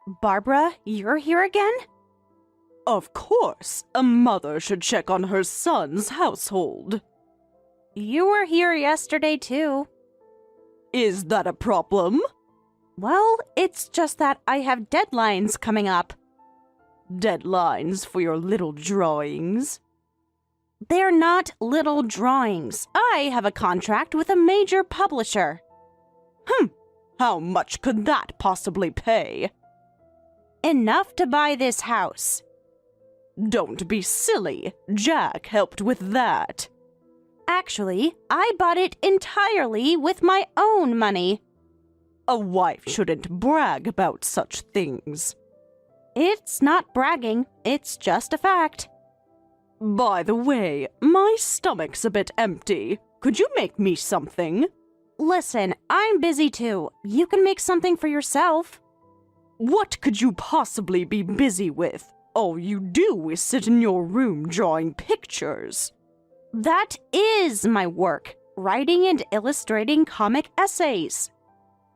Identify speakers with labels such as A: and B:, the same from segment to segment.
A: Barbara, you're here again?
B: Of course, a mother should check on her son's household.
A: You were here yesterday too.
B: Is that a problem?
A: Well, it's just that I have deadlines coming up.
B: Deadlines for your little drawings?
A: They're not little drawings. I have a contract with a major publisher.
B: How much could that possibly pay?
A: Enough to buy this house.
B: Don't be silly. Jack helped with that.
A: Actually, I bought it entirely with my own money.
B: A wife shouldn't brag about such things.
A: It's not bragging, it's just a fact.
B: By the way, my stomach's a bit empty. Could you make me something?
A: Listen, I'm busy too. You can make something for yourself.
B: What could you possibly be busy with? All you do is sit in your room drawing pictures.
A: That is my work, writing and illustrating comic essays.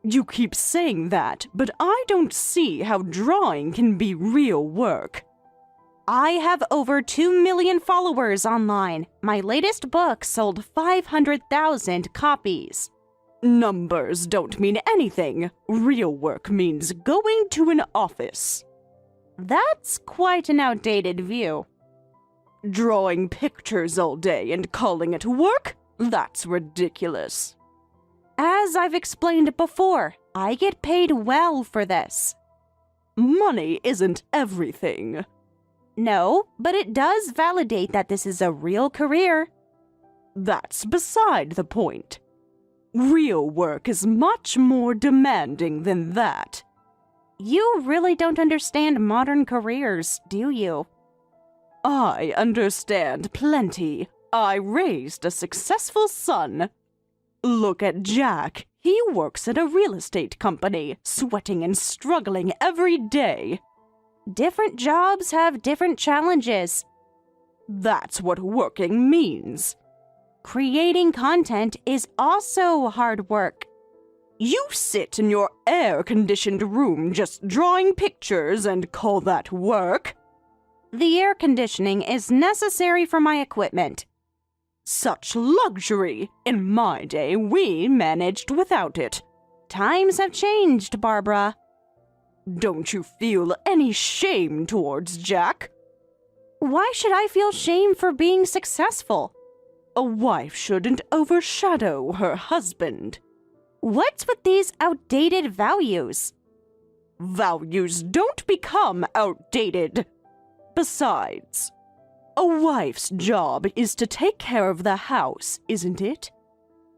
B: You keep saying that, but I don't see how drawing can be real work.
A: I have over 2 million followers online. My latest book sold 500,000 copies.
B: Numbers don't mean anything. Real work means going to an office.
A: That's quite an outdated view.
B: Drawing pictures all day and calling it work? That's ridiculous.
A: As I've explained before, I get paid well for this.
B: Money isn't everything.
A: No, but it does validate that this is a real career.
B: That's beside the point. Real work is much more demanding than that.
A: You really don't understand modern careers, do you?
B: I understand plenty. I raised a successful son. Look at Jack. He works at a real estate company, sweating and struggling every day.
A: Different jobs have different challenges.
B: That's what working means.
A: Creating content is also hard work.
B: You sit in your air-conditioned room just drawing pictures and call that work?
A: The air conditioning is necessary for my equipment.
B: Such luxury! In my day, we managed without it.
A: Times have changed, Barbara.
B: Don't you feel any shame towards Jack?
A: Why should I feel shame for being successful?
B: A wife shouldn't overshadow her husband.
A: What's with these outdated values?
B: Values don't become outdated. Besides, a wife's job is to take care of the house, isn't it?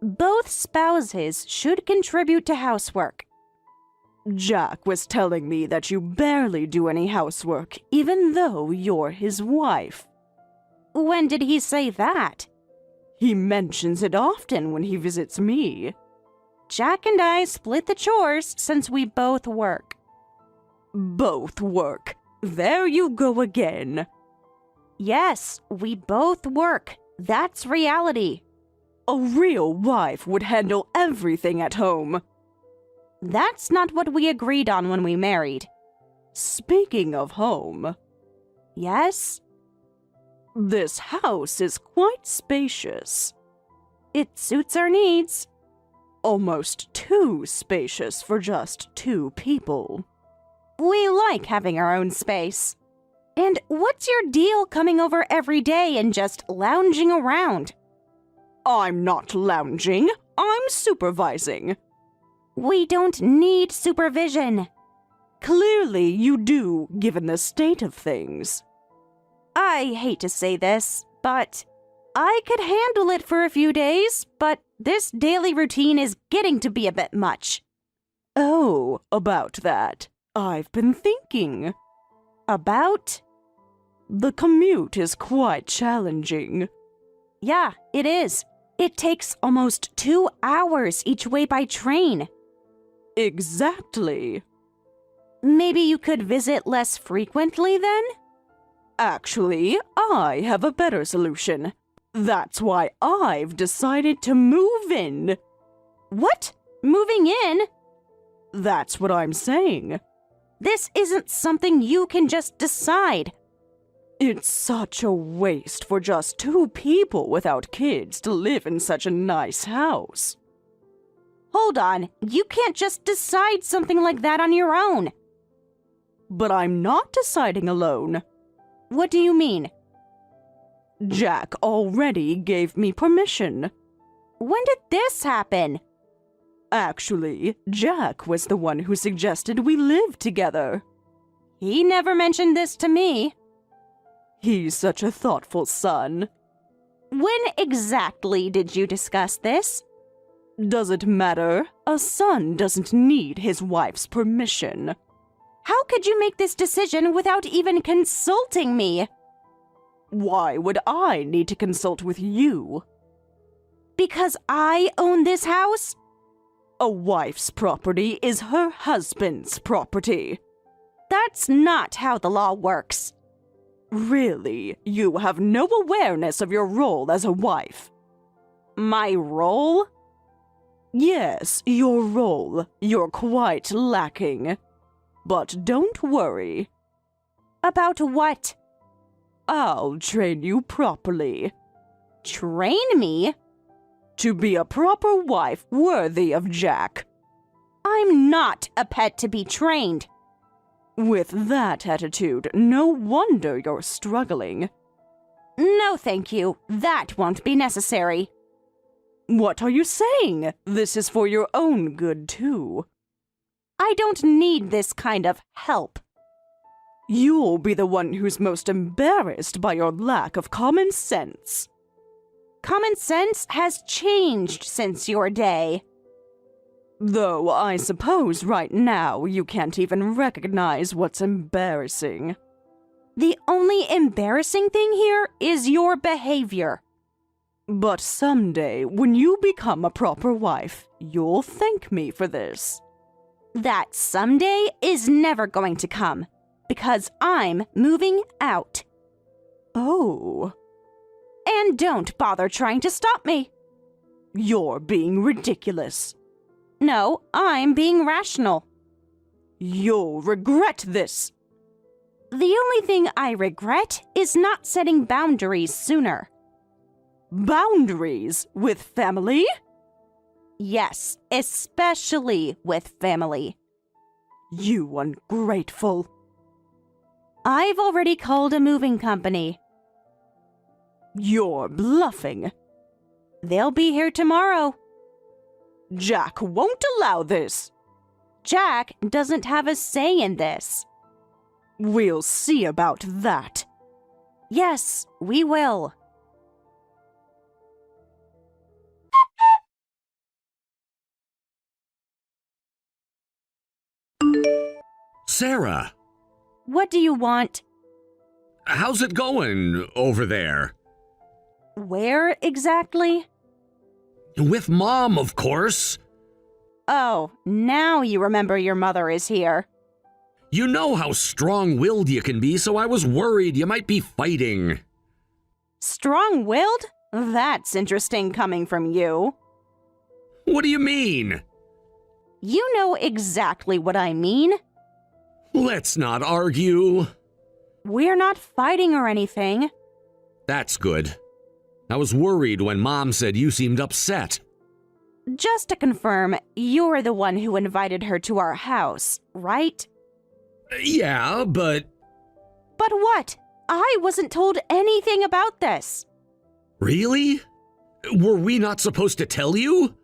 A: Both spouses should contribute to housework.
B: Jack was telling me that you barely do any housework, even though you're his wife.
A: When did he say that?
B: He mentions it often when he visits me.
A: Jack and I split the chores since we both work.
B: Both work. There you go again.
A: Yes, we both work. That's reality.
B: A real wife would handle everything at home.
A: That's not what we agreed on when we married.
B: Speaking of home...
A: Yes?
B: This house is quite spacious.
A: It suits our needs.
B: Almost too spacious for just 2 people.
A: We like having our own space. And what's your deal coming over every day and just lounging around?
B: I'm not lounging. I'm supervising.
A: We don't need supervision.
B: Clearly you do, given the state of things.
A: I hate to say this, but I could handle it for a few days, but this daily routine is getting to be a bit much.
B: Oh, about that. I've been thinking.
A: About?
B: The commute is quite challenging.
A: Yeah, it is. It takes almost 2 hours each way by train.
B: Exactly.
A: Maybe you could visit less frequently then?
B: Actually, I have a better solution. That's why I've decided to move in.
A: What? Moving in?
B: That's what I'm saying.
A: This isn't something you can just decide.
B: It's such a waste for just two people without kids to live in such a nice house.
A: Hold on, you can't just decide something like that on your own.
B: But I'm not deciding alone.
A: What do you mean?
B: Jack already gave me permission.
A: When did this happen?
B: Actually, Jack was the one who suggested we live together.
A: He never mentioned this to me.
B: He's such a thoughtful son.
A: When exactly did you discuss this?
B: Does it matter? A son doesn't need his wife's permission.
A: How could you make this decision without even consulting me?
B: Why would I need to consult with you?
A: Because I own this house?
B: A wife's property is her husband's property.
A: That's not how the law works.
B: Really, you have no awareness of your role as a wife.
A: My role?
B: Yes, your role. You're quite lacking. But don't worry.
A: About what?
B: I'll train you properly.
A: Train me?
B: To be a proper wife worthy of Jack.
A: I'm not a pet to be trained.
B: With that attitude, no wonder you're struggling.
A: No, thank you. That won't be necessary.
B: What are you saying? This is for your own good, too.
A: I don't need this kind of help.
B: You'll be the one who's most embarrassed by your lack of common sense.
A: Common sense has changed since your day.
B: Though I suppose right now you can't even recognize what's embarrassing.
A: The only embarrassing thing here is your behavior.
B: But someday, when you become a proper wife, you'll thank me for this.
A: That someday is never going to come, because I'm moving out.
B: Oh.
A: And don't bother trying to stop me.
B: You're being ridiculous.
A: No, I'm being rational.
B: You'll regret this.
A: The only thing I regret is not setting boundaries sooner.
B: Boundaries with family?
A: Yes, especially with family.
B: You ungrateful.
A: I've already called a moving company.
B: You're bluffing.
A: They'll be here tomorrow.
B: Jack won't allow this.
A: Jack doesn't have a say in this.
B: We'll see about that.
A: Yes, we will.
C: Sarah,
A: What do you want?
C: how's it going over there?
A: Where exactly?
C: With Mom, of course.
A: Oh, now you remember your mother is here.
C: You know how strong-willed you can be, so I was worried you might be fighting.
A: Strong-willed? That's interesting coming from you.
C: What do you mean?
A: You know exactly what I mean.
C: Let's not argue.
A: We're not fighting or anything.
C: That's good. I was worried when Mom said you seemed upset.
A: Just to confirm, you're the one who invited her to our house, right?
C: Yeah, but...
A: But what? I wasn't told anything about this.
C: Really? Were we not supposed to tell you?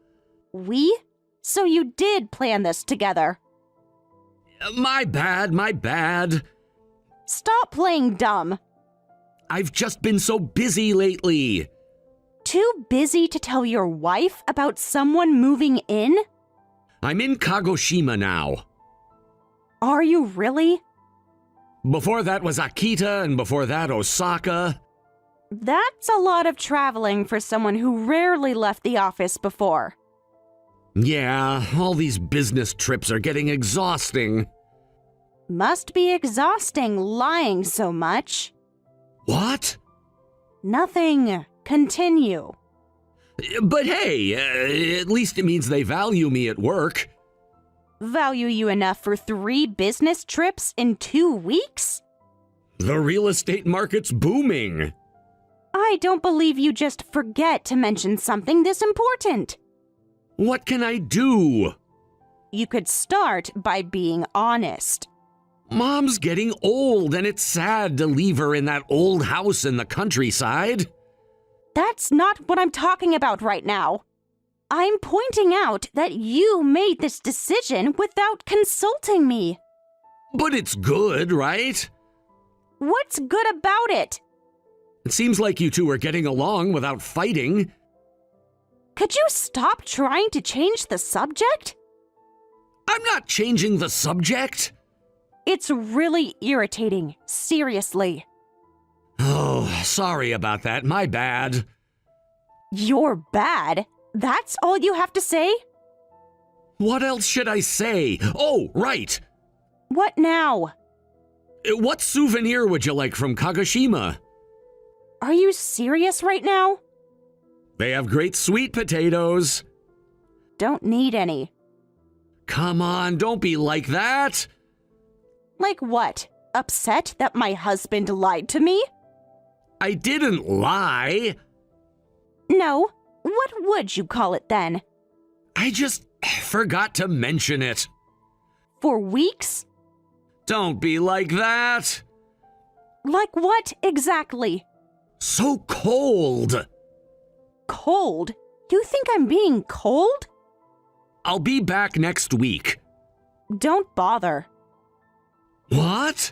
A: We? So you did plan this together.
C: My bad, my bad.
A: Stop playing dumb.
C: I've just been so busy lately.
A: Too busy to tell your wife about someone moving in?
C: I'm in Kagoshima now.
A: Are you really?
C: Before that was Akita, and before that Osaka.
A: That's a lot of traveling for someone who rarely left the office before.
C: Yeah, all these business trips are getting exhausting.
A: Must be exhausting lying so much.
C: What?
A: Nothing. Continue.
C: But hey, at least it means they value me at work.
A: Value you enough for 3 business trips in 2 weeks?
C: The real estate market's booming.
A: I don't believe you just forget to mention something this important.
C: What can I do?
A: You could start by being honest.
C: Mom's getting old, and it's sad to leave her in that old house in the countryside.
A: That's not what I'm talking about right now. I'm pointing out that you made this decision without consulting me.
C: But it's good, right?
A: What's good about it?
C: It seems like you two are getting along without fighting.
A: Could you stop trying to change the subject?
C: I'm not changing the subject.
A: It's really irritating, seriously.
C: Oh, sorry about that. My bad.
A: You're bad? That's all you have to say?
C: What else should I say? Oh, right.
A: What now?
C: What souvenir would you like from Kagoshima?
A: Are you serious right now?
C: They have great sweet potatoes.
A: Don't need any.
C: Come on, don't be like that.
A: Like what? Upset that my husband lied to me?
C: I didn't lie.
A: No. What would you call it then?
C: I just forgot to mention it.
A: For weeks?
C: Don't be like that.
A: Like what exactly?
C: So cold.
A: Cold? You think I'm being cold?
C: I'll be back next week.
A: Don't bother.
C: What?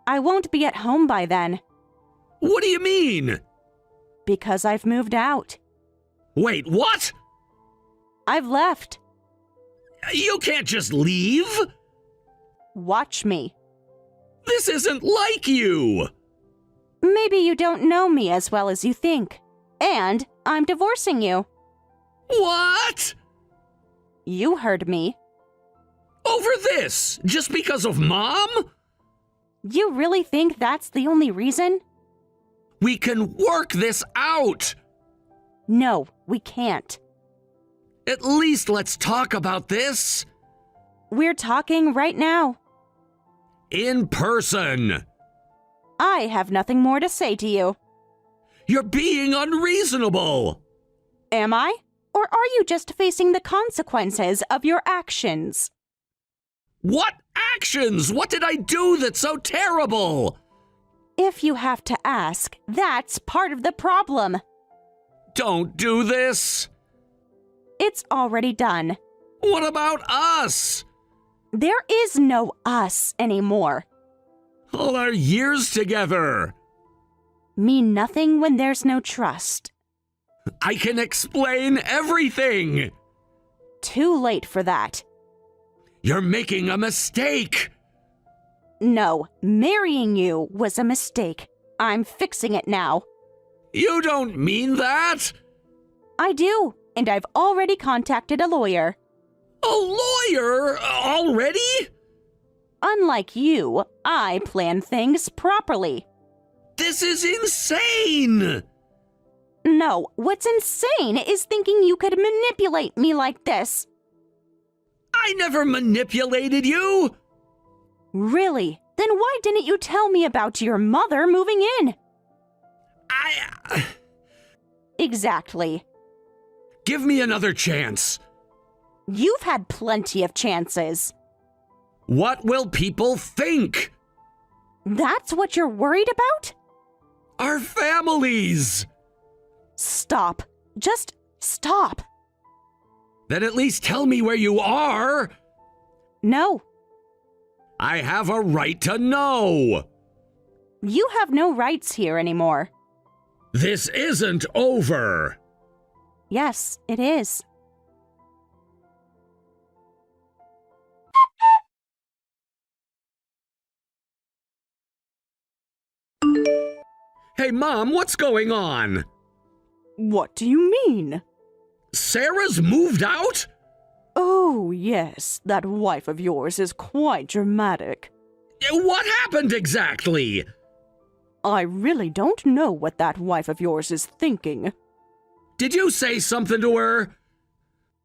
A: I won't be at home by then.
C: What do you mean?
A: Because I've moved out.
C: Wait, what?
A: I've left.
C: You can't just leave.
A: Watch me.
C: This isn't like you.
A: Maybe you don't know me as well as you think. And I'm divorcing you.
C: What?
A: You heard me.
C: Over this? Just because of Mom?
A: You really think that's the only reason?
C: We can work this out.
A: No, we can't.
C: At least let's talk about this.
A: We're talking right now.
C: In person.
A: I have nothing more to say to you.
C: You're being unreasonable.
A: Am I? Or are you just facing the consequences of your actions?
C: What actions? What did I do that's so terrible?
A: If you have to ask, that's part of the problem.
C: Don't do this.
A: It's already done.
C: What about us?
A: There is no us anymore.
C: All our years together.
A: Mean nothing when there's no trust.
C: I can explain everything.
A: Too late for that.
C: You're making a mistake.
A: No, marrying you was a mistake. I'm fixing it now.
C: You don't mean that.
A: I do, and I've already contacted a lawyer.
C: A lawyer? Already?
A: Unlike you, I plan things properly.
C: This is insane!
A: No, what's insane is thinking you could manipulate me like this.
C: I never manipulated you!
A: Really? Then why didn't you tell me about your mother moving in? Exactly.
C: Give me another chance.
A: You've had plenty of chances.
C: What will people think?
A: That's what you're worried about?
C: Our families!
A: Stop. Just stop.
C: Then at least tell me where you are.
A: No.
C: I have a right to know.
A: You have no rights here anymore.
C: This isn't over.
A: Yes, it is.
C: Hey, Mom, what's going on?
B: What do you mean?
C: Sarah's moved out?
B: Oh, yes, that wife of yours is quite dramatic.
C: What happened exactly?
B: I really don't know what that wife of yours is thinking.
C: Did you say something to her?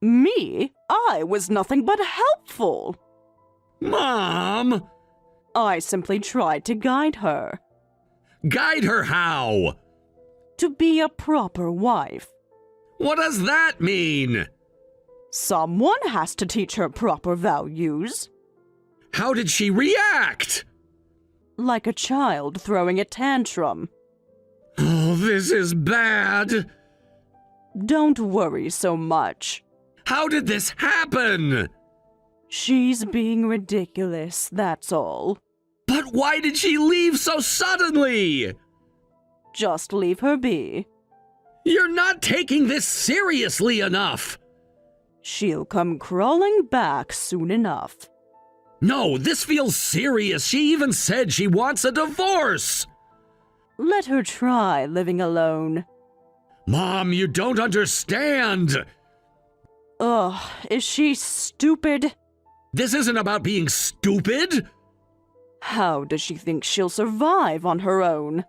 B: Me? I was nothing but helpful.
C: Mom!
B: I simply tried to guide her.
C: Guide her how?
B: To be a proper wife.
C: What does that mean?
B: Someone has to teach her proper values.
C: How did she react?
B: Like a child throwing a tantrum.
C: Oh, this is bad.
B: Don't worry so much.
C: How did this happen?
B: She's being ridiculous, that's all.
C: But why did she leave so suddenly?
B: Just leave her be.
C: You're not taking this seriously enough.
B: She'll come crawling back soon enough.
C: No, this feels serious. She even said she wants a divorce.
B: Let her try living alone.
C: Mom, you don't understand.
B: Ugh, is she stupid?
C: This isn't about being stupid.
B: How does she think she'll survive on her own?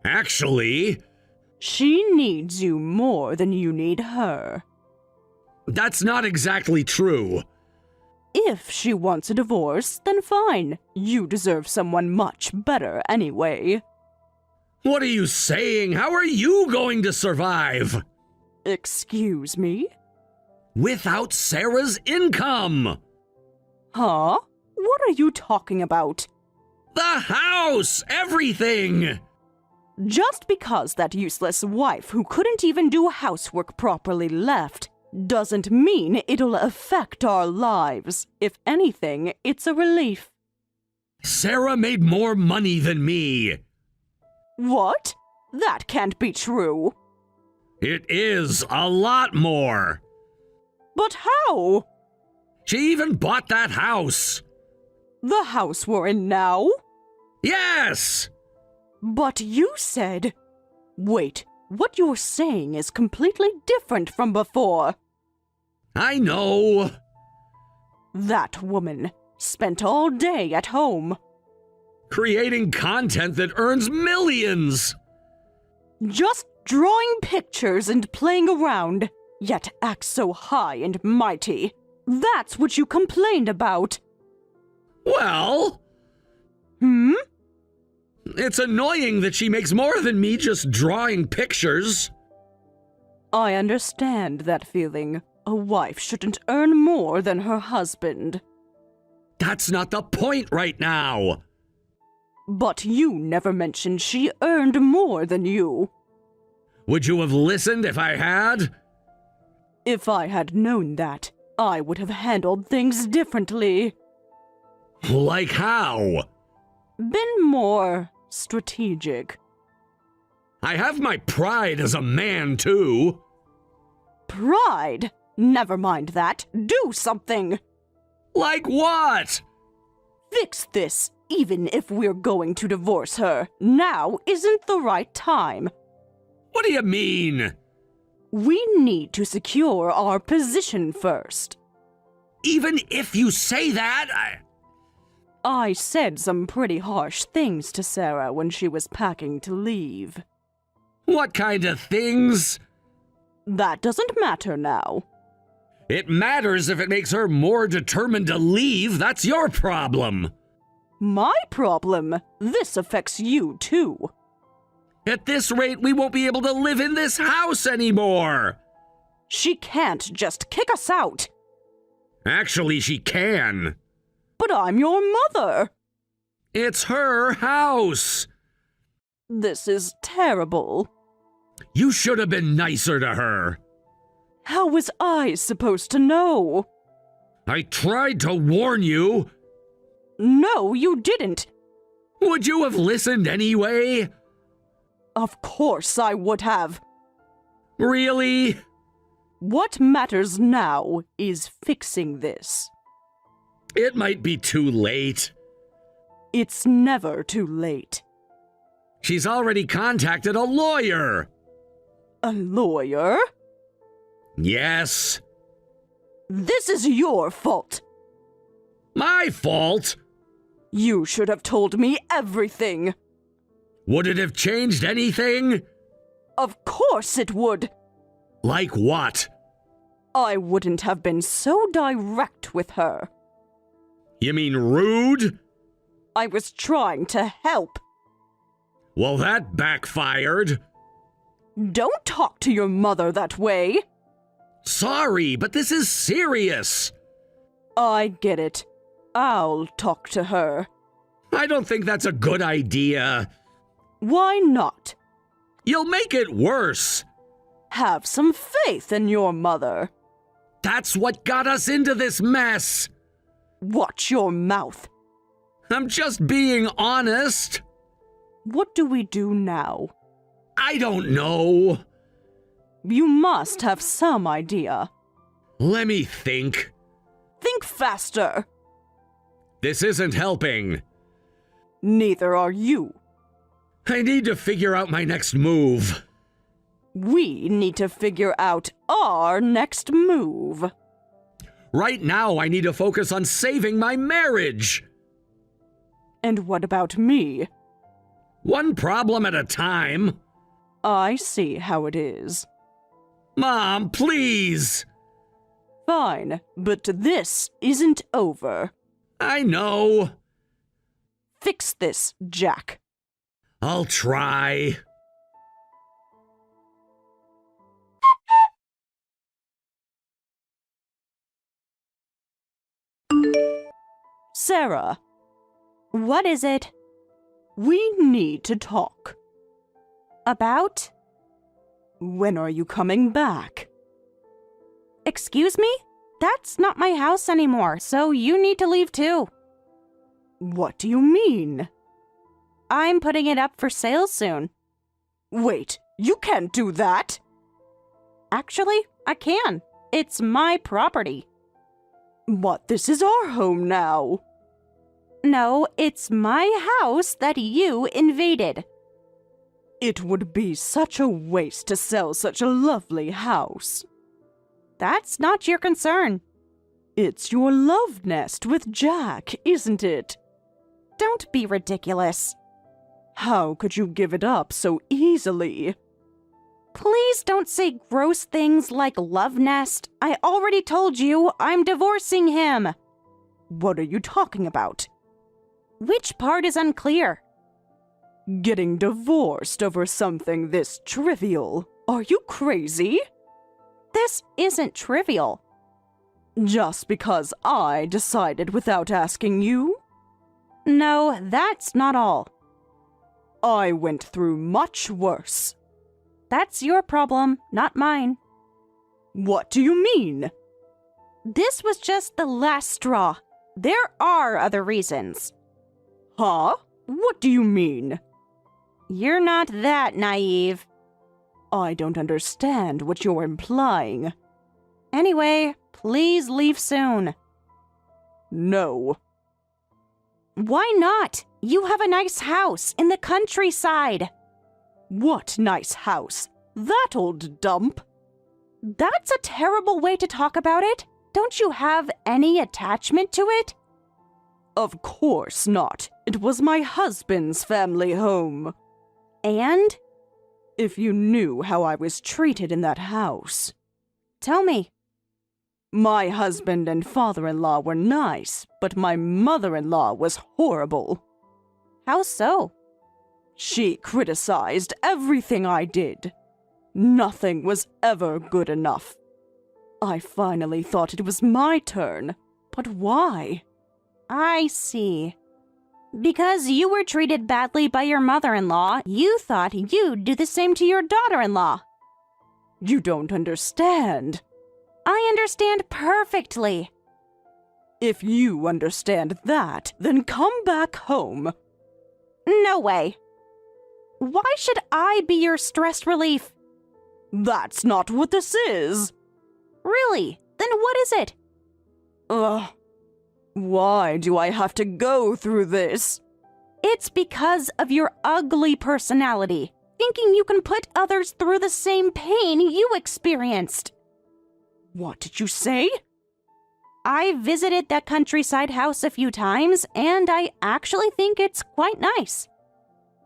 C: Actually,
B: she needs you more than you need her.
C: that's not exactly true.
B: If she wants a divorce, then fine. You deserve someone much better anyway.
C: What are you saying? How are you going to survive?
B: Excuse me?
C: Without Sarah's income.
B: Huh? What are you talking about?
C: The house! Everything!
B: Just because that useless wife who couldn't even do housework properly left, doesn't mean it'll affect our lives. If anything, it's a relief.
C: Sarah made more money than me.
B: What? That can't be true.
C: It is a lot more.
B: But how?
C: She even bought that house.
B: The house we're in now?
C: Yes!
B: But you said... Wait, what you're saying is completely different from before.
C: I know.
B: That woman spent all day at home.
C: Creating content that earns millions.
B: Just drawing pictures and playing around, yet acts so high and mighty. That's what you complained about.
C: Well... It's annoying that she makes more than me just drawing pictures.
B: I understand that feeling. A wife shouldn't earn more than her husband.
C: That's not the point right now.
B: But you never mentioned she earned more than you.
C: Would you have listened if I had?
B: If I had known that, I would have handled things differently.
C: Like how?
B: Been more strategic.
C: I have my pride as a man, too.
B: Pride? Never mind that. Do something.
C: Like what?
B: Fix this, even if we're going to divorce her. Now isn't the right time.
C: What do you mean?
B: We need to secure our position first.
C: Even if you say that,
B: I said some pretty harsh things to Sarah when she was packing to leave.
C: What kind of things?
B: That doesn't matter now.
C: It matters if it makes her more determined to leave. That's your problem.
B: My problem? This affects you too.
C: At this rate, we won't be able to live in this house anymore.
B: She can't just kick us out.
C: Actually, she can.
B: But I'm your mother.
C: It's her house.
B: This is terrible.
C: You should have been nicer to her.
B: How was I supposed to know?
C: I tried to warn you.
B: No, you didn't.
C: Would you have listened anyway?
B: Of course I would have.
C: Really?
B: What matters now is fixing this.
C: It might be too late.
B: It's never too late.
C: She's already contacted a lawyer.
B: A lawyer?
C: Yes.
B: This is your fault.
C: My fault?
B: You should have told me everything.
C: Would it have changed anything?
B: Of course it would.
C: Like what?
B: I wouldn't have been so direct with her.
C: You mean rude?
B: I was trying to help.
C: Well, that backfired.
B: Don't talk to your mother that way.
C: Sorry, but this is serious.
B: I get it. I'll talk to her.
C: I don't think that's a good idea.
B: Why not?
C: You'll make it worse.
B: Have some faith in your mother.
C: That's what got us into this mess.
B: Watch your mouth.
C: I'm just being honest.
B: What do we do now?
C: I don't know.
B: You must have some idea.
C: Let me think.
B: Think faster.
C: This isn't helping.
B: Neither are you.
C: I need to figure out my next move.
B: We need to figure out our next move.
C: Right now, I need to focus on saving my marriage.
B: And what about me?
C: One problem at a time.
B: I see how it is.
C: Mom, please.
B: Fine, but this isn't over.
C: I know.
B: Fix this, Jack.
C: I'll try.
B: Sarah,
A: What is it?
B: we need to talk.
A: About?
B: When are you coming back?
A: Excuse me? That's not my house anymore, so you need to leave too.
B: What do you mean?
A: I'm putting it up for sale soon.
B: Wait, you can't do that.
A: Actually, I can. It's my property.
B: But this is our home now.
A: No, it's my house that you invaded.
B: It would be such a waste to sell such a lovely house.
A: That's not your concern.
B: It's your love nest with Jack, isn't it?
A: Don't be ridiculous.
B: How could you give it up so easily?
A: Please don't say gross things like love nest. I already told you I'm divorcing him.
B: What are you talking about?
A: Which part is unclear?
B: Getting divorced over something this trivial? Are you crazy?
A: This isn't trivial.
B: Just because I decided without asking you?
A: No, that's not all.
B: I went through much worse.
A: That's your problem, not mine.
B: What do you mean?
A: This was just the last straw. There are other reasons.
B: Huh? What do you mean?
A: You're not that naive.
B: I don't understand what you're implying.
A: Anyway, please leave soon.
B: No.
A: Why not? You have a nice house in the countryside.
B: What nice house? That old dump?
A: That's a terrible way to talk about it. Don't you have any attachment to it?
B: Of course not. It was my husband's family home.
A: And?
B: If you knew how I was treated in that house.
A: Tell me.
B: My husband and father-in-law were nice, but my mother-in-law was horrible.
A: How so?
B: She criticized everything I did. Nothing was ever good enough. I finally thought it was my turn. But why?
A: I see. Because you were treated badly by your mother-in-law, you thought you'd do the same to your daughter-in-law.
B: You don't understand.
A: I understand perfectly.
B: If you understand that, then come back home.
A: No way. Why should I be your stress relief?
B: That's not what this is.
A: Really? Then what is it?
B: Ugh. Why do I have to go through this?
A: It's because of your ugly personality, thinking you can put others through the same pain you experienced.
B: What did you say?
A: I visited that countryside house a few times, and I actually think it's quite nice.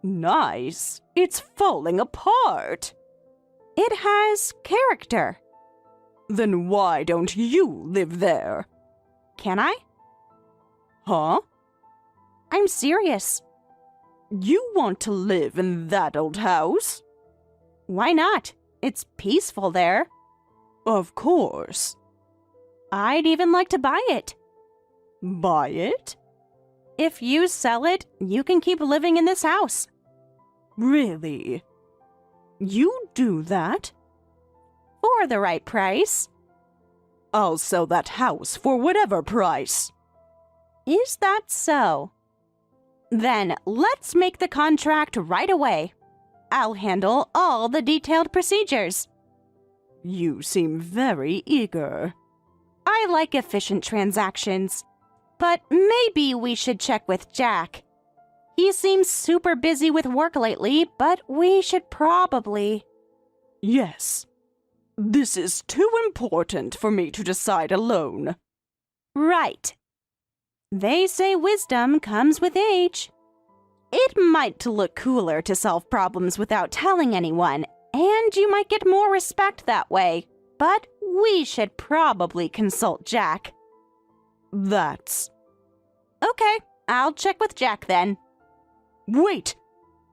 B: Nice? It's falling apart.
A: It has character.
B: Then why don't you live there?
A: Can I?
B: Huh?
A: I'm serious.
B: You want to live in that old house?
A: Why not? It's peaceful there.
B: Of course.
A: I'd even like to buy it.
B: Buy it?
A: If you sell it, you can keep living in this house.
B: Really? You do that?
A: For the right price.
B: I'll sell that house for whatever price.
A: Is that so? Then let's make the contract right away. I'll handle all the detailed procedures.
B: You seem very eager.
A: I like efficient transactions. But maybe we should check with Jack. He seems super busy with work lately, but we should probably...
B: Yes. This is too important for me to decide alone.
A: Right. They say wisdom comes with age. It might look cooler to solve problems without telling anyone, and you might get more respect that way. But we should probably consult Jack.
B: That's...
A: Okay, I'll check with Jack then.
B: Wait!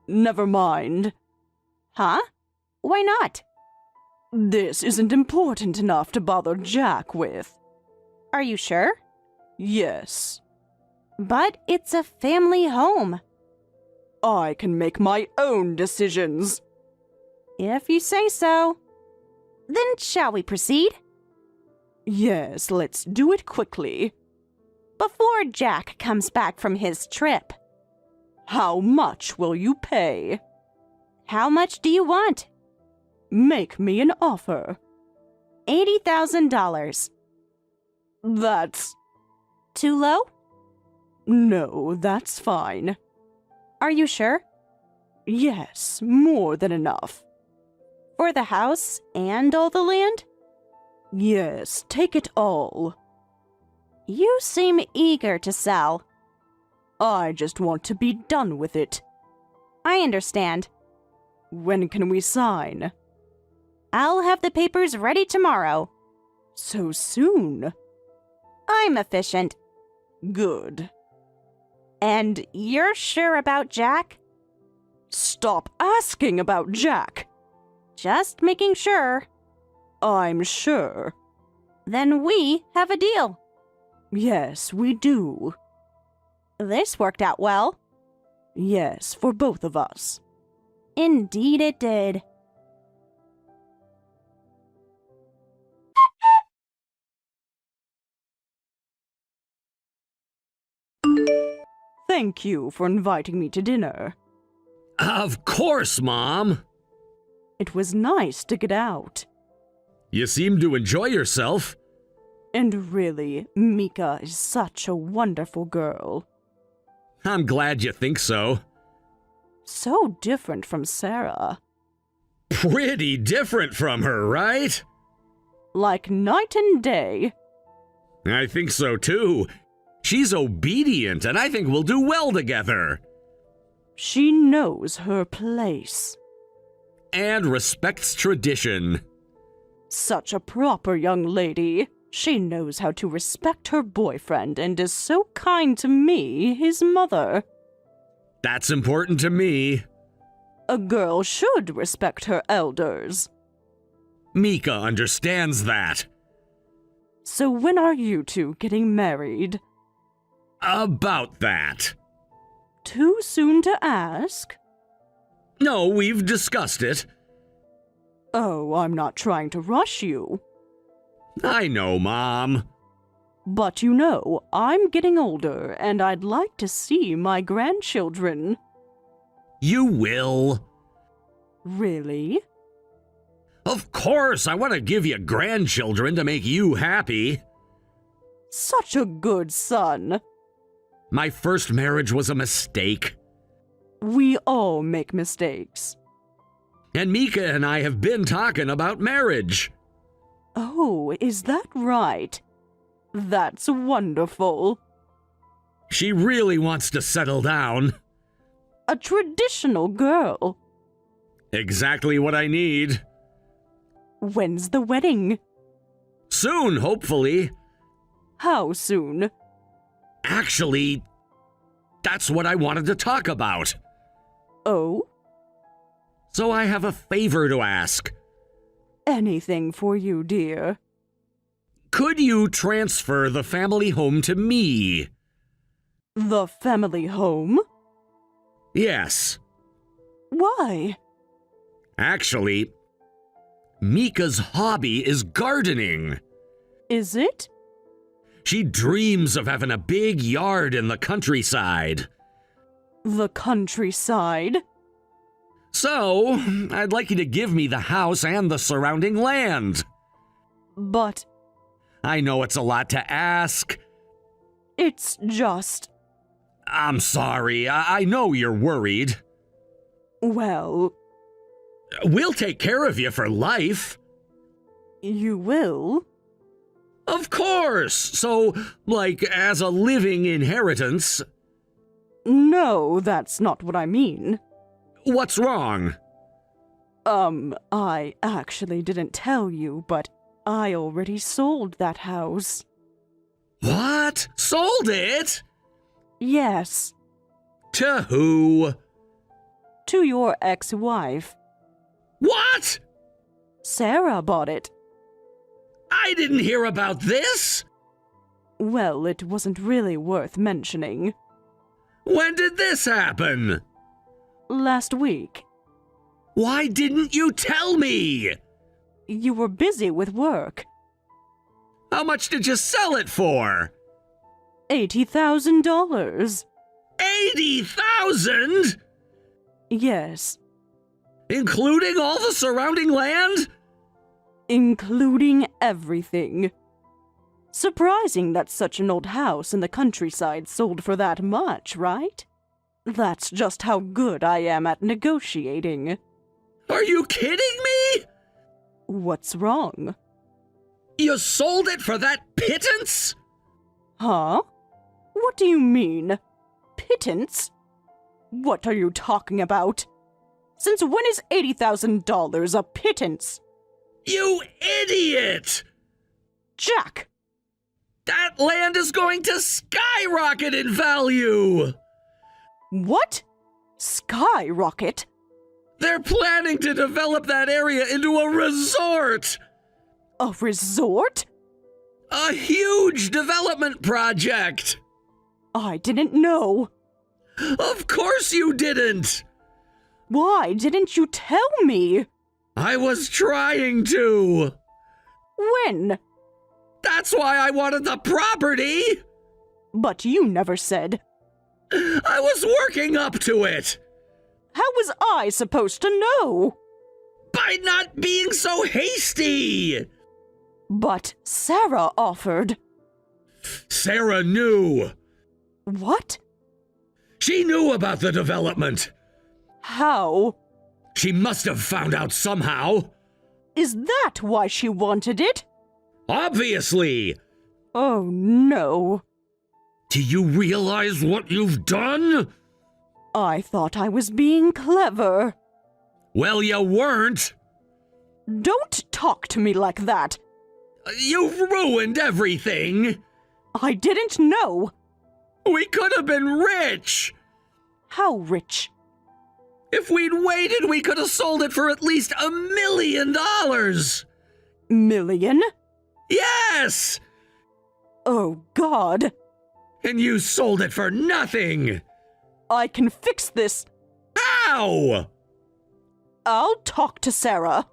B: Never mind.
A: Huh? Why not?
B: This isn't important enough to bother Jack with.
A: Are you sure?
B: Yes.
A: But it's a family home.
B: I can make my own decisions.
A: If you say so. Then shall we proceed?
B: Yes, let's do it quickly.
A: Before Jack comes back from his trip.
B: How much will you pay?
A: How much do you want?
B: Make me an offer.
A: $80,000.
B: That's...
A: Too low?
B: No, that's fine.
A: Are you sure?
B: Yes, more than enough.
A: For the house and all the land?
B: Yes, take it all.
A: You seem eager to sell.
B: I just want to be done with it.
A: I understand.
B: When can we sign?
A: I'll have the papers ready tomorrow.
B: So soon?
A: I'm efficient.
B: Good.
A: And you're sure about Jack?
B: Stop asking about Jack.
A: Just making sure.
B: I'm sure.
A: Then we have a deal.
B: Yes, we do.
A: This worked out well.
B: Yes, for both of us.
A: Indeed it did.
B: Thank you for inviting me to dinner.
C: Of course, Mom.
B: It was nice to get out.
C: You seem to enjoy yourself.
B: And really, Mika is such a wonderful girl.
C: I'm glad you think so.
B: So different from Sarah.
C: Pretty different from her, right?
B: Like night and day.
C: I think so too. She's obedient, and I think we'll do well together.
B: She knows her place.
C: And respects tradition.
B: Such a proper young lady. She knows how to respect her boyfriend and is so kind to me, his mother.
C: That's important to me.
B: A girl should respect her elders.
C: Mika understands that.
B: So when are you two getting married?
C: About that.
B: Too soon to ask?
C: No, we've discussed it.
B: Oh, I'm not trying to rush you.
C: I know, Mom.
B: But you know, I'm getting older, and I'd like to see my grandchildren.
C: You will.
B: Really?
C: Of course, I want to give you grandchildren to make you happy.
B: Such a good son.
C: My first marriage was a mistake.
B: We all make mistakes.
C: And Mika and I have been talking about marriage.
B: Oh, is that right? That's wonderful.
C: She really wants to settle down.
B: A traditional girl.
C: Exactly what I need.
B: When's the wedding?
C: Soon, hopefully.
B: How soon?
C: Actually, that's what I wanted to talk about.
B: Oh?
C: So I have a favor to ask.
B: Anything for you, dear.
C: Could you transfer the family home to me?
B: The family home?
C: Yes.
B: Why?
C: Actually, Mika's hobby is gardening.
B: Is it?
C: She dreams of having a big yard in the countryside.
B: The countryside?
C: So, I'd like you to give me the house and the surrounding land.
B: But
C: I know it's a lot to ask.
B: it's just,
C: I'm sorry, I know you're worried.
B: well,
C: We'll take care of you for life.
B: you will?
C: Of course! So, like, as a living inheritance.
B: No, that's not what I mean.
C: What's wrong?
B: I actually didn't tell you, but I already sold that house.
C: What? Sold it?
B: Yes,
C: To who?
B: to your ex-wife.
C: What?
B: Sarah bought it.
C: I didn't hear about this.
B: Well, it wasn't really worth mentioning.
C: When did this happen?
B: Last week,
C: Why didn't you tell me?
B: you were busy with work.
C: How much did you sell it for?
B: $80,000.
C: 80,000?
B: Yes,
C: Including all the surrounding land?
B: including everything. Surprising that such an old house in the countryside sold for that much, right? That's just how good I am at negotiating.
C: Are you kidding me?
B: What's wrong?
C: You sold it for that pittance?
B: Huh? What do you mean? Pittance? What are you talking about? Since when is $80,000 a pittance?
C: You idiot!
B: Jack!
C: That land is going to skyrocket in value!
B: What? Skyrocket?
C: They're planning to develop that area into a resort!
B: A resort?
C: A huge development project!
B: I didn't know.
C: Of course you didn't!
B: Why didn't you tell me?
C: I was trying to!
B: When?
C: That's why I wanted the property!
B: But you never said.
C: I was working up to it!
B: How was I supposed to know?
C: By not being so hasty!
B: But Sarah offered.
C: Sarah knew!
B: What?
C: She knew about the development!
B: How?
C: She must have found out somehow!
B: Is that why she wanted it?
C: Obviously!
B: Oh no.
C: Do you realize what you've done?
B: I thought I was being clever.
C: Well, you weren't!
B: Don't talk to me like that.
C: You've ruined everything!
B: I didn't know.
C: We could have been rich!
B: How rich?
C: If we'd waited, we could have sold it for at least $1 million!
B: Million?
C: Yes!
B: Oh God.
C: And you sold it for nothing!
B: I can fix this.
C: How?
B: I'll talk to Sarah.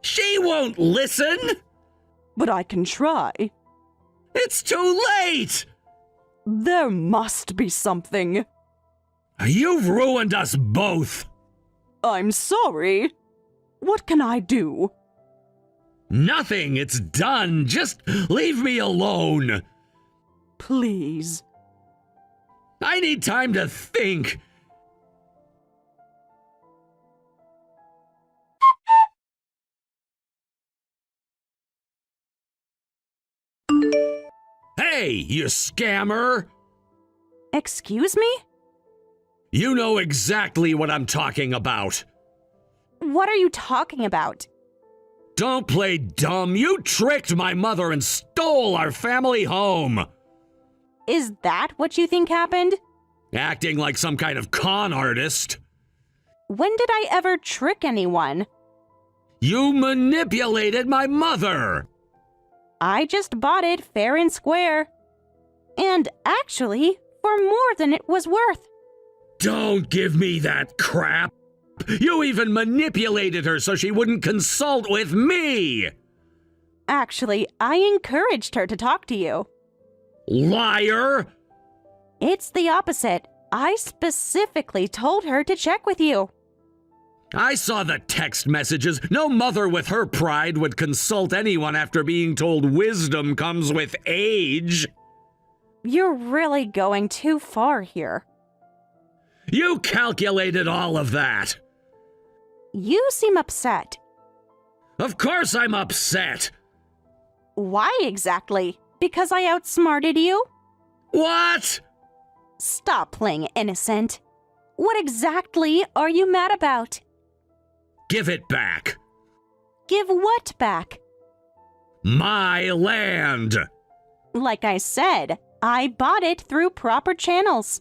C: She won't listen!
B: But I can try.
C: It's too late!
B: There must be something.
C: You've ruined us both!
B: I'm sorry. What can I do?
C: Nothing, it's done. Just leave me alone.
B: Please.
C: I need time to think. Hey, you scammer!
A: Excuse me?
C: You know exactly what I'm talking about.
A: What are you talking about?
C: Don't play dumb. You tricked my mother and stole our family home.
A: Is that what you think happened?
C: Acting like some kind of con artist.
A: When did I ever trick anyone?
C: You manipulated my mother.
A: I just bought it fair and square. And actually, for more than it was worth.
C: Don't give me that crap. You even manipulated her so she wouldn't consult with me.
A: Actually, I encouraged her to talk to you.
C: Liar!
A: It's the opposite. I specifically told her to check with you.
C: I saw the text messages. No mother with her pride would consult anyone after being told wisdom comes with age.
A: You're really going too far here.
C: You calculated all of that.
A: You seem upset.
C: Of course I'm upset.
A: Why exactly? Because I outsmarted you?
C: What?
A: Stop playing innocent. What exactly are you mad about?
C: Give it back.
A: Give what back?
C: My land.
A: Like I said, I bought it through proper channels.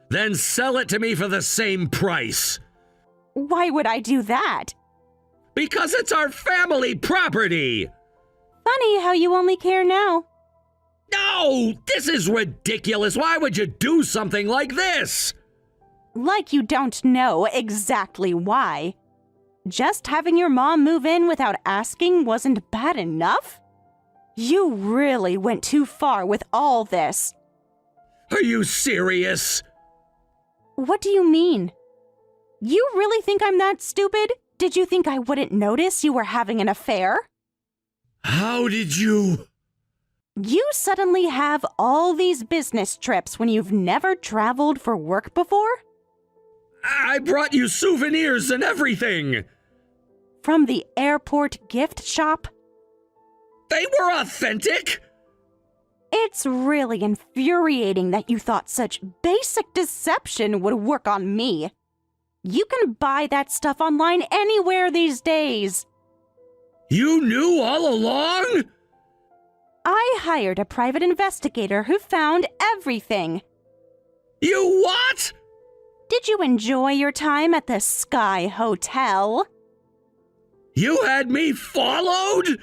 C: Then sell it to me for the same price.
A: Why would I do that?
C: Because it's our family property.
A: Funny how you only care now.
C: No, this is ridiculous. Why would you do something like this?
A: Like you don't know exactly why. Just having your mom move in without asking wasn't bad enough? You really went too far with all this.
C: Are you serious?
A: What do you mean? You really think I'm that stupid? Did you think I wouldn't notice you were having an affair?
C: How did you?
A: You suddenly have all these business trips when you've never traveled for work before?
C: I brought you souvenirs and everything.
A: From the airport gift shop?
C: They were authentic.
A: It's really infuriating that you thought such basic deception would work on me. You can buy that stuff online anywhere these days.
C: You knew all along?
A: I hired a private investigator who found everything.
C: You what?
A: Did you enjoy your time at the Sky Hotel?
C: You had me followed?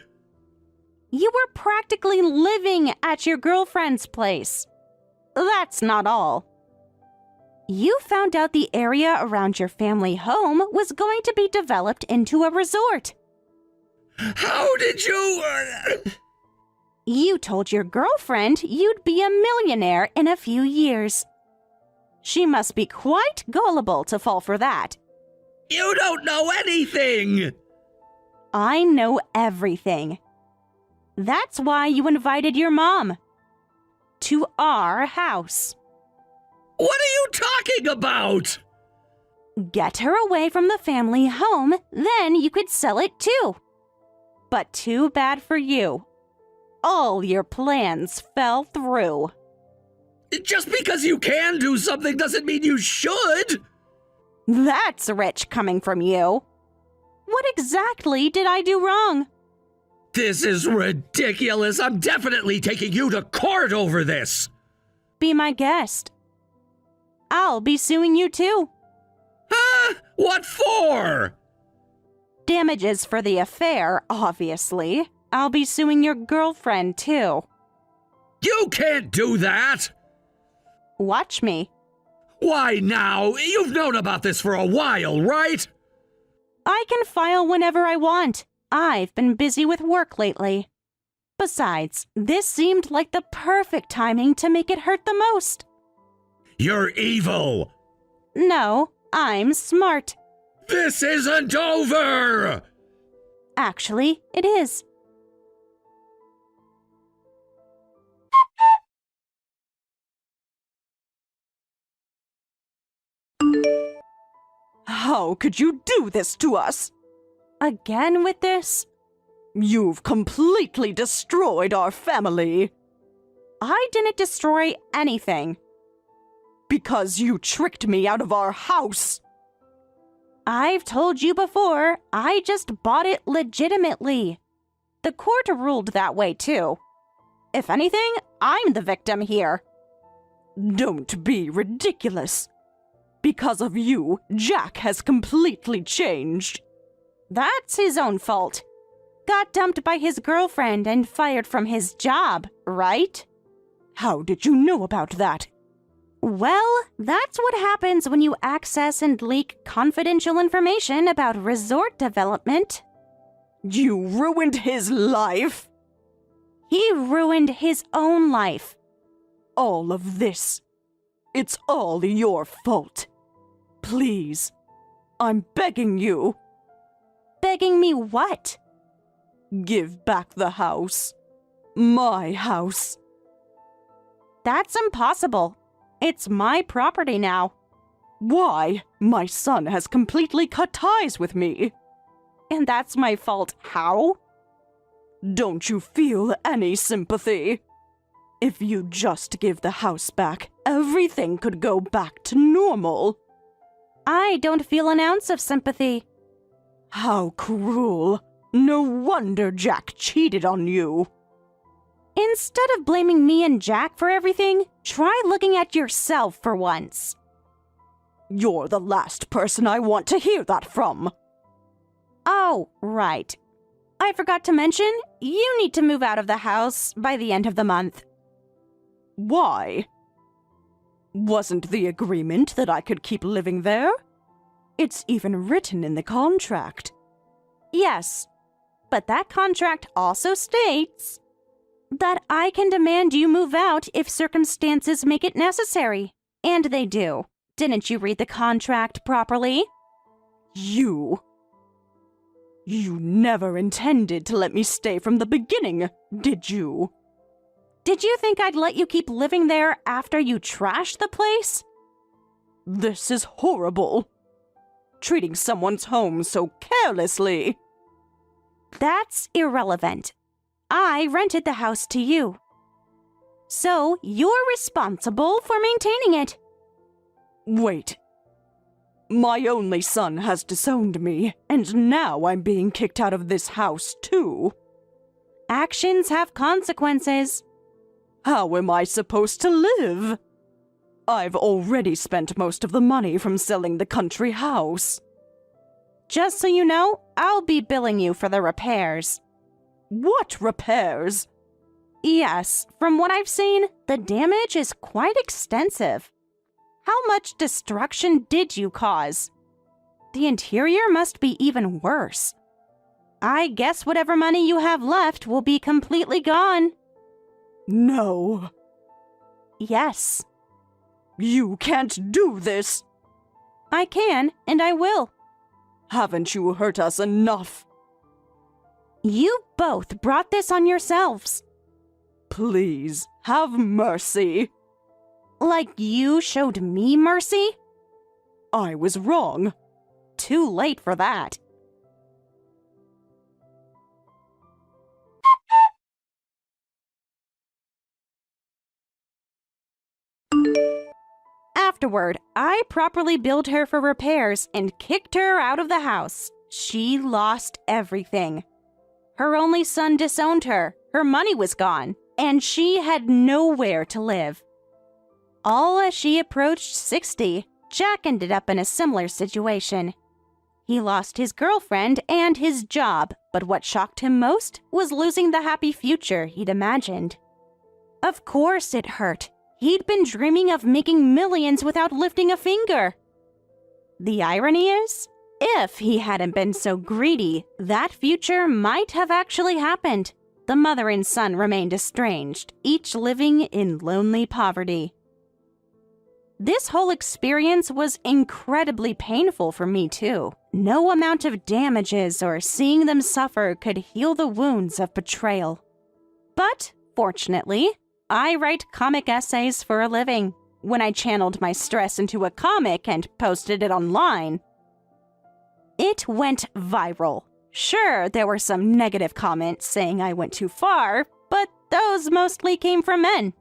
A: You were practically living at your girlfriend's place. That's not all. You found out the area around your family home was going to be developed into a resort.
C: How did you...
A: You told your girlfriend you'd be a millionaire in a few years. She must be quite gullible to fall for that.
C: You don't know anything!
A: I know everything. That's why you invited your mom to our house.
C: What are you talking about?
A: Get her away from the family home, then you could sell it too. But too bad for you. All your plans fell through.
C: Just because you can do something doesn't mean you should.
A: That's rich coming from you. What exactly did I do wrong?
C: This is ridiculous. I'm definitely taking you to court over this.
A: Be my guest. I'll be suing you too.
C: Huh? What for?
A: Damages for the affair, obviously. I'll be suing your girlfriend too.
C: You can't do that.
A: Watch me.
C: Why now? You've known about this for a while, right?
A: I can file whenever I want. I've been busy with work lately. Besides, this seemed like the perfect timing to make it hurt the most.
C: You're evil.
A: No, I'm smart.
C: This isn't over!
A: Actually, it is.
B: How could you do this to us?
A: Again with this?
B: You've completely destroyed our family.
A: I didn't destroy anything.
B: Because you tricked me out of our house.
A: I've told you before, I just bought it legitimately. The court ruled that way too. If anything, I'm the victim here.
B: Don't be ridiculous. Because of you, Jack has completely changed.
A: That's his own fault. Got dumped by his girlfriend and fired from his job, right?
B: How did you know about that?
A: Well, that's what happens when you access and leak confidential information about resort development.
B: You ruined his life.
A: He ruined his own life.
B: All of this. It's all your fault. Please, I'm begging you.
A: Begging me what?
B: Give back the house. My house.
A: That's impossible. It's my property now.
B: Why? My son has completely cut ties with me.
A: And that's my fault. How?
B: Don't you feel any sympathy? If you just give the house back, everything could go back to normal.
A: I don't feel an ounce of sympathy.
B: How cruel. No wonder Jack cheated on you.
A: Instead of blaming me and Jack for everything, try looking at yourself for once.
B: You're the last person I want to hear that from.
A: Oh, right. I forgot to mention, you need to move out of the house by the end of the month.
B: Why? Wasn't the agreement that I could keep living there? It's even written in the contract.
A: Yes, but that contract also states that I can demand you move out if circumstances make it necessary. And they do. Didn't you read the contract properly?
B: You never intended to let me stay from the beginning, did you?
A: Did you think I'd let you keep living there after you trashed the place?
B: This is horrible. Treating someone's home so carelessly.
A: That's irrelevant. I rented the house to you. So you're responsible for maintaining it.
B: Wait. My only son has disowned me, and now I'm being kicked out of this house too.
A: Actions have consequences.
B: How am I supposed to live? I've already spent most of the money from selling the country house.
A: Just so you know, I'll be billing you for the repairs.
B: What repairs?
A: Yes, from what I've seen, the damage is quite extensive. How much destruction did you cause? The interior must be even worse. I guess whatever money you have left will be completely gone.
B: No.
A: Yes.
B: You can't do this.
A: I can, and I will.
B: Haven't you hurt us enough?
A: You both brought this on yourselves.
B: Please, have mercy.
A: Like you showed me mercy?
B: I was wrong.
A: Too late for that. Afterward, I properly billed her for repairs and kicked her out of the house. She lost everything. Her only son disowned her, her money was gone, and she had nowhere to live. All as she approached 60, Jack ended up in a similar situation. He lost his girlfriend and his job, but what shocked him most was losing the happy future he'd imagined. Of course it hurt. He'd been dreaming of making millions without lifting a finger. The irony is, if he hadn't been so greedy, that future might have actually happened. The mother and son remained estranged, each living in lonely poverty. This whole experience was incredibly painful for me too. No amount of damages or seeing them suffer could heal the wounds of betrayal. But, fortunately, I write comic essays for a living. When I channeled my stress into a comic and posted it online, it went viral. Sure, there were some negative comments saying I went too far, but those mostly came from men.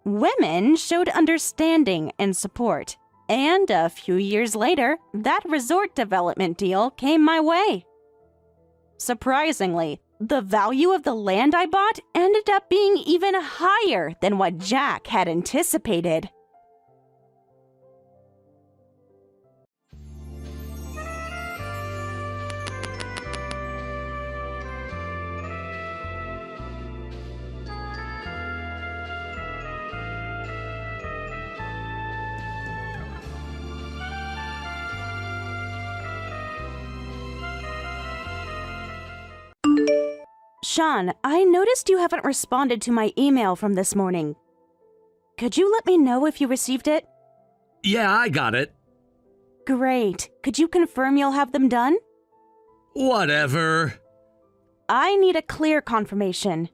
A: Women showed understanding and support. And a few years later, that resort development deal came my way. Surprisingly, the value of the land I bought ended up being even higher than what Jack had anticipated. Sean, I noticed you haven't responded to my email from this morning. Could you let me know if you received it?
C: Yeah, I got it.
A: Great. Could you confirm you'll have them done?
C: Whatever.
A: I need a clear confirmation.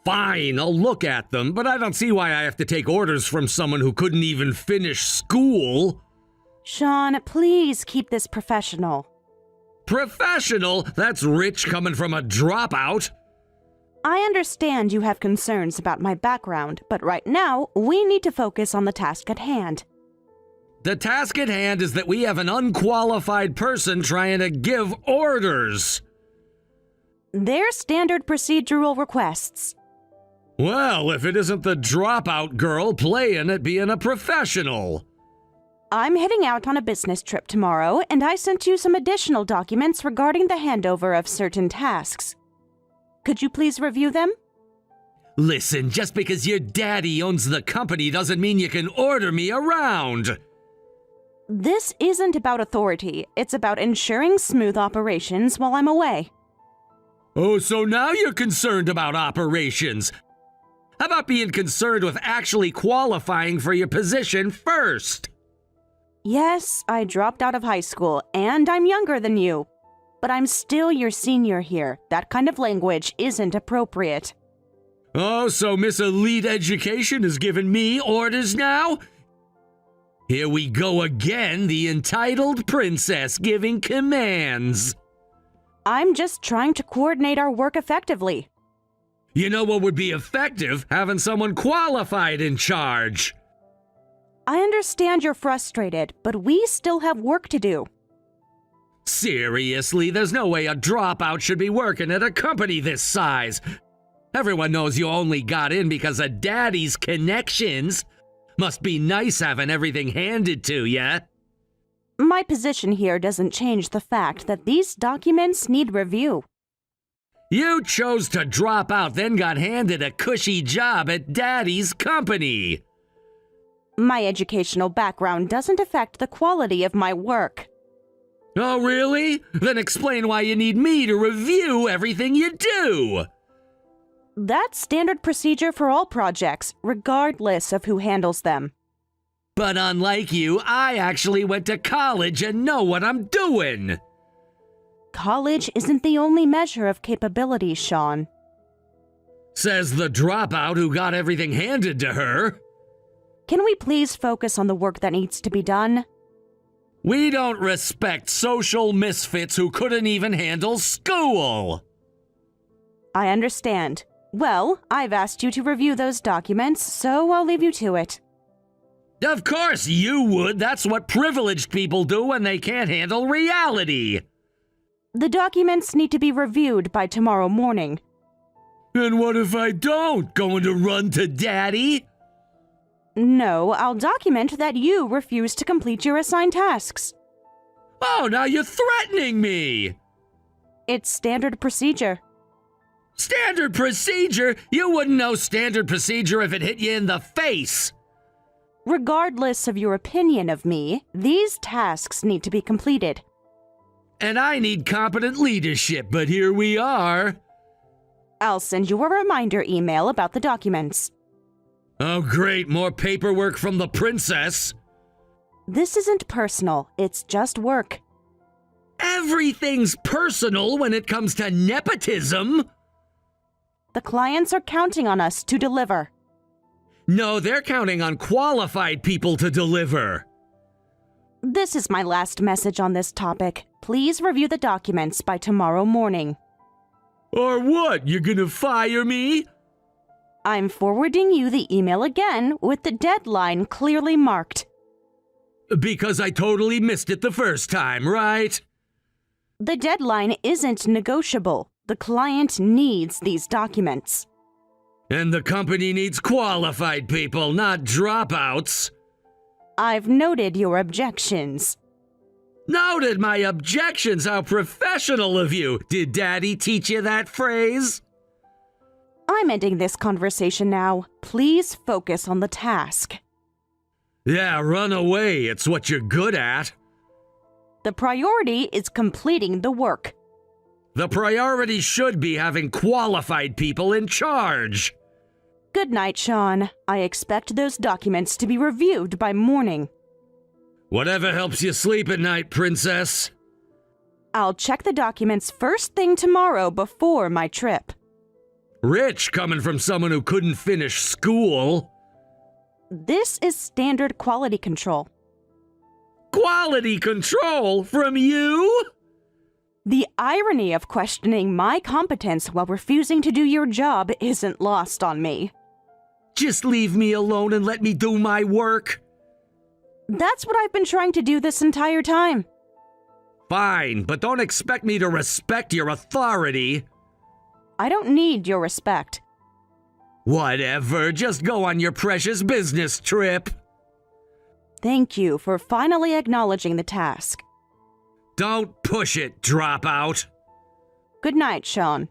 C: Fine, I'll look at them, but I don't see why I have to take orders from someone who couldn't even finish school.
A: Sean, please keep this professional.
C: Professional? That's rich coming from a dropout.
A: I understand you have concerns about my background, but right now, we need to focus on the task at hand.
C: The task at hand is that we have an unqualified person trying to give orders.
A: They're standard procedural requests.
C: Well, if it isn't the dropout girl playing at being a professional.
A: I'm heading out on a business trip tomorrow, and I sent you some additional documents regarding the handover of certain tasks. Could you please review them?
C: Listen, just because your daddy owns the company doesn't mean you can order me around.
A: This isn't about authority. It's about ensuring smooth operations while I'm away.
C: Oh, so now you're concerned about operations. How about being concerned with actually qualifying for your position first?
A: Yes, I dropped out of high school, and I'm younger than you. But I'm still your senior here. That kind of language isn't appropriate.
C: Oh, so Miss Elite Education is giving me orders now? Here we go again, the entitled princess giving commands.
A: I'm just trying to coordinate our work effectively.
C: You know what would be effective? Having someone qualified in charge.
A: I understand you're frustrated, but we still have work to do.
C: Seriously, there's no way a dropout should be working at a company this size. Everyone knows you only got in because of Daddy's connections. Must be nice having everything handed to ya.
A: My position here doesn't change the fact that these documents need review.
C: You chose to drop out, then got handed a cushy job at Daddy's company.
A: My educational background doesn't affect the quality of my work.
C: Oh, really? Then explain why you need me to review everything you do.
A: That's standard procedure for all projects, regardless of who handles them.
C: But unlike you, I actually went to college and know what I'm doing.
A: College isn't the only measure of capability, Sean.
C: Says the dropout who got everything handed to her.
A: Can we please focus on the work that needs to be done?
C: We don't respect social misfits who couldn't even handle school.
A: I understand. Well, I've asked you to review those documents, so I'll leave you to it.
C: Of course you would. That's what privileged people do when they can't handle reality.
A: The documents need to be reviewed by tomorrow morning.
C: And what if I don't? Going to run to Daddy?
A: No, I'll document that you refuse to complete your assigned tasks.
C: Oh, now you're threatening me!
A: It's standard procedure.
C: Standard procedure? You wouldn't know standard procedure if it hit you in the face!
A: Regardless of your opinion of me, these tasks need to be completed.
C: And I need competent leadership, but here we are.
A: I'll send you a reminder email about the documents.
C: Oh, great, more paperwork from the princess.
A: This isn't personal, it's just work.
C: Everything's personal when it comes to nepotism.
A: The clients are counting on us to deliver.
C: No, they're counting on qualified people to deliver.
A: This is my last message on this topic. Please review the documents by tomorrow morning.
C: Or what? You're gonna fire me?
A: I'm forwarding you the email again with the deadline clearly marked.
C: Because I totally missed it the first time, right?
A: The deadline isn't negotiable. The client needs these documents.
C: And the company needs qualified people, not dropouts.
A: I've noted your objections.
C: Noted my objections, how professional of you. Did Daddy teach you that phrase?
A: I'm ending this conversation now. Please focus on the task.
C: Yeah, run away. It's what you're good at.
A: The priority is completing the work.
C: The priority should be having qualified people in charge.
A: Good night, Sean. I expect those documents to be reviewed by morning.
C: Whatever helps you sleep at night, princess.
A: I'll check the documents first thing tomorrow before my trip.
C: Rich coming from someone who couldn't finish school.
A: This is standard quality control.
C: Quality control from you?
A: The irony of questioning my competence while refusing to do your job isn't lost on me.
C: Just leave me alone and let me do my work.
A: That's what I've been trying to do this entire time.
C: Fine, but don't expect me to respect your authority.
A: I don't need your respect.
C: Whatever, just go on your precious business trip.
A: Thank you for finally acknowledging the task.
C: Don't push it, dropout.
A: Good night, Sean.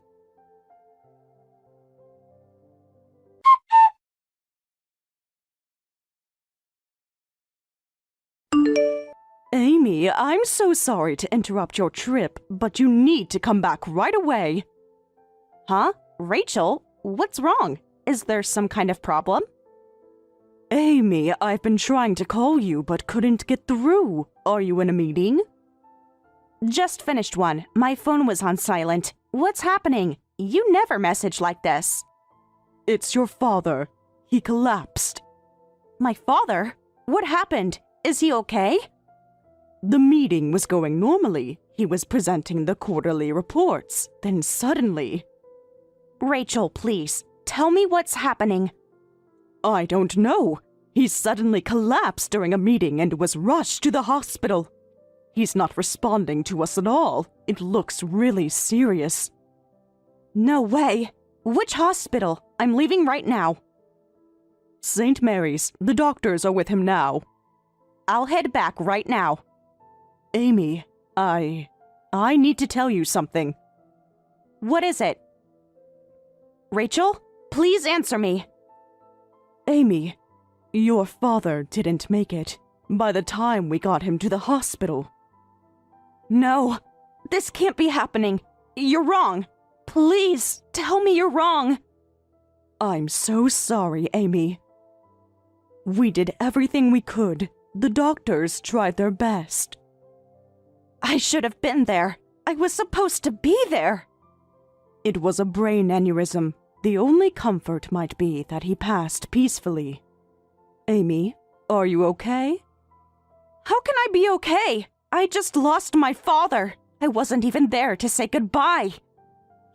B: Amy, I'm so sorry to interrupt your trip, but you need to come back right away.
A: Huh? Rachel? What's wrong? Is there some kind of problem?
B: Amy, I've been trying to call you but couldn't get through. Are you in a meeting?
A: Just finished one. My phone was on silent. What's happening? You never message like this.
B: It's your father. He collapsed.
A: My father? What happened? Is he okay?
B: The meeting was going normally. He was presenting the quarterly reports. Then suddenly...
A: Rachel, please, tell me what's happening.
B: I don't know. He suddenly collapsed during a meeting and was rushed to the hospital. He's not responding to us at all. It looks really serious.
A: No way. Which hospital? I'm leaving right now.
B: St. Mary's. The doctors are with him now.
A: I'll head back right now.
B: Amy, I need to tell you something.
A: What is it? Rachel, please answer me.
B: Amy, your father didn't make it by the time we got him to the hospital.
A: No, this can't be happening. You're wrong. Please, tell me you're wrong.
B: I'm so sorry, Amy. We did everything we could. The doctors tried their best.
A: I should have been there. I was supposed to be there.
B: It was a brain aneurysm. The only comfort might be that he passed peacefully. Amy, are you okay?
A: How can I be okay? I just lost my father. I wasn't even there to say goodbye.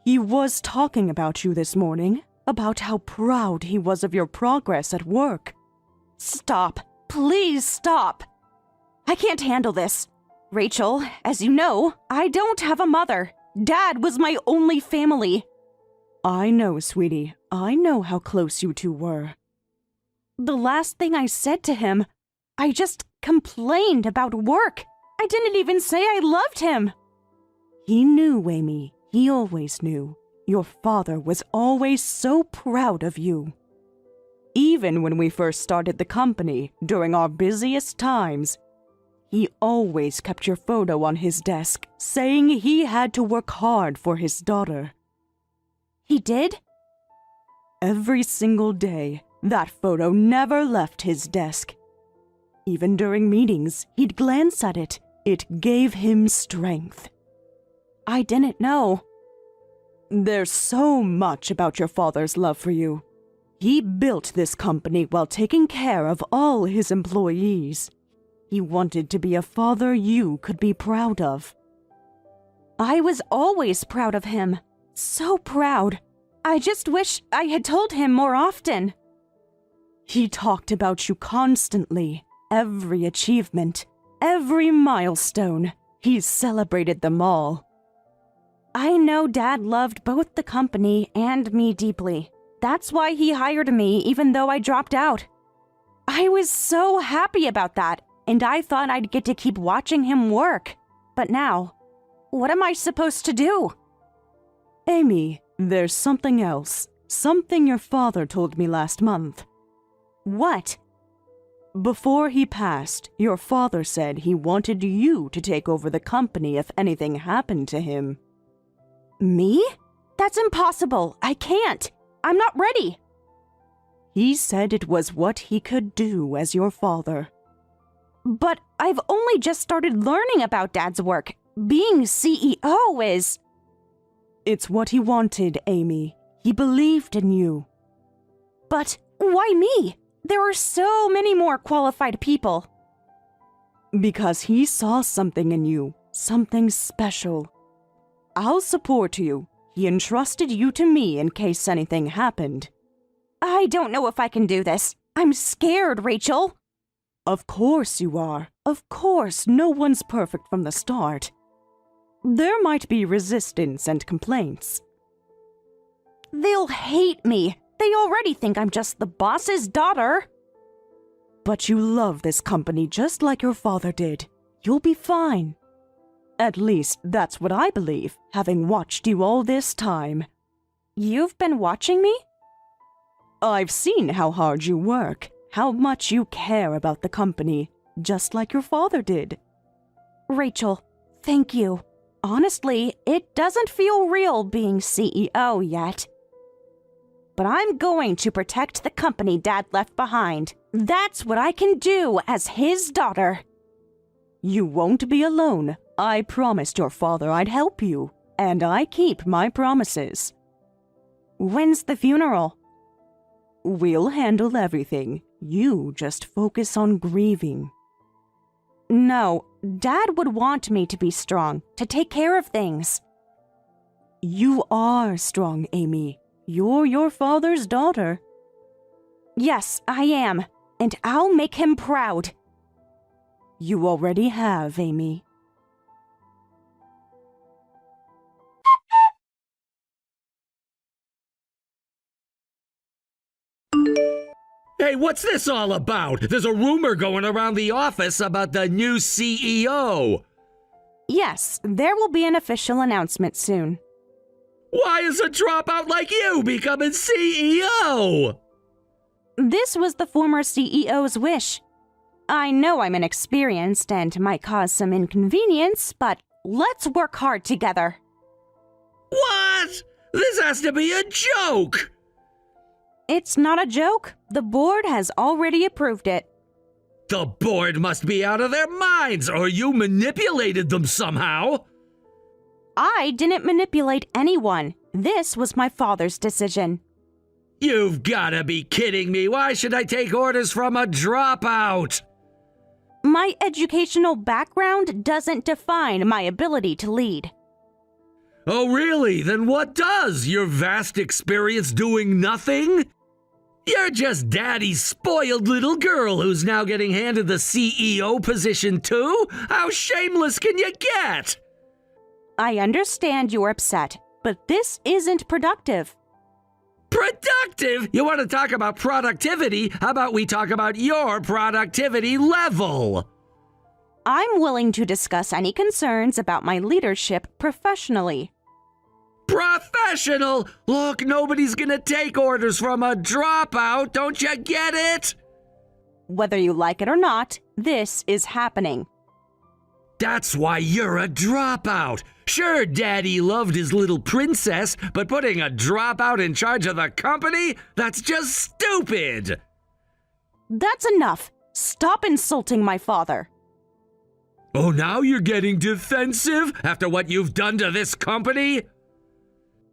B: He was talking about you this morning, about how proud he was of your progress at work.
A: Stop. Please stop. I can't handle this. Rachel, as you know, I don't have a mother. Dad was my only family.
B: I know, sweetie. I know how close you two were.
A: The last thing I said to him, I just complained about work. I didn't even say I loved him.
B: He knew, Amy. He always knew. Your father was always so proud of you. Even when we first started the company, during our busiest times, he always kept your photo on his desk, saying he had to work hard for his daughter.
A: He did?
B: Every single day, that photo never left his desk. Even during meetings, he'd glance at it. It gave him strength.
A: I didn't know.
B: There's so much about your father's love for you. He built this company while taking care of all his employees. He wanted to be a father you could be proud of.
A: I was always proud of him. So proud. I just wish I had told him more often.
B: He talked about you constantly. every achievement, every milestone. He's celebrated them all.
A: I know Dad loved both the company and me deeply. That's why he hired me even though I dropped out. I was so happy about that, and I thought I'd get to keep watching him work. But now, what am I supposed to do?
B: Amy, there's something else. Something your father told me last month.
A: What?
B: Before he passed, your father said he wanted you to take over the company if anything happened to him.
A: Me? That's impossible. I can't. I'm not ready.
B: He said it was what he could do as your father.
A: But I've only just started learning about Dad's work. Being CEO is...
B: It's what he wanted, Amy. He believed in you.
A: But why me? There are so many more qualified people.
B: Because he saw something in you, something special. I'll support you. He entrusted you to me in case anything happened.
A: I don't know if I can do this. I'm scared, Rachel.
B: Of course you are. Of course, no one's perfect from the start. There might be resistance and complaints.
A: They'll hate me. They already think I'm just the boss's daughter.
B: But you love this company just like your father did. You'll be fine. At least that's what I believe, having watched you all this time.
A: You've been watching me?
B: I've seen how hard you work, how much you care about the company, just like your father did.
A: Rachel, thank you. Honestly, it doesn't feel real being CEO yet. But I'm going to protect the company Dad left behind. That's what I can do as his daughter.
B: You won't be alone. I promised your father I'd help you, and I keep my promises.
A: When's the funeral?
B: We'll handle everything. You just focus on grieving.
A: No, Dad would want me to be strong, to take care of things.
B: You are strong, Amy. You're your father's daughter.
A: Yes, I am, and I'll make him proud.
B: You already have, Amy.
C: Hey, what's this all about? There's a rumor going around the office about the new CEO.
A: Yes, there will be an official announcement soon.
C: Why is a dropout like you becoming CEO?
A: This was the former CEO's wish. I know I'm inexperienced and might cause some inconvenience, but let's work hard together.
C: What? This has to be a joke!
A: It's not a joke. The board has already approved it.
C: The board must be out of their minds, or you manipulated them somehow.
A: I didn't manipulate anyone. This was my father's decision.
C: You've gotta be kidding me. Why should I take orders from a dropout?
A: My educational background doesn't define my ability to lead.
C: Oh, really? Then what does? Your vast experience doing nothing? You're just Daddy's spoiled little girl who's now getting handed the CEO position too? How shameless can you get?
A: I understand you're upset, but this isn't productive.
C: Productive? You want to talk about productivity? How about we talk about your productivity level?
A: I'm willing to discuss any concerns about my leadership professionally.
C: Professional? Look, nobody's gonna take orders from a dropout, don't you get it?
A: Whether you like it or not, this is happening.
C: That's why you're a dropout. Sure, Daddy loved his little princess, but putting a dropout in charge of the company? That's just stupid!
A: That's enough. Stop insulting my father.
C: Oh, now you're getting defensive after what you've done to this company?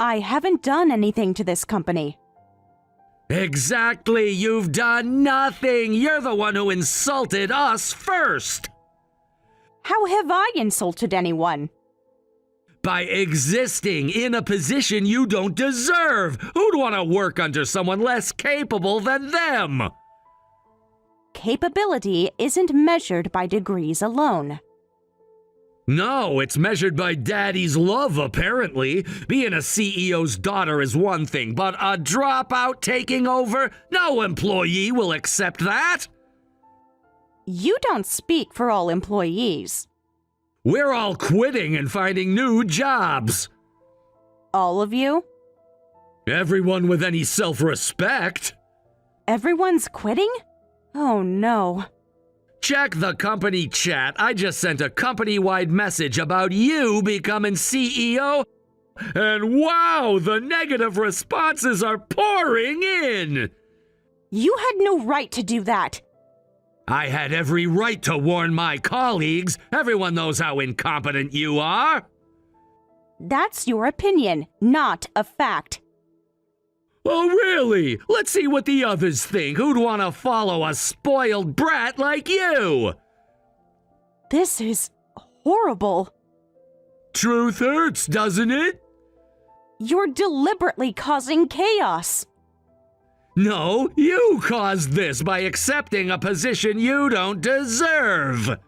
A: I haven't done anything to this company.
C: Exactly, you've done nothing. You're the one who insulted us first.
A: How have I insulted anyone?
C: By existing in a position you don't deserve. Who'd want to work under someone less capable than them?
A: capability isn't measured by degrees alone.
C: No, it's measured by daddy's love, apparently. Being a CEO's daughter is one thing, but a dropout taking over? No employee will accept that.
A: You don't speak for all employees.
C: We're all quitting and finding new jobs.
A: All of you?
C: Everyone with any self-respect.
A: Everyone's quitting? Oh no.
C: Check the company chat. I just sent a company-wide message about you becoming CEO. And wow, the negative responses are pouring in.
A: You had no right to do that.
C: I had every right to warn my colleagues. Everyone knows how incompetent you are.
A: That's your opinion, not a fact.
C: Oh, really? Let's see what the others think. Who'd want to follow a spoiled brat like you?
A: This is horrible.
C: Truth hurts, doesn't it?
A: You're deliberately causing chaos.
C: No, you caused this by accepting a position you don't deserve.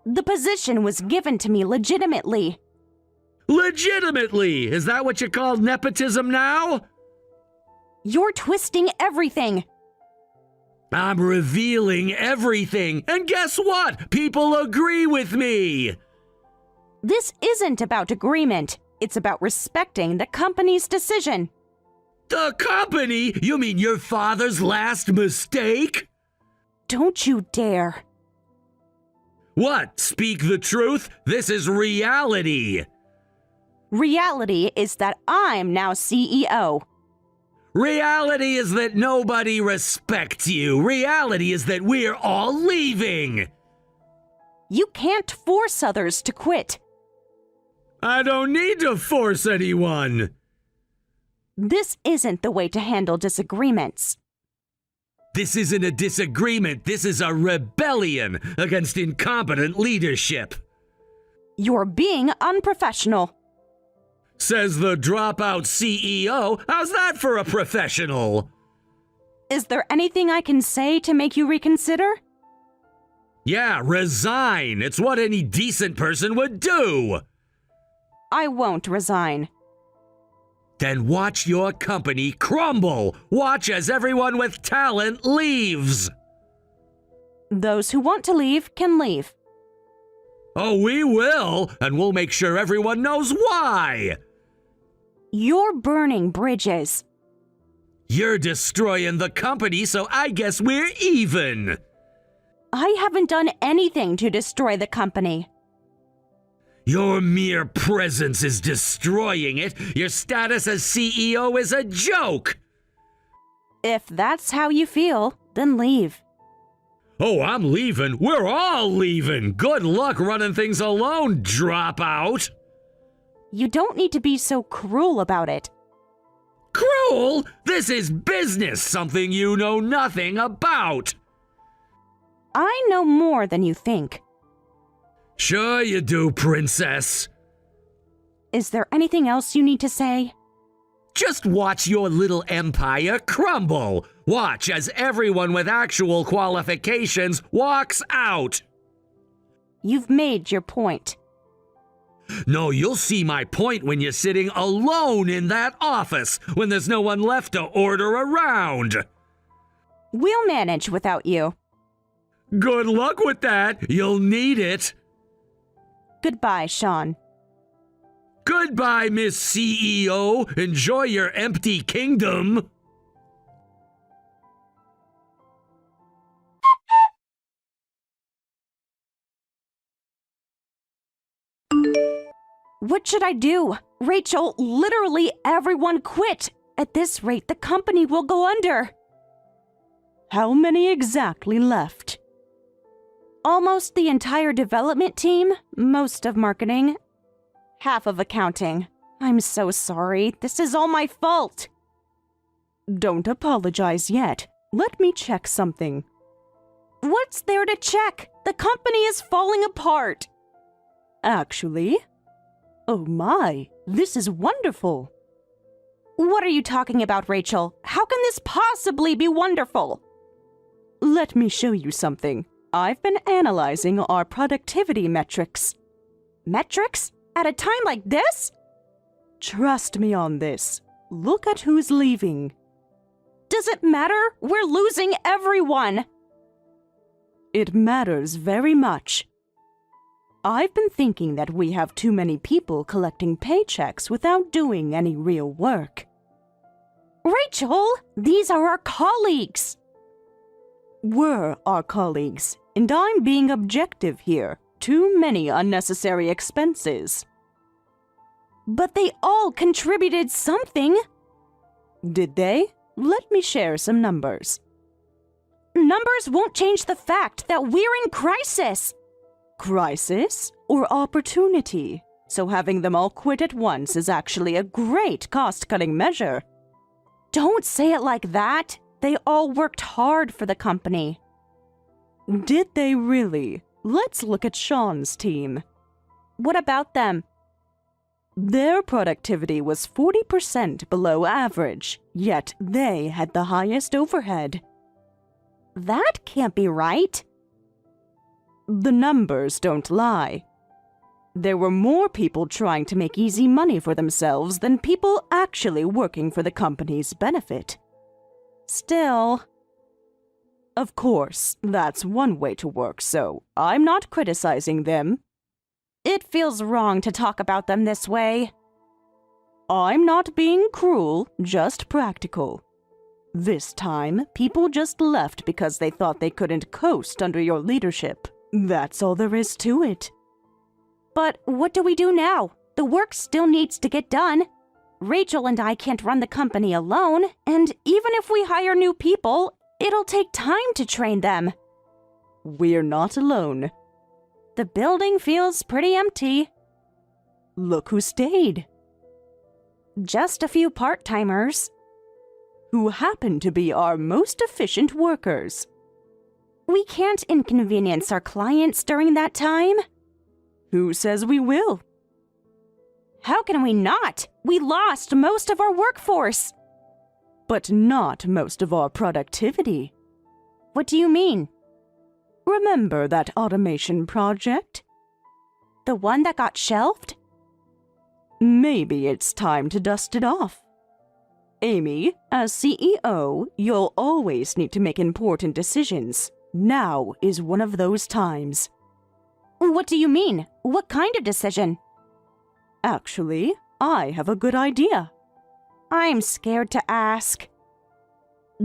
A: The position was given to me legitimately.
C: Legitimately? Is that what you call nepotism now?
A: You're twisting everything.
C: I'm revealing everything, and guess what? People agree with me.
A: This isn't about agreement. It's about respecting the company's decision.
C: The company? You mean your father's last mistake?
A: Don't you dare.
C: What? Speak the truth? This is reality.
A: Reality is that I'm now CEO.
C: Reality is that nobody respects you. Reality is that we're all leaving.
A: You can't force others to quit.
C: I don't need to force anyone.
A: This isn't the way to handle disagreements.
C: This isn't a disagreement. This is a rebellion against incompetent leadership.
A: You're being unprofessional.
C: Says the dropout CEO. How's that for a professional?
A: Is there anything I can say to make you reconsider?
C: Yeah, resign. It's what any decent person would do.
A: I won't resign.
C: Then watch your company crumble. Watch as everyone with talent leaves.
A: Those who want to leave can leave.
C: Oh, we will, and we'll make sure everyone knows why.
A: You're burning bridges.
C: You're destroying the company, so I guess we're even.
A: I haven't done anything to destroy the company.
C: Your mere presence is destroying it. Your status as CEO is a joke.
A: If that's how you feel, then leave.
C: Oh, I'm leaving. We're all leaving. Good luck running things alone, dropout.
A: You don't need to be so cruel about it.
C: Cruel? This is business, something you know nothing about.
A: I know more than you think.
C: Sure you do, princess.
A: Is there anything else you need to say?
C: Just watch your little empire crumble. Watch as everyone with actual qualifications walks out.
A: You've made your point.
C: No, you'll see my point when you're sitting alone in that office, when there's no one left to order around.
A: We'll manage without you.
C: Good luck with that. You'll need it.
A: Goodbye, Sean.
C: Goodbye, Miss CEO. Enjoy your empty kingdom.
A: What should I do? Rachel, literally everyone quit. At this rate, the company will go under.
B: How many exactly left?
A: Almost the entire development team, most of marketing, half of accounting. I'm so sorry. This is all my fault.
B: Don't apologize yet. Let me check something.
A: What's there to check? The company is falling apart.
B: Actually? Oh my, this is wonderful.
A: What are you talking about, Rachel? How can this possibly be wonderful?
B: Let me show you something. I've been analyzing our productivity metrics.
A: Metrics? At a time like this?
B: Trust me on this. Look at who's leaving.
A: Does it matter? We're losing everyone.
B: It matters very much. I've been thinking that we have too many people collecting paychecks without doing any real work.
A: Rachel, these are our colleagues.
B: Were our colleagues, and I'm being objective here. Too many unnecessary expenses.
A: But they all contributed something.
B: Did they? Let me share some numbers.
A: Numbers won't change the fact that we're in crisis.
B: Crisis or opportunity? So having them all quit at once is actually a great cost-cutting measure.
A: Don't say it like that. They all worked hard for the company.
B: Did they really? Let's look at Sean's team.
A: What about them?
B: Their productivity was 40% below average, yet they had the highest overhead.
A: That can't be right.
B: The numbers don't lie. There were more people trying to make easy money for themselves than people actually working for the company's benefit.
A: Still,
B: of course, that's one way to work, so I'm not criticizing them.
A: It feels wrong to talk about them this way.
B: I'm not being cruel, just practical. This time, people just left because they thought they couldn't coast under your leadership. That's all there is to it.
A: But what do we do now? The work still needs to get done. Rachel and I can't run the company alone, and even if we hire new people, it'll take time to train them.
B: We're not alone.
A: The building feels pretty empty.
B: Look who stayed.
A: Just a few part-timers.
B: Who happen to be our most efficient workers.
A: We can't inconvenience our clients during that time.
B: Who says we will?
A: How can we not? We lost most of our workforce.
B: But not most of our productivity.
A: What do you mean?
B: Remember that automation project?
A: The one that got shelved?
B: Maybe it's time to dust it off. Amy, as CEO, you'll always need to make important decisions. Now is one of those times.
A: What do you mean? What kind of decision?
B: Actually, I have a good idea.
A: I'm scared to ask.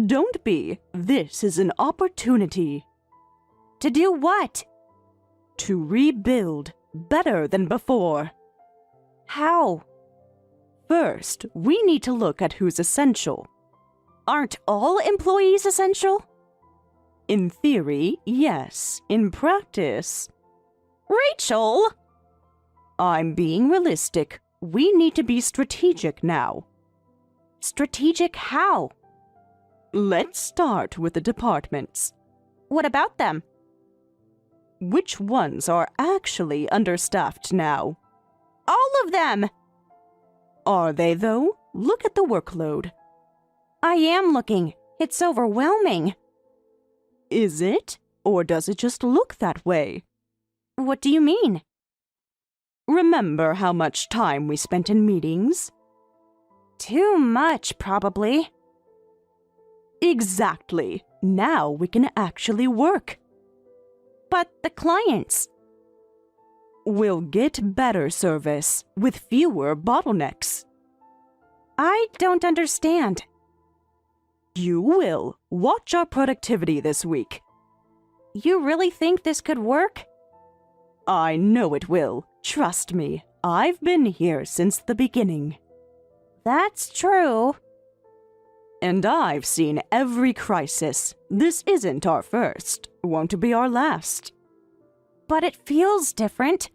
B: Don't be. This is an opportunity.
A: To do what?
B: To rebuild better than before.
A: How?
B: First, we need to look at who's essential.
A: Aren't all employees essential?
B: In theory, yes. In practice...
A: Rachel!
B: I'm being realistic. We need to be strategic now.
A: Strategic how?
B: Let's start with the departments.
A: What about them?
B: Which ones are actually understaffed now?
A: All of them!
B: Are they, though? Look at the workload.
A: I am looking. It's overwhelming.
B: Is it? Or does it just look that way?
A: What do you mean?
B: Remember how much time we spent in meetings?
A: Too much, probably.
B: Exactly. Now we can actually work.
A: But the clients?
B: We'll get better service with fewer bottlenecks.
A: I don't understand.
B: You will. Watch our productivity this week.
A: You really think this could work?
B: I know it will. Trust me. I've been here since the beginning.
A: That's true.
B: And I've seen every crisis. This isn't our first. Won't be our last.
A: But it feels different.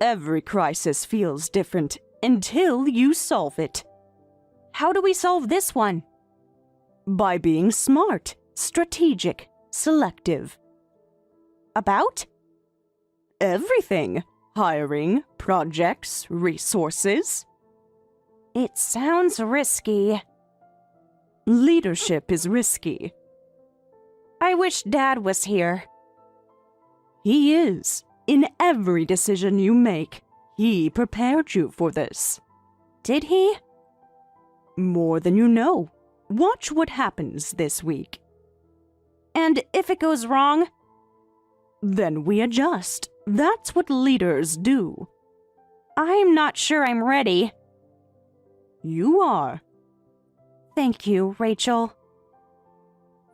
B: Every crisis feels different until you solve it.
A: How do we solve this one?
B: By being smart, strategic, selective.
A: About?
B: Everything. Hiring, projects, resources.
A: It sounds risky.
B: Leadership is risky.
A: I wish Dad was here.
B: He is. In every decision you make, he prepared you for this.
A: Did he?
B: More than you know. Watch what happens this week.
A: And if it goes wrong?
B: Then we adjust. That's what leaders do.
A: I'm not sure I'm ready.
B: You are.
A: Thank you, Rachel.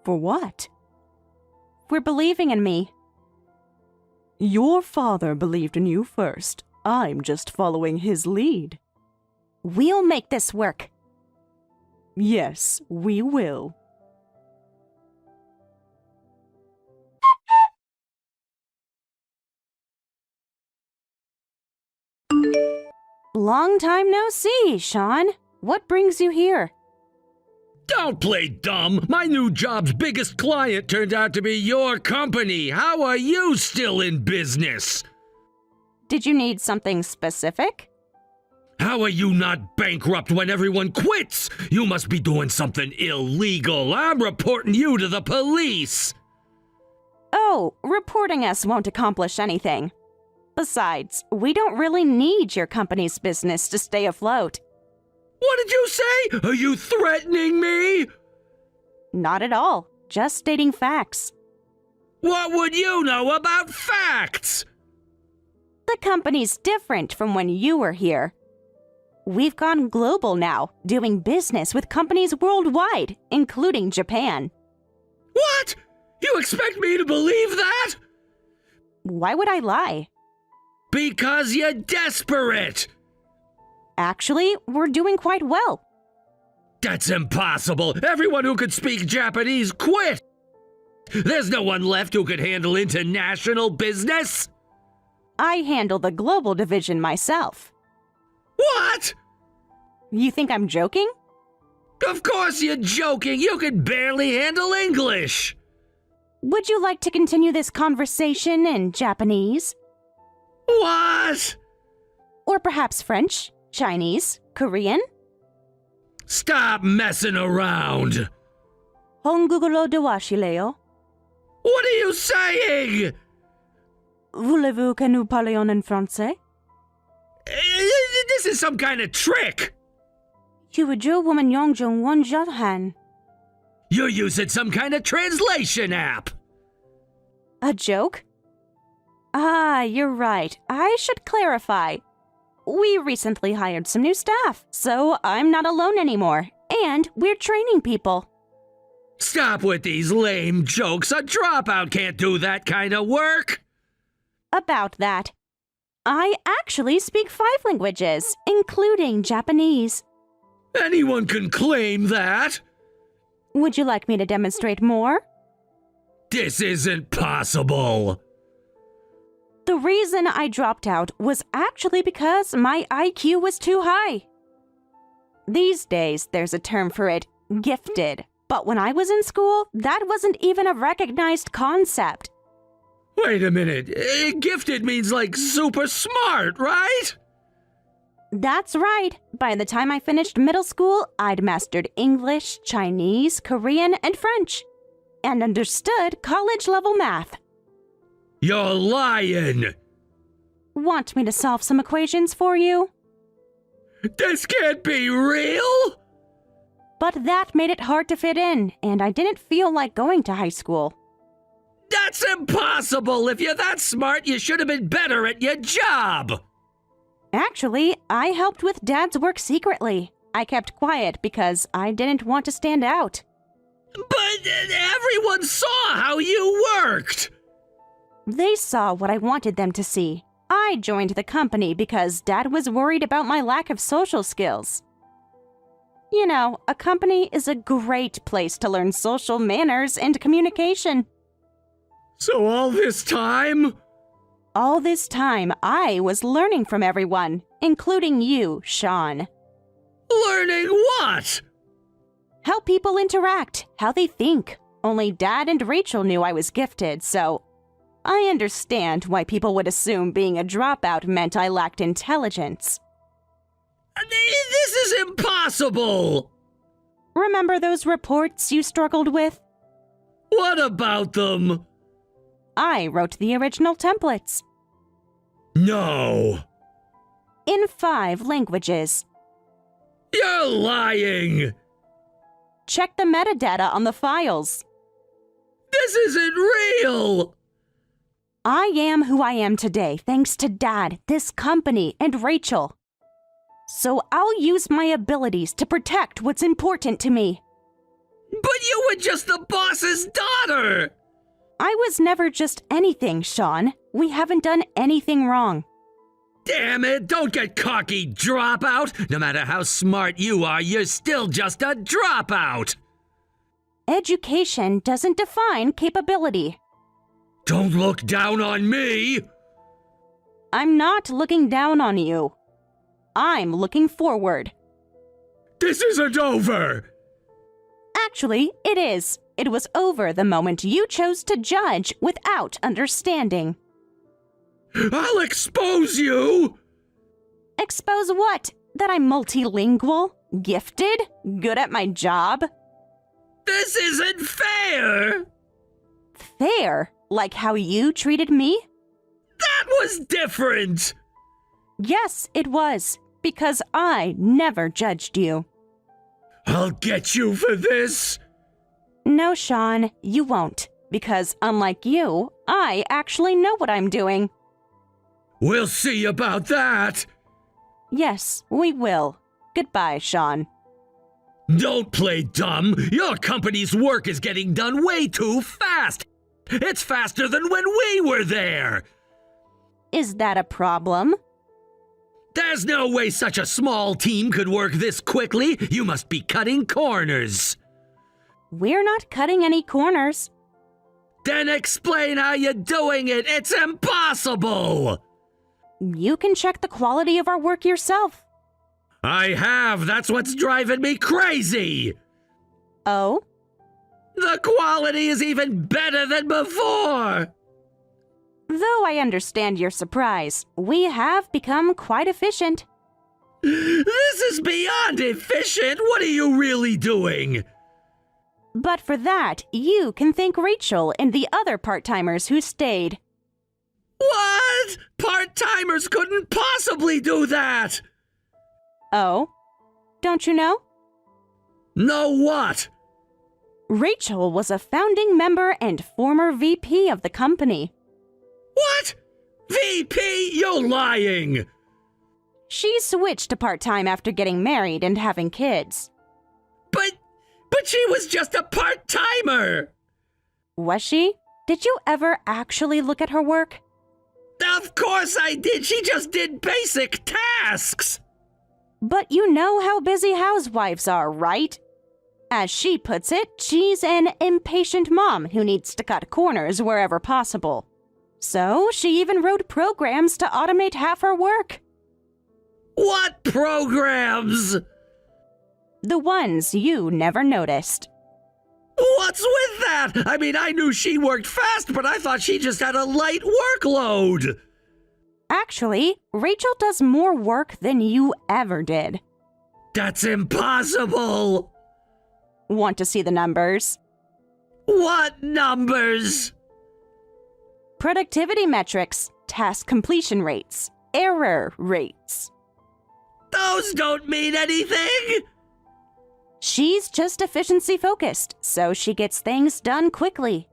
B: For what?
A: For believing in me.
B: Your father believed in you first. I'm just following his lead.
A: We'll make this work.
B: Yes, we will.
A: Long time no see, Sean. What brings you here?
C: Don't play dumb. My new job's biggest client turned out to be your company. How are you still in business?
A: Did you need something specific?
C: How are you not bankrupt when everyone quits? You must be doing something illegal. I'm reporting you to the police.
A: Oh, reporting us won't accomplish anything. Besides, we don't really need your company's business to stay afloat.
C: What did you say? Are you threatening me?
A: Not at all. Just stating facts.
C: What would you know about facts?
A: The company's different from when you were here. We've gone global now, doing business with companies worldwide, including Japan.
C: What? You expect me to believe that?
A: Why would I lie?
C: Because you're desperate.
A: Actually, we're doing quite well.
C: That's impossible. Everyone who could speak Japanese quit. There's no one left who could handle international business.
A: I handle the global division myself.
C: What?
A: You think I'm joking?
C: Of course you're joking. You can barely handle English.
A: Would you like to continue this conversation in Japanese?
C: What?
A: Or perhaps French, Chinese, Korean?
C: Stop messing around.
A: Hongugo de washileo.
C: What are you saying?
A: Voulez-vous que nous parlions en français?
C: This is some kind of trick. You're using some kind of translation app.
A: A joke? Ah, you're right. I should clarify. We recently hired some new staff, so I'm not alone anymore. And we're training people.
C: Stop with these lame jokes. A dropout can't do that kind of work.
A: About that. I actually speak 5 languages, including Japanese.
C: Anyone can claim that.
A: Would you like me to demonstrate more?
C: This isn't possible.
A: The reason I dropped out was actually because my IQ was too high. These days, there's a term for it, gifted. But when I was in school, that wasn't even a recognized concept.
C: Wait a minute. Gifted means like super smart, right?
A: That's right. By the time I finished middle school, I'd mastered English, Chinese, Korean, and French. And understood college-level math.
C: You're lying.
A: Want me to solve some equations for you?
C: This can't be real.
A: But that made it hard to fit in, and I didn't feel like going to high school.
C: That's impossible! If you're that smart, you should have been better at your job!
A: Actually, I helped with Dad's work secretly. I kept quiet because I didn't want to stand out.
C: But everyone saw how you worked!
A: They saw what I wanted them to see. I joined the company because Dad was worried about my lack of social skills. You know, a company is a great place to learn social manners and communication.
C: So all this time?
A: All this time, I was learning from everyone, including you, Sean.
C: Learning what?
A: How people interact, how they think. Only Dad and Rachel knew I was gifted, so I understand why people would assume being a dropout meant I lacked intelligence.
C: This is impossible!
A: Remember those reports you struggled with?
C: What about them?
A: I wrote the original templates.
C: No.
A: In 5 languages.
C: You're lying.
A: Check the metadata on the files.
C: This isn't real.
A: I am who I am today thanks to Dad, this company, and Rachel. So I'll use my abilities to protect what's important to me.
C: But you were just the boss's daughter.
A: I was never just anything, Sean. We haven't done anything wrong.
C: Damn it, don't get cocky, dropout. No matter how smart you are, you're still just a dropout.
A: Education doesn't define capability.
C: Don't look down on me.
A: I'm not looking down on you. I'm looking forward.
C: This isn't over.
A: Actually, it is. It was over the moment you chose to judge without understanding.
C: I'll expose you.
A: Expose what? That I'm multilingual, gifted, good at my job?
C: This isn't fair.
A: Fair? Like how you treated me?
C: That was different.
A: Yes, it was. Because I never judged you.
C: I'll get you for this.
A: No, Sean, you won't. Because unlike you, I actually know what I'm doing.
C: We'll see about that.
A: Yes, we will. Goodbye, Sean.
C: Don't play dumb. Your company's work is getting done way too fast. It's faster than when we were there.
A: Is that a problem?
C: There's no way such a small team could work this quickly. You must be cutting corners.
A: We're not cutting any corners.
C: Then explain how you're doing it. It's impossible.
A: You can check the quality of our work yourself.
C: I have. That's what's driving me crazy.
A: Oh?
C: The quality is even better than before.
A: Though I understand your surprise, we have become quite efficient.
C: This is beyond efficient. What are you really doing?
A: But for that, you can thank Rachel and the other part-timers who stayed.
C: What? Part-timers couldn't possibly do that.
A: Oh? Don't you know?
C: Know what?
A: Rachel was a founding member and former VP of the company.
C: What? VP? You're lying.
A: She switched to part-time after getting married and having kids.
C: But she was just a part-timer.
A: Was she? Did you ever actually look at her work?
C: Of course I did. She just did basic tasks.
A: But you know how busy housewives are, right? As she puts it, she's an impatient mom who needs to cut corners wherever possible. So she even wrote programs to automate half her work.
C: What programs?
A: The ones you never noticed.
C: What's with that? I mean, I knew she worked fast, but I thought she just had a light workload.
A: Actually, Rachel does more work than you ever did.
C: That's impossible.
A: Want to see the numbers?
C: What numbers?
A: Productivity metrics, task completion rates, error rates.
C: Those don't mean anything.
A: She's just efficiency focused, so she gets things done quickly.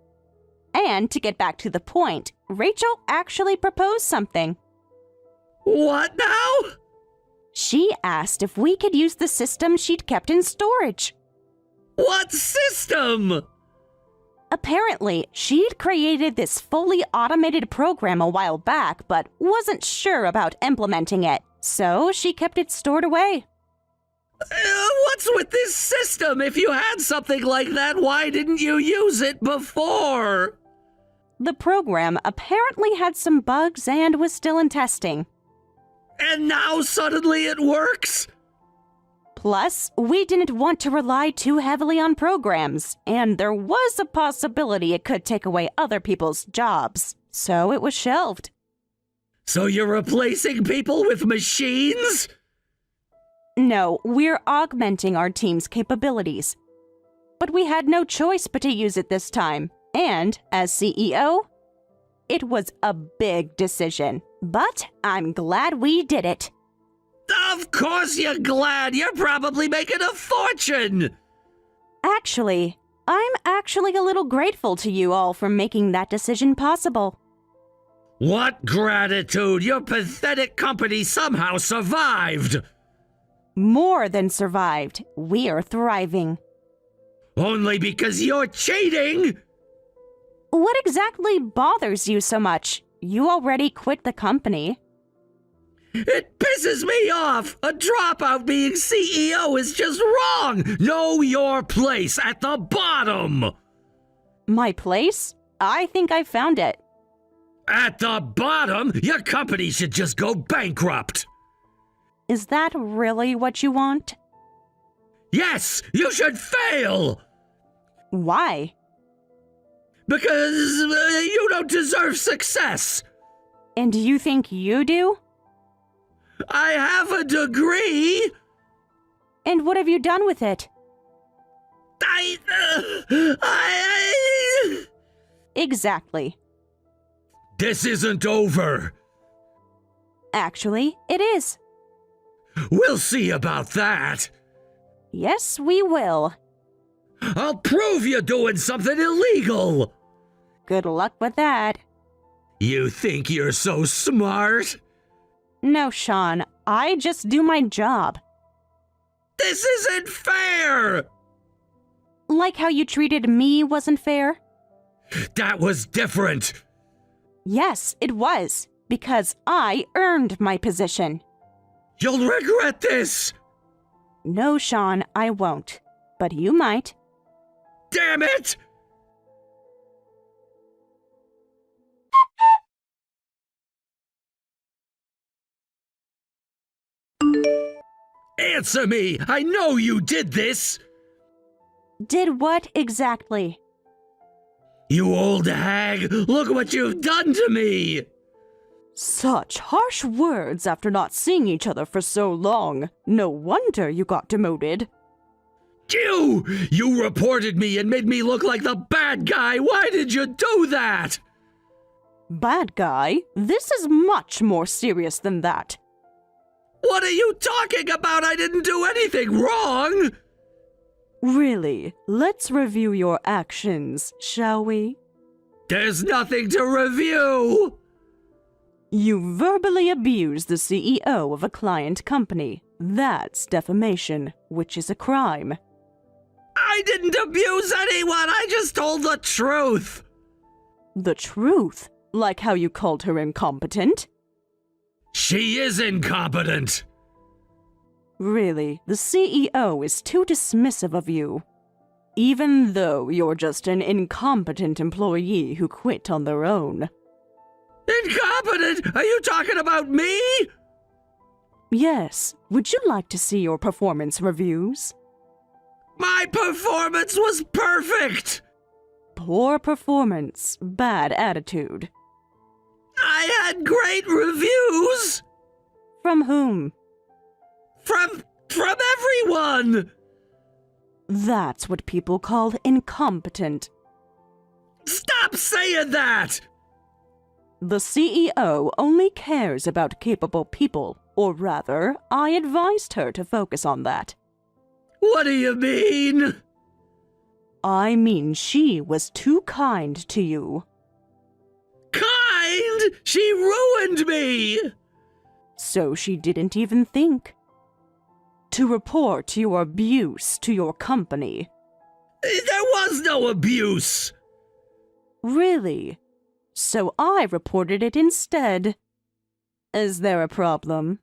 A: And to get back to the point, Rachel actually proposed something.
C: What now?
A: She asked if we could use the system she'd kept in storage.
C: What system?
A: Apparently, she'd created this fully automated program a while back, but wasn't sure about implementing it, so she kept it stored away.
C: What's with this system? If you had something like that, why didn't you use it before?
A: The program apparently had some bugs and was still in testing.
C: And now suddenly it works?
A: Plus, we didn't want to rely too heavily on programs, and there was a possibility it could take away other people's jobs, so it was shelved.
C: So you're replacing people with machines?
A: No, we're augmenting our team's capabilities. but we had no choice but to use it this time. And, as CEO, it was a big decision. But I'm glad we did it.
C: Of course you're glad. You're probably making a fortune.
A: Actually, I'm actually a little grateful to you all for making that decision possible.
C: What gratitude! Your pathetic company somehow survived!
A: More than survived. We're thriving.
C: Only because you're cheating?
A: What exactly bothers you so much? You already quit the company.
C: It pisses me off! A dropout being CEO is just wrong! Know your place at the bottom!
A: My place? I think I found it.
C: At the bottom? Your company should just go bankrupt!
A: Is that really what you want?
C: Yes! You should fail!
A: Why?
C: Because you don't deserve success!
A: And you think you do?
C: I have a degree!
A: And what have you done with it? Exactly.
C: This isn't over.
A: Actually, it is.
C: We'll see about that.
A: Yes, we will.
C: I'll prove you're doing something illegal.
A: Good luck with that.
C: You think you're so smart?
A: No, Sean, I just do my job.
C: This isn't fair!
A: Like how you treated me wasn't fair?
C: That was different.
A: Yes, it was, because I earned my position.
C: You'll regret this!
A: No, Sean, I won't. But you might.
C: Damn it! Answer me! I know you did this!
A: Did what exactly?
C: You old hag! Look what you've done to me!
B: Such harsh words after not seeing each other for so long. No wonder you got demoted.
C: You reported me and made me look like the bad guy! Why did you do that?
B: Bad guy? This is much more serious than that.
C: What are you talking about? I didn't do anything wrong!
B: Really, let's review your actions, shall we?
C: There's nothing to review!
B: You verbally abused the CEO of a client company. That's defamation, which is a crime.
C: I didn't abuse anyone! I just told the truth!
B: The truth? Like how you called her incompetent?
C: She is incompetent!
B: Really, the CEO is too dismissive of you. Even though you're just an incompetent employee who quit on their own.
C: Incompetent? Are you talking about me?
B: Yes, would you like to see your performance reviews?
C: My performance was perfect!
B: Poor performance, bad attitude.
C: I had great reviews!
B: From whom?
C: From everyone!
B: That's what people call incompetent.
C: Stop saying that!
B: The CEO only cares about capable people, or rather, I advised her to focus on that.
C: What do you mean?
B: I mean she was too kind to you.
C: Kind? She ruined me!
B: So she didn't even think. To report your abuse to your company.
C: There was no abuse!
B: Really? So I reported it instead. Is there a problem?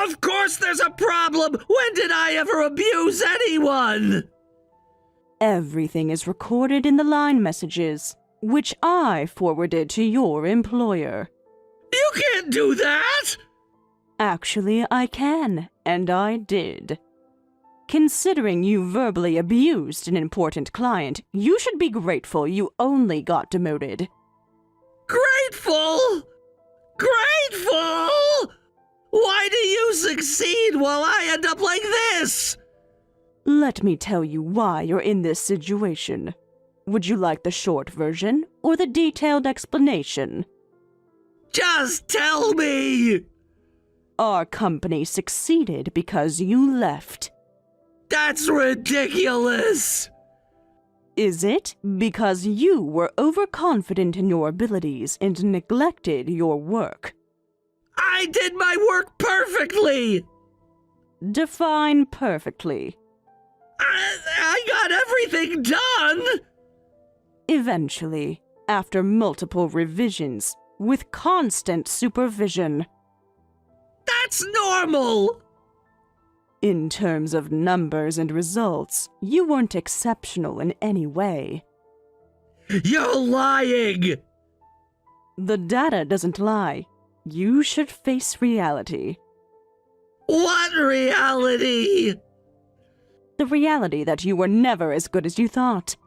C: Of course there's a problem! When did I ever abuse anyone?
B: Everything is recorded in the line messages, which I forwarded to your employer.
C: You can't do that!
B: Actually, I can, and I did. Considering you verbally abused an important client, you should be grateful you only got demoted.
C: Grateful? Grateful? Why do you succeed while I end up like this?
B: Let me tell you why you're in this situation. Would you like the short version or the detailed explanation?
C: Just tell me!
B: Our company succeeded because you left.
C: That's ridiculous!
B: Is it? Because you were overconfident in your abilities and neglected your work.
C: I did my work perfectly!
B: Define perfectly.
C: I got everything done!
B: Eventually, after multiple revisions, with constant supervision.
C: That's normal!
B: In terms of numbers and results, you weren't exceptional in any way.
C: You're lying!
B: The data doesn't lie. You should face reality.
C: What reality?
B: The reality that you were never as good as you thought.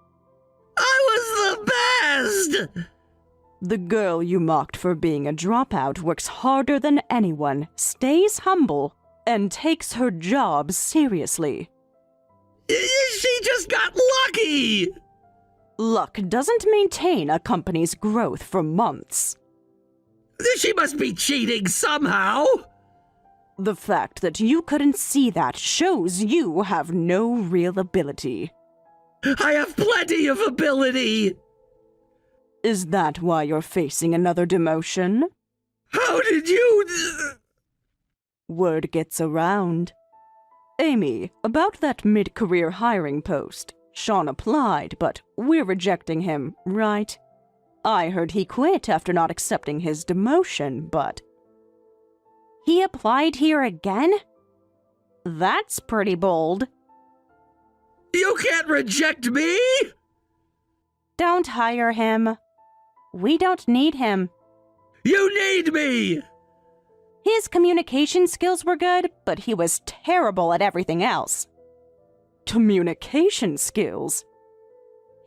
C: I was the best!
B: The girl you mocked for being a dropout works harder than anyone, stays humble, and takes her job seriously.
C: She just got lucky!
B: Luck doesn't maintain a company's growth for months.
C: She must be cheating somehow!
B: The fact that you couldn't see that shows you have no real ability.
C: I have plenty of ability!
B: Is that why you're facing another demotion?
C: How did you...
B: Word gets around. Amy, about that mid-career hiring post. Sean applied, but we're rejecting him, right? I heard he quit after not accepting his demotion, but...
A: He applied here again? That's pretty bold.
C: You can't reject me!
A: Don't hire him. We don't need him.
C: You need me!
A: His communication skills were good, but he was terrible at everything else.
B: Communication skills?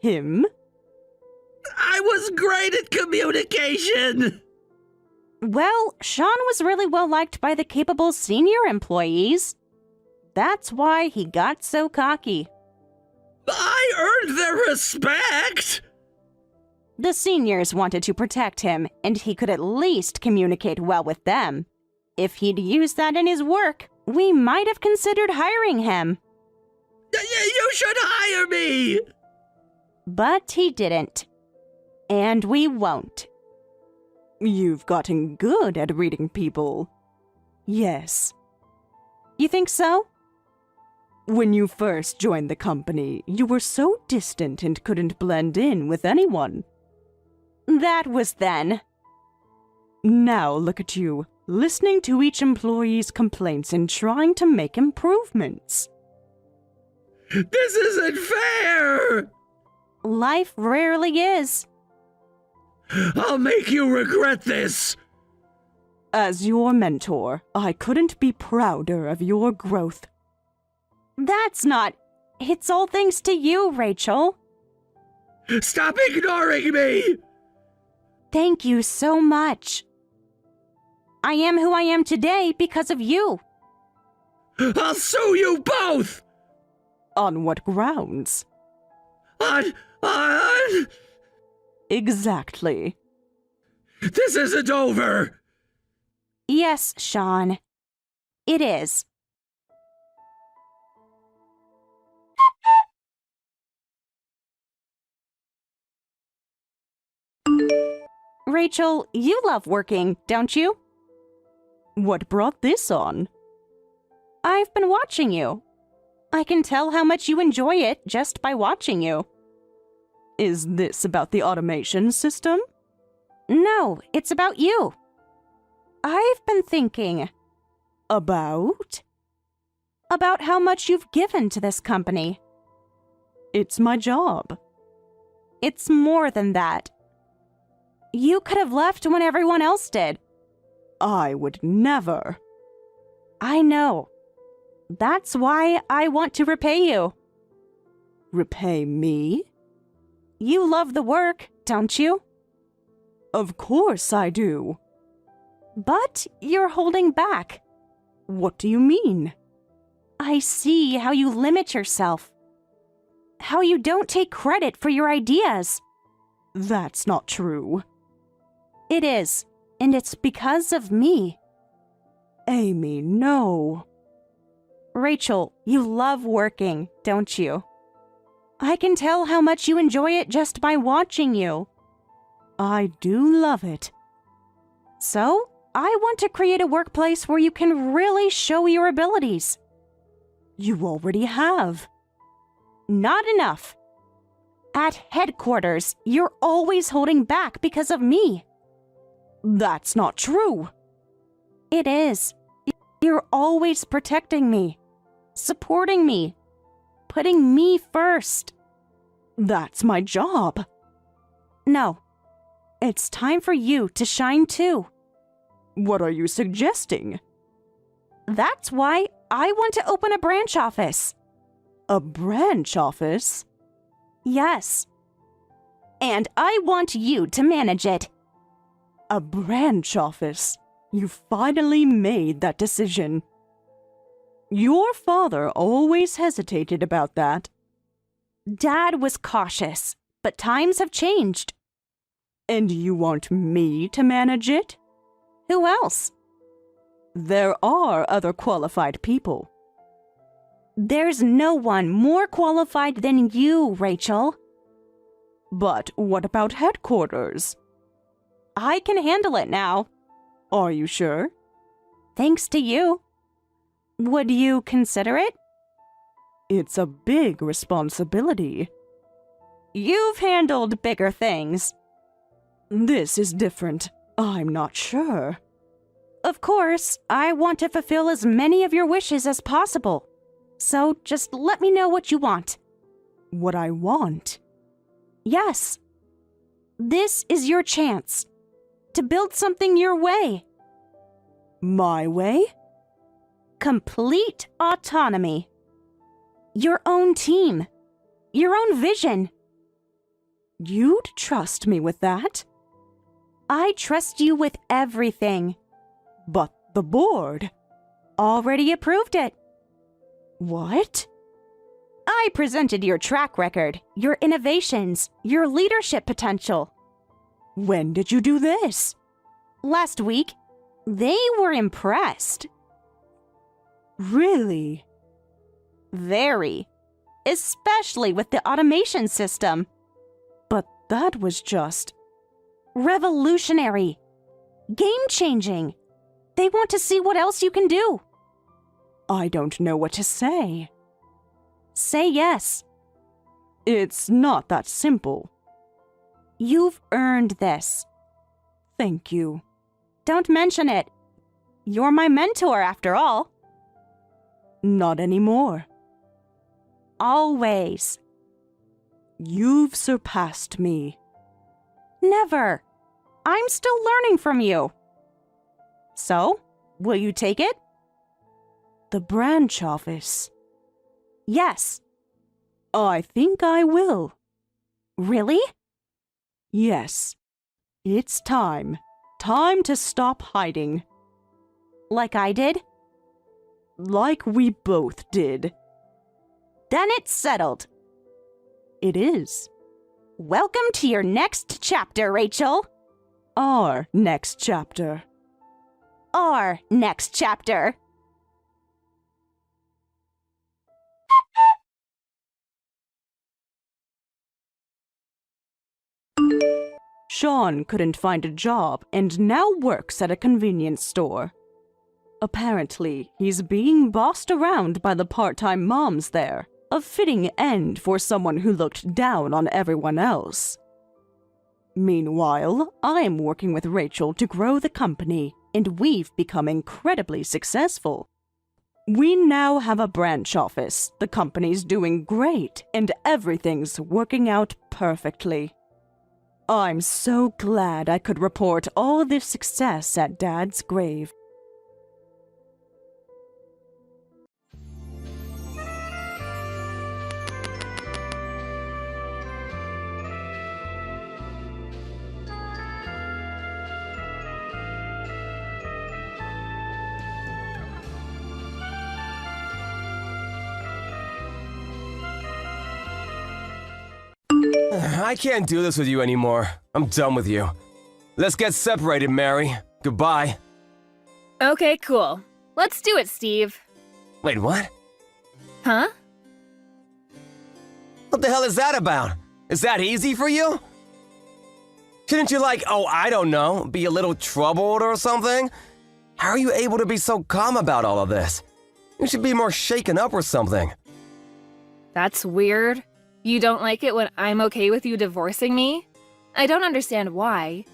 B: Him?
C: I was great at communication!
A: Well, Sean was really well liked by the capable senior employees. That's why he got so cocky.
C: I earned their respect!
A: The seniors wanted to protect him, and he could at least communicate well with them. If he'd used that in his work, we might have considered hiring him.
C: You should hire me!
A: But he didn't. And we won't.
B: You've gotten good at reading people. Yes.
A: You think so?
B: When you first joined the company, you were so distant and couldn't blend in with anyone.
A: That was then.
B: Now look at you, listening to each employee's complaints and trying to make improvements.
C: This isn't fair!
A: Life rarely is.
C: I'll make you regret this!
B: As your mentor, I couldn't be prouder of your growth.
A: That's not... It's all thanks to you, Rachel.
C: Stop ignoring me!
A: Thank you so much. I am who I am today because of you.
C: I'll sue you both!
B: On what grounds?
C: On...
B: Exactly.
C: This isn't over!
A: Yes, Sean. It is. Rachel, you love working, don't you?
B: What brought this on?
A: I've been watching you. I can tell how much you enjoy it just by watching you.
B: Is this about the automation system?
A: No, it's about you. I've been thinking.
B: About?
A: About how much you've given to this company.
B: It's my job.
A: It's more than that. You could have left when everyone else did.
B: I would never.
A: I know. That's why I want to repay you.
B: Repay me?
A: You love the work, don't you?
B: Of course I do.
A: But you're holding back.
B: What do you mean?
A: I see how you limit yourself. How you don't take credit for your ideas.
B: That's not true.
A: It is, and it's because of me.
B: Amy, no.
A: Rachel, you love working, don't you? I can tell how much you enjoy it just by watching you.
B: I do love it.
A: So, I want to create a workplace where you can really show your abilities.
B: You already have.
A: Not enough. At headquarters, you're always holding back because of me.
B: That's not true.
A: It is. You're always protecting me, supporting me, putting me first.
B: That's my job.
A: No. It's time for you to shine too.
B: What are you suggesting?
A: That's why I want to open a branch office.
B: A branch office?
A: Yes. And I want you to manage it.
B: A branch office? You finally made that decision. Your father always hesitated about that.
A: Dad was cautious, but times have changed.
B: And you want me to manage it?
A: Who else?
B: There are other qualified people.
A: There's no one more qualified than you, Rachel.
B: But what about headquarters?
A: I can handle it now.
B: Are you sure?
A: Thanks to you. Would you consider it?
B: It's a big responsibility.
A: You've handled bigger things.
B: This is different. I'm not sure.
A: Of course, I want to fulfill as many of your wishes as possible. So just let me know what you want.
B: What I want?
A: Yes. This is your chance to build something your way.
B: My way?
A: Complete autonomy. Your own team. Your own vision.
B: You'd trust me with that?
A: I trust you with everything.
B: But the board
A: already approved it.
B: What?
A: I presented your track record, your innovations, your leadership potential.
B: When did you do this?
A: Last week. They were impressed.
B: Really?
A: Very. Especially with the automation system.
B: But that was just
A: revolutionary. Game-changing. They want to see what else you can do.
B: I don't know what to say.
A: Say yes.
B: It's not that simple.
A: You've earned this.
B: Thank you.
A: Don't mention it. You're my mentor, after all.
B: Not anymore.
A: Always.
B: You've surpassed me.
A: Never. I'm still learning from you. So, will you take it?
B: The branch office.
A: Yes.
B: I think I will.
A: Really?
B: Yes. It's time. Time to stop hiding.
A: Like I did?
B: Like we both did.
A: Then it's settled.
B: It is.
A: Welcome to your next chapter, Rachel.
B: Our next chapter.
A: Our next chapter.
B: Sean couldn't find a job and now works at a convenience store. Apparently, he's being bossed around by the part-time moms there, a fitting end for someone who looked down on everyone else. Meanwhile, I'm working with Rachel to grow the company, and we've become incredibly successful. We now have a branch office, the company's doing great, and everything's working out perfectly. I'm so glad I could report all this success at Dad's grave.
D: I can't do this with you anymore. I'm done with you. Let's get separated, Mary. Goodbye.
E: Okay, cool. Let's do it, Steve.
D: Wait, what?
E: Huh?
D: What the hell is that about? Is that easy for you? Shouldn't you I don't know, be a little troubled or something? How are you able to be so calm about all of this? You should be more shaken up or something.
E: That's weird. You don't like it when I'm okay with you divorcing me? I don't understand why.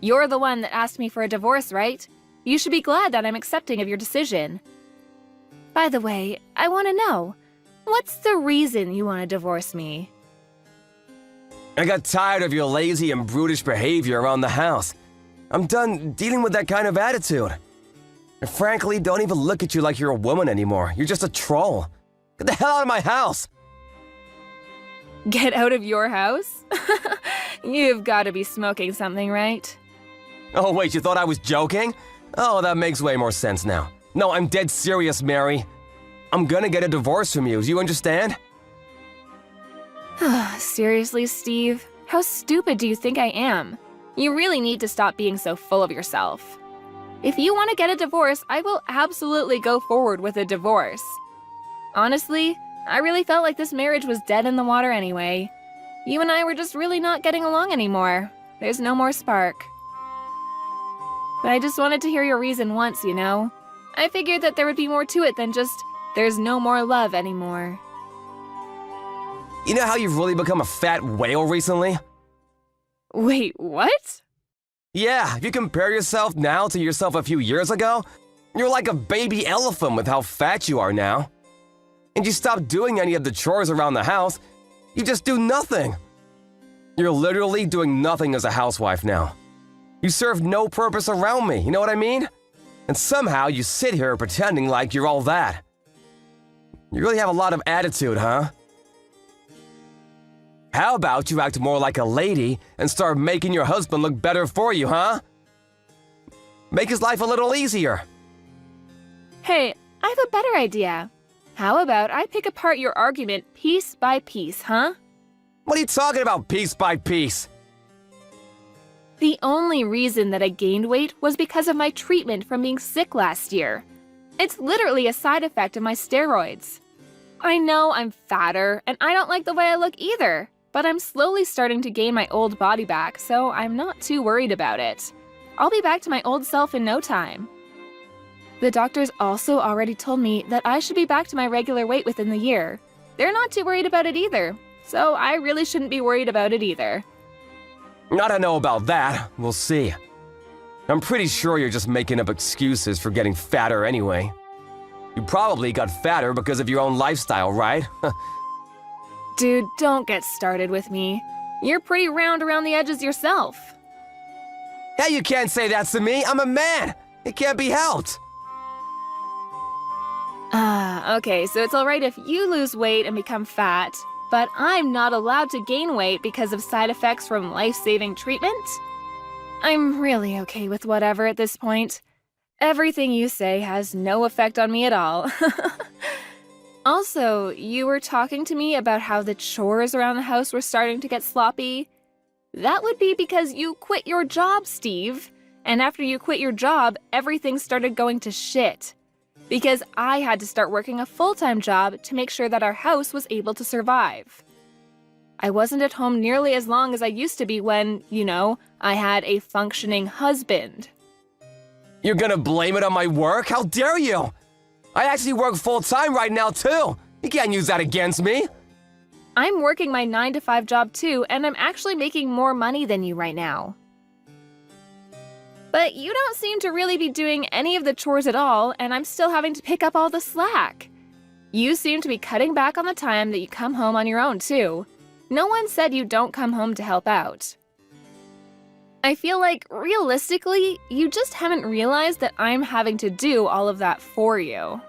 E: You're the one that asked me for a divorce, right? You should be glad that I'm accepting of your decision. By the way, I want to know, what's the reason you want to divorce me?
D: I got tired of your lazy and brutish behavior around the house. I'm done dealing with that kind of attitude. And frankly, don't even look at you like you're a woman anymore. You're just a troll. Get the hell out of my house!
E: Get out of your house? You've got to be smoking something, right?
D: Oh wait, you thought I was joking? Oh, that makes way more sense now. No, I'm dead serious, Mary. I'm gonna get a divorce from you, do you understand?
E: Seriously, Steve? How stupid do you think I am? You really need to stop being so full of yourself. If you want to get a divorce, I will absolutely go forward with a divorce. Honestly, I really felt like this marriage was dead in the water anyway. You and I were just really not getting along anymore. There's no more spark. But I just wanted to hear your reason once, you know? I figured that there would be more to it than just, there's no more love anymore.
D: You know how you've really become a fat whale recently?
E: Wait, what?
D: Yeah, if you compare yourself now to yourself a few years ago, you're like a baby elephant with how fat you are now. And you stop doing any of the chores around the house, you just do nothing. You're literally doing nothing as a housewife now. You serve no purpose around me, you know what I mean? And somehow you sit here pretending like you're all that. You really have a lot of attitude, huh? How about you act more like a lady and start making your husband look better for you, huh? Make his life a little easier.
E: Hey, I have a better idea. How about I pick apart your argument piece by piece, huh?
D: What are you talking about, piece by piece?
E: The only reason that I gained weight was because of my treatment from being sick last year. It's literally a side effect of my steroids. I know I'm fatter, and I don't like the way I look either, but I'm slowly starting to gain my old body back, so I'm not too worried about it. I'll be back to my old self in no time. The doctors also already told me that I should be back to my regular weight within the year. They're not too worried about it either, so I really shouldn't be worried about it either.
D: I don't know about that. We'll see. I'm pretty sure you're just making up excuses for getting fatter anyway. You probably got fatter because of your own lifestyle, right?
E: Dude, don't get started with me. You're pretty round around the edges yourself.
D: Hey, you can't say that to me. I'm a man. It can't be helped.
E: Okay, so it's alright if you lose weight and become fat, but I'm not allowed to gain weight because of side effects from life-saving treatment? I'm really okay with whatever at this point. Everything you say has no effect on me at all. Also, you were talking to me about how the chores around the house were starting to get sloppy. That would be because you quit your job, Steve. And after you quit your job, everything started going to shit. Because I had to start working a full-time job to make sure that our house was able to survive. I wasn't at home nearly as long as I used to be when, you know, I had a functioning husband.
D: You're gonna blame it on my work? How dare you? I actually work full-time right now, too. You can't use that against me.
E: I'm working my 9-to-5 job too, and I'm actually making more money than you right now. But you don't seem to really be doing any of the chores at all, and I'm still having to pick up all the slack. You seem to be cutting back on the time that you come home on your own too. No one said you don't come home to help out. I feel like, realistically, you just haven't realized that I'm having to do all of that for you.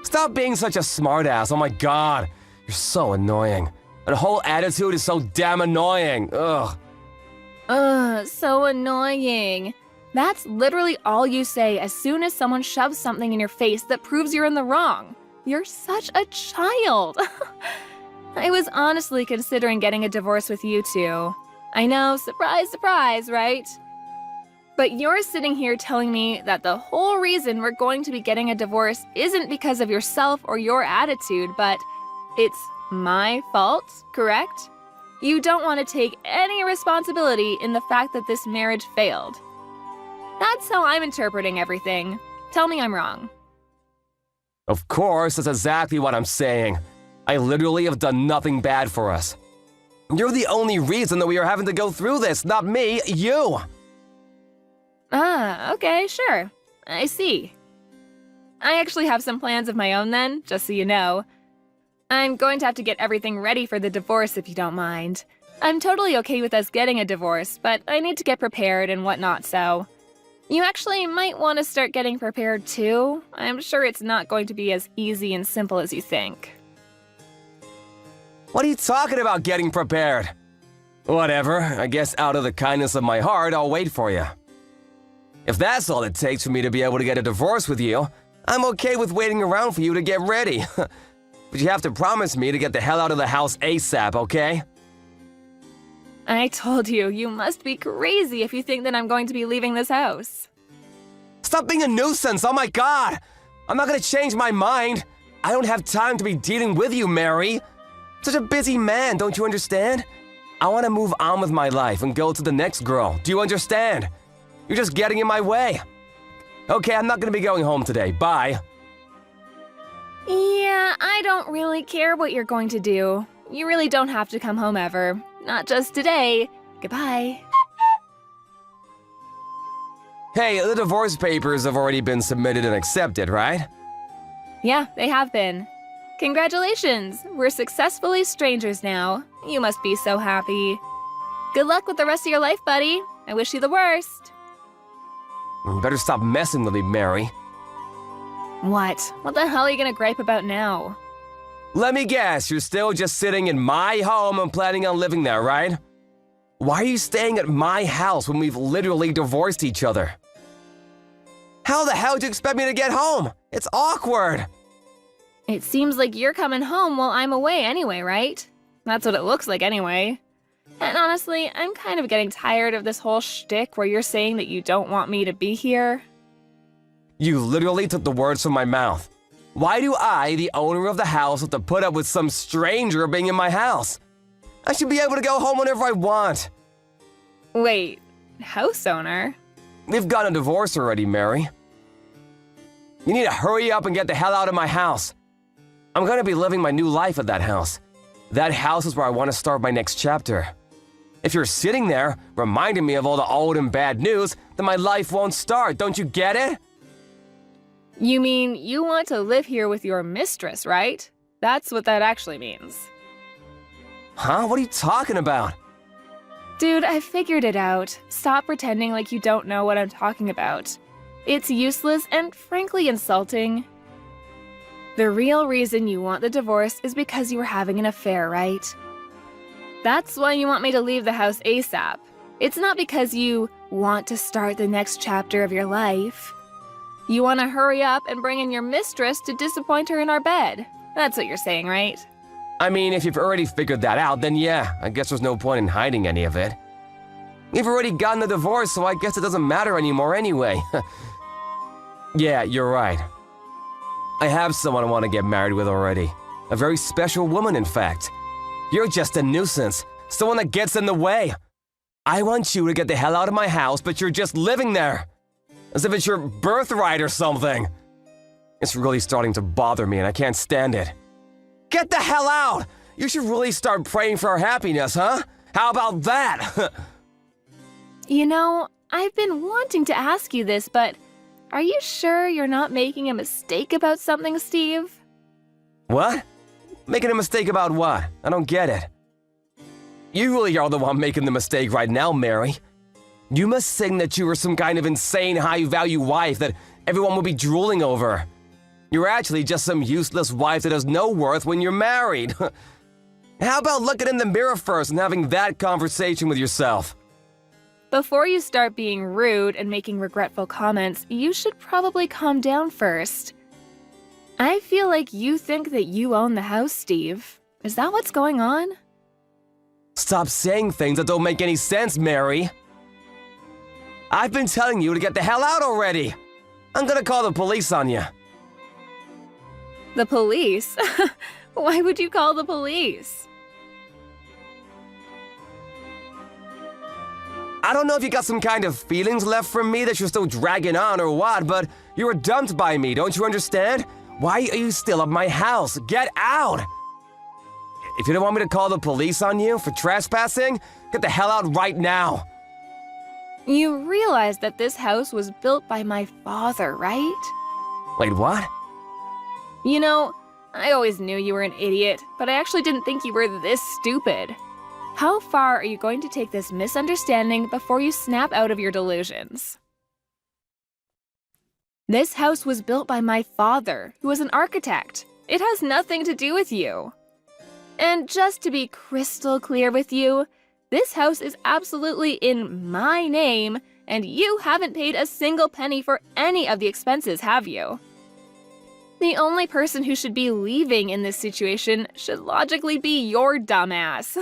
D: Stop being such a smartass. Oh my god. You're so annoying. That whole attitude is so damn annoying. Ugh.
E: So annoying. That's literally all you say as soon as someone shoves something in your face that proves you're in the wrong. You're such a child. I was honestly considering getting a divorce with you two. I know, surprise, surprise, right? But you're sitting here telling me that the whole reason we're going to be getting a divorce isn't because of yourself or your attitude, but it's my fault, correct? You don't want to take any responsibility in the fact that this marriage failed. That's how I'm interpreting everything. Tell me I'm wrong.
D: Of course, that's exactly what I'm saying. I literally have done nothing bad for us. You're the only reason that we are having to go through this, not me, you!
E: Ah, okay, sure. I see. I actually have some plans of my own then, just so you know. I'm going to have to get everything ready for the divorce if you don't mind. I'm totally okay with us getting a divorce, but I need to get prepared and whatnot, so... You actually might want to start getting prepared too. I'm sure it's not going to be as easy and simple as you think.
D: What are you talking about getting prepared? Whatever, I guess out of the kindness of my heart, I'll wait for you. If that's all it takes for me to be able to get a divorce with you, I'm okay with waiting around for you to get ready. But you have to promise me to get the hell out of the house ASAP, okay?
E: I told you, you must be crazy if you think that I'm going to be leaving this house.
D: Stop being a nuisance, oh my god! I'm not gonna change my mind. I don't have time to be dealing with you, Mary. Such a busy man, don't you understand? I want to move on with my life and go to the next girl. Do you understand? You're just getting in my way. Okay, I'm not gonna be going home today. Bye.
E: Yeah, I don't really care what you're going to do. You really don't have to come home ever. Not just today. Goodbye.
D: Hey, the divorce papers have already been submitted and accepted, right?
E: Yeah, they have been. Congratulations! We're successfully strangers now. You must be so happy. Good luck with the rest of your life, buddy. I wish you the worst.
D: You better stop messing with me, Mary.
E: What? What the hell are you gonna gripe about now?
D: Let me guess, you're still just sitting in my home and planning on living there, right? Why are you staying at my house when we've literally divorced each other? How the hell do you expect me to get home? It's awkward.
E: It seems like you're coming home while I'm away anyway, right? That's what it looks like anyway. And honestly, I'm kind of getting tired of this whole shtick where you're saying that you don't want me to be here.
D: You literally took the words from my mouth. Why do I, the owner of the house, have to put up with some stranger being in my house? I should be able to go home whenever I want.
E: Wait, house owner?
D: We've gotten a divorce already, Mary. You need to hurry up and get the hell out of my house. I'm gonna be living my new life at that house. That house is where I want to start my next chapter. If you're sitting there, reminding me of all the old and bad news, then my life won't start, don't you get it?
E: You mean you want to live here with your mistress, right? That's what that actually means.
D: Huh? What are you talking about?
E: Dude, I figured it out. Stop pretending like you don't know what I'm talking about. It's useless and frankly insulting. The real reason you want the divorce is because you were having an affair, right? That's why you want me to leave the house ASAP. It's not because you want to start the next chapter of your life. You want to hurry up and bring in your mistress to disappoint her in our bed. That's what you're saying, right?
D: I mean, if you've already figured that out, then yeah, I guess there's no point in hiding any of it. We've already gotten the divorce, so I guess it doesn't matter anymore anyway. Yeah, you're right. I have someone I want to get married with already. A very special woman, in fact. You're just a nuisance, someone that gets in the way. I want you to get the hell out of my house, but you're just living there. As if it's your birthright or something. It's really starting to bother me and I can't stand it. Get the hell out! You should really start praying for our happiness, huh? How about that?
E: You know, I've been wanting to ask you this, but are you sure you're not making a mistake about something, Steve?
D: What? Making a mistake about what? I don't get it. You really are the one making the mistake right now, Mary. You must think that you are some kind of insane high-value wife that everyone will be drooling over. You're actually just some useless wife that has no worth when you're married. How about looking in the mirror first and having that conversation with yourself?
E: Before you start being rude and making regretful comments, you should probably calm down first. I feel like you think that you own the house, Steve. Is that what's going on?
D: Stop saying things that don't make any sense, Mary. I've been telling you to get the hell out already. I'm gonna call the police on you.
E: The police? Why would you call the police?
D: I don't know if you got some kind of feelings left from me that you're still dragging on or what, but you were dumped by me, don't you understand? Why are you still at my house? Get out! If you don't want me to call the police on you for trespassing, get the hell out right now.
E: You realize that this house was built by my father, right?
D: Wait, what?
E: You know, I always knew you were an idiot, but I actually didn't think you were this stupid. How far are you going to take this misunderstanding before you snap out of your delusions? This house was built by my father, who was an architect. It has nothing to do with you. And just to be crystal clear with you, this house is absolutely in my name, and you haven't paid a single penny for any of the expenses, have you? The only person who should be leaving in this situation should logically be your dumbass.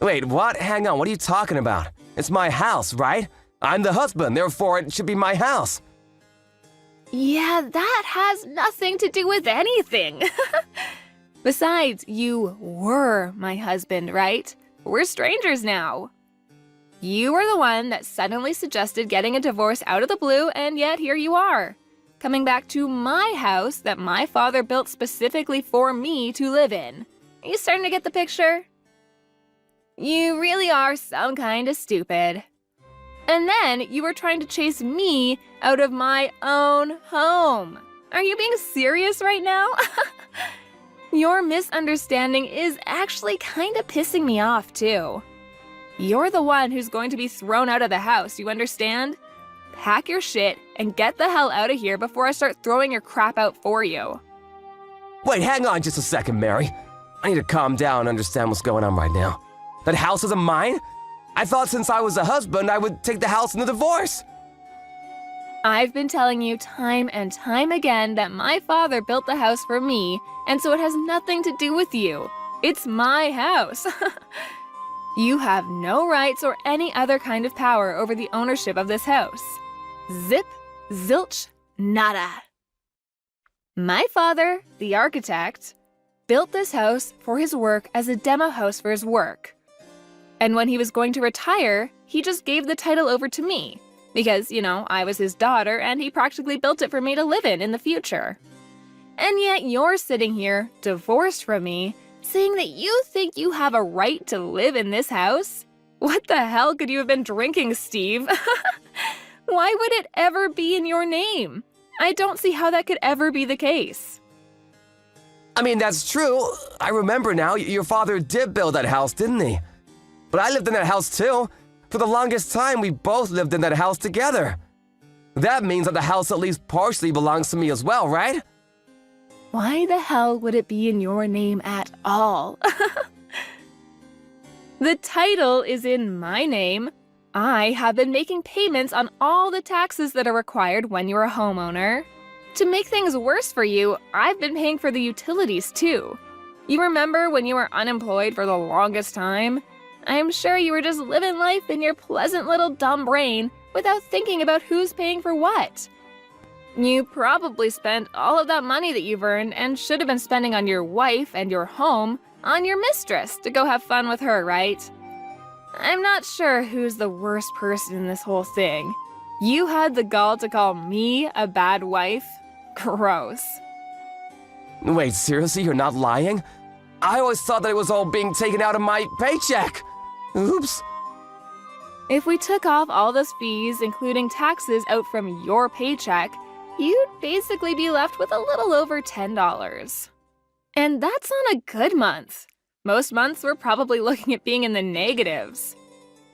D: Wait, what? Hang on, what are you talking about? It's my house, right? I'm the husband, therefore it should be my house.
E: Yeah, that has nothing to do with anything. Besides, you were my husband, right? We're strangers now. You were the one that suddenly suggested getting a divorce out of the blue, and yet here you are, coming back to my house that my father built specifically for me to live in. Are you starting to get the picture? You really are some kind of stupid. And then you were trying to chase me out of my own home. Are you being serious right now? Your misunderstanding is actually kind of pissing me off, too. You're the one who's going to be thrown out of the house, you understand? Pack your shit and get the hell out of here before I start throwing your crap out for you.
D: Wait, hang on just a second, Mary. I need to calm down and understand what's going on right now. That house isn't mine? I thought since I was a husband, I would take the house in the divorce.
E: I've been telling you time and time again that my father built the house for me, and so it has nothing to do with you. It's my house. You have no rights or any other kind of power over the ownership of this house. Zip, zilch, nada. My father, the architect, built this house for his work as a demo house for his work. And when he was going to retire, he just gave the title over to me. Because, you know, I was his daughter and he practically built it for me to live in the future. And yet you're sitting here, divorced from me, saying that you think you have a right to live in this house? What the hell could you have been drinking, Steve? Why would it ever be in your name? I don't see how that could ever be the case.
D: I mean, that's true. I remember now, your father did build that house, didn't he? But I lived in that house too. For the longest time, we both lived in that house together. That means that the house at least partially belongs to me as well, right?
E: Why the hell would it be in your name at all? The title is in my name. I have been making payments on all the taxes that are required when you're a homeowner. To make things worse for you, I've been paying for the utilities too. You remember when you were unemployed for the longest time? I'm sure you were just living life in your pleasant little dumb brain without thinking about who's paying for what. You probably spent all of that money that you've earned and should have been spending on your wife and your home on your mistress to go have fun with her, right? I'm not sure who's the worst person in this whole thing. You had the gall to call me a bad wife? Gross.
D: Wait, seriously, you're not lying? I always thought that it was all being taken out of my paycheck. Oops.
E: If we took off all those fees, including taxes, out from your paycheck, you'd basically be left with a little over $10. And that's on a good month. Most months we're probably looking at being in the negatives.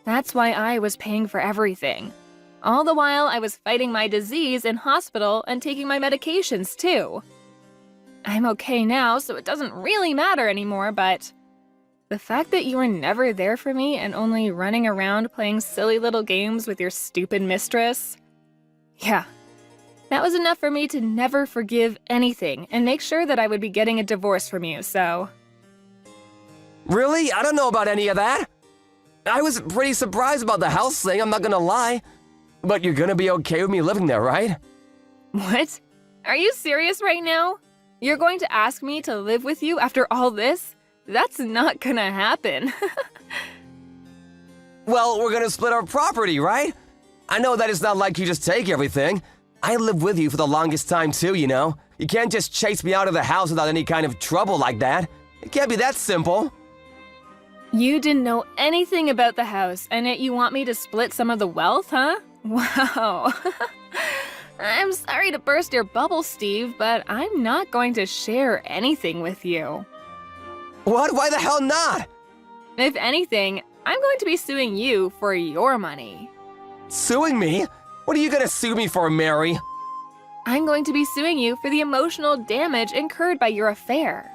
E: That's why I was paying for everything. All the while I was fighting my disease in hospital and taking my medications too. I'm okay now, so it doesn't really matter anymore, but the fact that you were never there for me and only running around playing silly little games with your stupid mistress, yeah, That was enough for me to never forgive anything and make sure that I would be getting a divorce from you, so...
D: Really? I don't know about any of that. I was pretty surprised about the house thing, I'm not gonna lie. But you're gonna be okay with me living there, right?
E: What? Are you serious right now? You're going to ask me to live with you after all this? That's not gonna happen.
D: Well, we're gonna split our property, right? I know that it's not like you just take everything. I lived with you for the longest time too, you know? You can't just chase me out of the house without any kind of trouble like that. It can't be that simple.
E: You didn't know anything about the house, and yet you want me to split some of the wealth, huh? Wow. I'm sorry to burst your bubble, Steve, but I'm not going to share anything with you.
D: What? Why the hell not?
E: If anything, I'm going to be suing you for your money.
D: Suing me? What are you gonna sue me for, Mary?
E: I'm going to be suing you for the emotional damage incurred by your affair.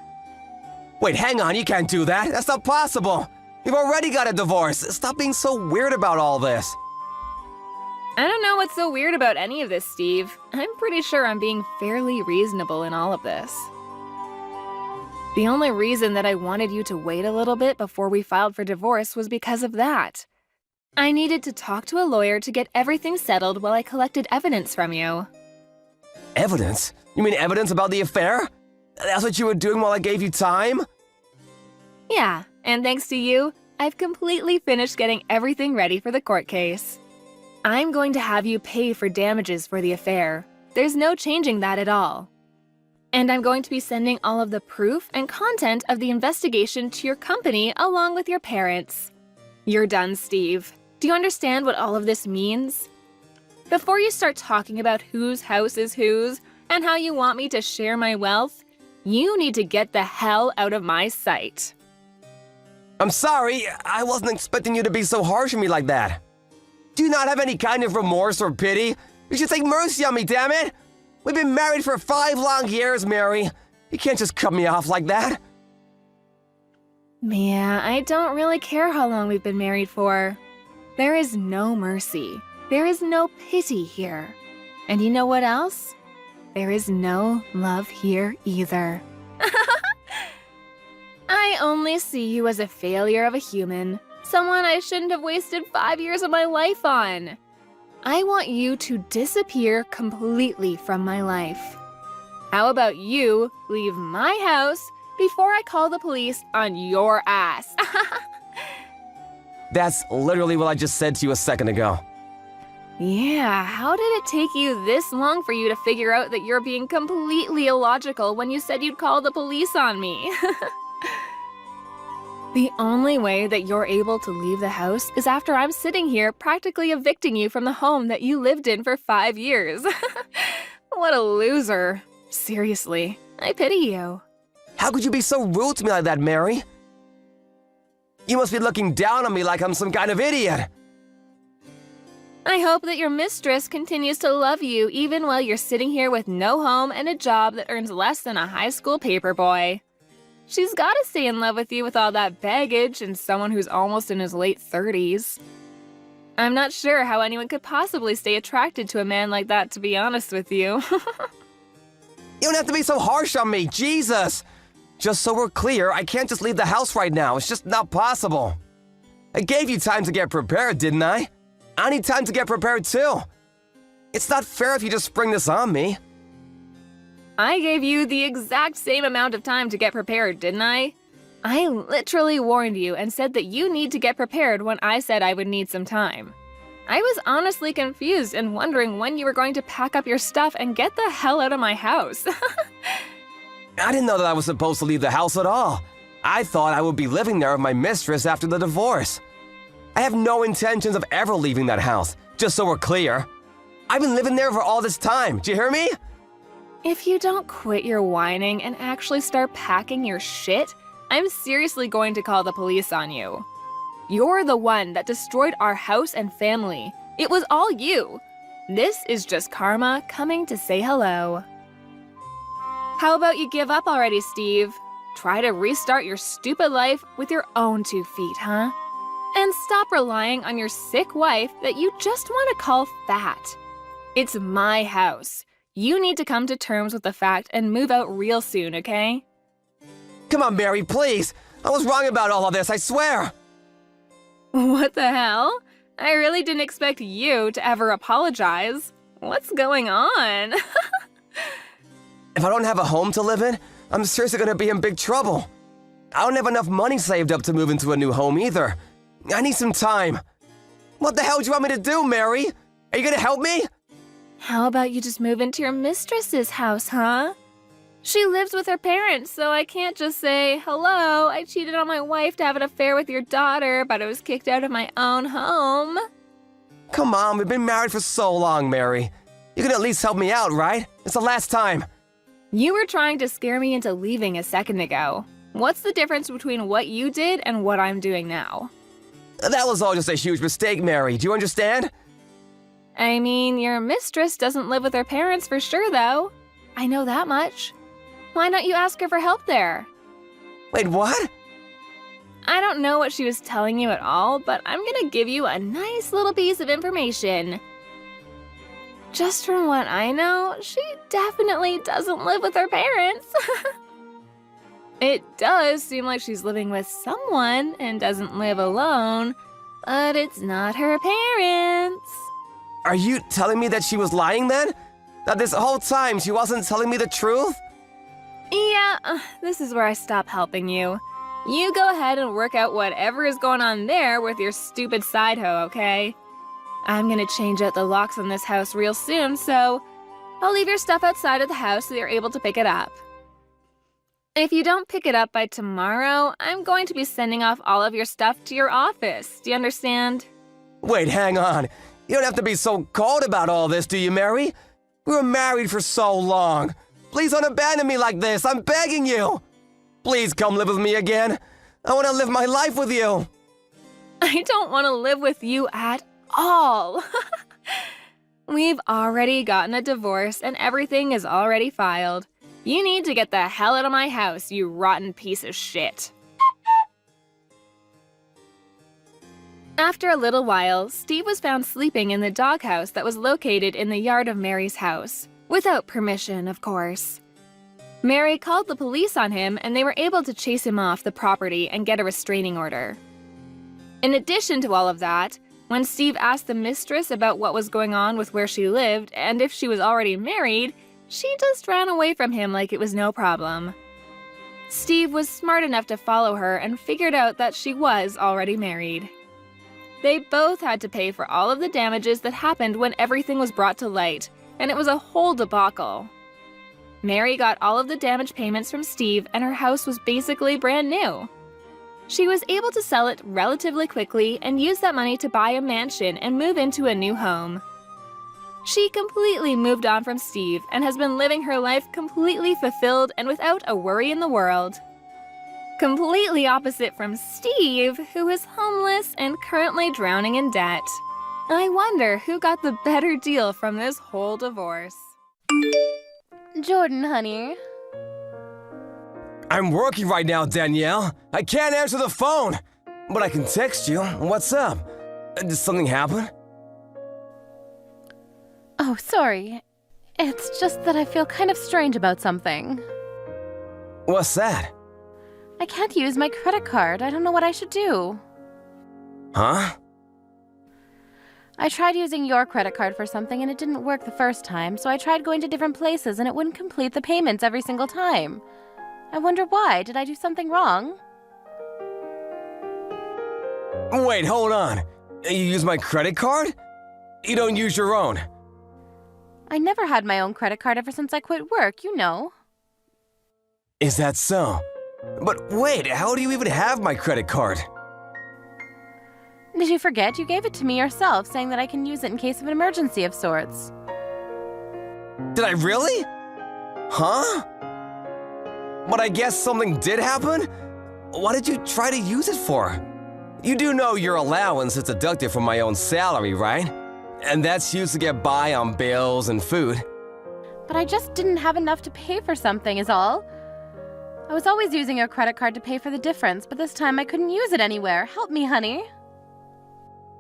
D: Wait, hang on, you can't do that. That's not possible. You've already got a divorce. Stop being so weird about all this.
E: I don't know what's so weird about any of this, Steve. I'm pretty sure I'm being fairly reasonable in all of this. The only reason that I wanted you to wait a little bit before we filed for divorce was because of that. I needed to talk to a lawyer to get everything settled while I collected evidence from you.
D: Evidence? You mean evidence about the affair? That's what you were doing while I gave you time?
E: Yeah, and thanks to you, I've completely finished getting everything ready for the court case. I'm going to have you pay for damages for the affair. There's no changing that at all. And I'm going to be sending all of the proof and content of the investigation to your company along with your parents. You're done, Steve. Do you understand what all of this means? Before you start talking about whose house is whose and how you want me to share my wealth, you need to get the hell out of my sight.
D: I'm sorry, I wasn't expecting you to be so harsh on me like that. Do you not have any kind of remorse or pity? You should take mercy on me, damn it! We've been married for 5 long years, Mary. You can't just cut me off like that.
E: Mia, I don't really care how long we've been married for. There is no mercy. There is no pity here. And you know what else? There is no love here either. I only see you as a failure of a human, someone I shouldn't have wasted 5 years of my life on. I want you to disappear completely from my life. How about you leave my house before I call the police on your ass?
D: That's literally what I just said to you a second ago.
E: Yeah, how did it take you this long for you to figure out that you're being completely illogical when you said you'd call the police on me? The only way that you're able to leave the house is after I'm sitting here practically evicting you from the home that you lived in for 5 years. What a loser. Seriously, I pity you.
D: How could you be so rude to me like that, Mary? You must be looking down on me like I'm some kind of idiot.
E: I hope that your mistress continues to love you even while you're sitting here with no home and a job that earns less than a high school paperboy. She's gotta stay in love with you with all that baggage and someone who's almost in his late 30s. I'm not sure how anyone could possibly stay attracted to a man like that, to be honest with you.
D: You don't have to be so harsh on me, Jesus! Just so we're clear, I can't just leave the house right now. It's just not possible. I gave you time to get prepared, didn't I? I need time to get prepared too. It's not fair if you just spring this on me.
E: I gave you the exact same amount of time to get prepared, didn't I? I literally warned you and said that you need to get prepared when I said I would need some time. I was honestly confused and wondering when you were going to pack up your stuff and get the hell out of my house.
D: I didn't know that I was supposed to leave the house at all. I thought I would be living there with my mistress after the divorce. I have no intentions of ever leaving that house, just so we're clear. I've been living there for all this time, do you hear me?
E: If you don't quit your whining and actually start packing your shit, I'm seriously going to call the police on you. You're the one that destroyed our house and family. It was all you. This is just karma coming to say hello. How about you give up already, Steve? Try to restart your stupid life with your own 2 feet, huh? And stop relying on your sick wife that you just want to call fat. It's my house. You need to come to terms with the fact and move out real soon, okay?
D: Come on, Mary, please. I was wrong about all of this, I swear.
E: What the hell? I really didn't expect you to ever apologize. What's going on?
D: If I don't have a home to live in, I'm seriously gonna be in big trouble. I don't have enough money saved up to move into a new home either. I need some time. What the hell do you want me to do, Mary? Are you gonna help me?
E: How about you just move into your mistress's house, huh? She lives with her parents, so I can't just say, hello, I cheated on my wife to have an affair with your daughter, but I was kicked out of my own home.
D: Come on, we've been married for so long, Mary. You can at least help me out, right? It's the last time.
E: You were trying to scare me into leaving a second ago. What's the difference between what you did and what I'm doing now?
D: That was all just a huge mistake, Mary. Do you understand?
E: I mean, your mistress doesn't live with her parents for sure, though. I know that much. Why don't you ask her for help there?
D: Wait, what?
E: I don't know what she was telling you at all, but I'm gonna give you a nice little piece of information. Just from what I know, she definitely doesn't live with her parents. It does seem like she's living with someone and doesn't live alone, but it's not her parents.
D: Are you telling me that she was lying then? That this whole time she wasn't telling me the truth?
E: Yeah, this is where I stop helping you. You go ahead and work out whatever is going on there with your stupid side hoe, okay? I'm gonna change out the locks on this house real soon, so I'll leave your stuff outside of the house so you're able to pick it up. If you don't pick it up by tomorrow, I'm going to be sending off all of your stuff to your office. Do you understand?
D: Wait, hang on. You don't have to be so cold about all this, do you, Mary? We were married for so long. Please don't abandon me like this. I'm begging you. Please come live with me again. I want to live my life with you.
E: I don't want to live with you at all. We've already gotten a divorce and everything is already filed. You need to get the hell out of my house, you rotten piece of shit. After a little while, Steve was found sleeping in the doghouse that was located in the yard of Mary's house. Without permission, of course. Mary called the police on him and they were able to chase him off the property and get a restraining order. In addition to all of that, when Steve asked the mistress about what was going on with where she lived and if she was already married, she just ran away from him like it was no problem. Steve was smart enough to follow her and figured out that she was already married. They both had to pay for all of the damages that happened when everything was brought to light, and it was a whole debacle. Mary got all of the damage payments from Steve and her house was basically brand new. She was able to sell it relatively quickly and use that money to buy a mansion and move into a new home. She completely moved on from Steve and has been living her life completely fulfilled and without a worry in the world. Completely opposite from Steve, who is homeless and currently drowning in debt. I wonder who got the better deal from this whole divorce.
A: Jordan, honey.
D: I'm working right now, Danielle. I can't answer the phone. But I can text you. What's up? Did something happen?
A: Oh, sorry. It's just that I feel kind of strange about something.
D: What's that?
A: I can't use my credit card. I don't know what I should do.
D: Huh?
A: I tried using your credit card for something and it didn't work the first time, so I tried going to different places and it wouldn't complete the payments every single time. I wonder why. Did I do something wrong?
D: Wait, hold on. You use my credit card? You don't use your own.
A: I never had my own credit card ever since I quit work, you know.
D: Is that so? But wait, how do you even have my credit card?
A: Did you forget? You gave it to me yourself, saying that I can use it in case of an emergency of sorts.
D: Did I really? Huh? But I guess something did happen? What did you try to use it for? You do know your allowance is deducted from my own salary, right? And that's used to get by on bills and food.
A: But I just didn't have enough to pay for something, is all. I was always using your credit card to pay for the difference, but this time I couldn't use it anywhere. Help me, honey.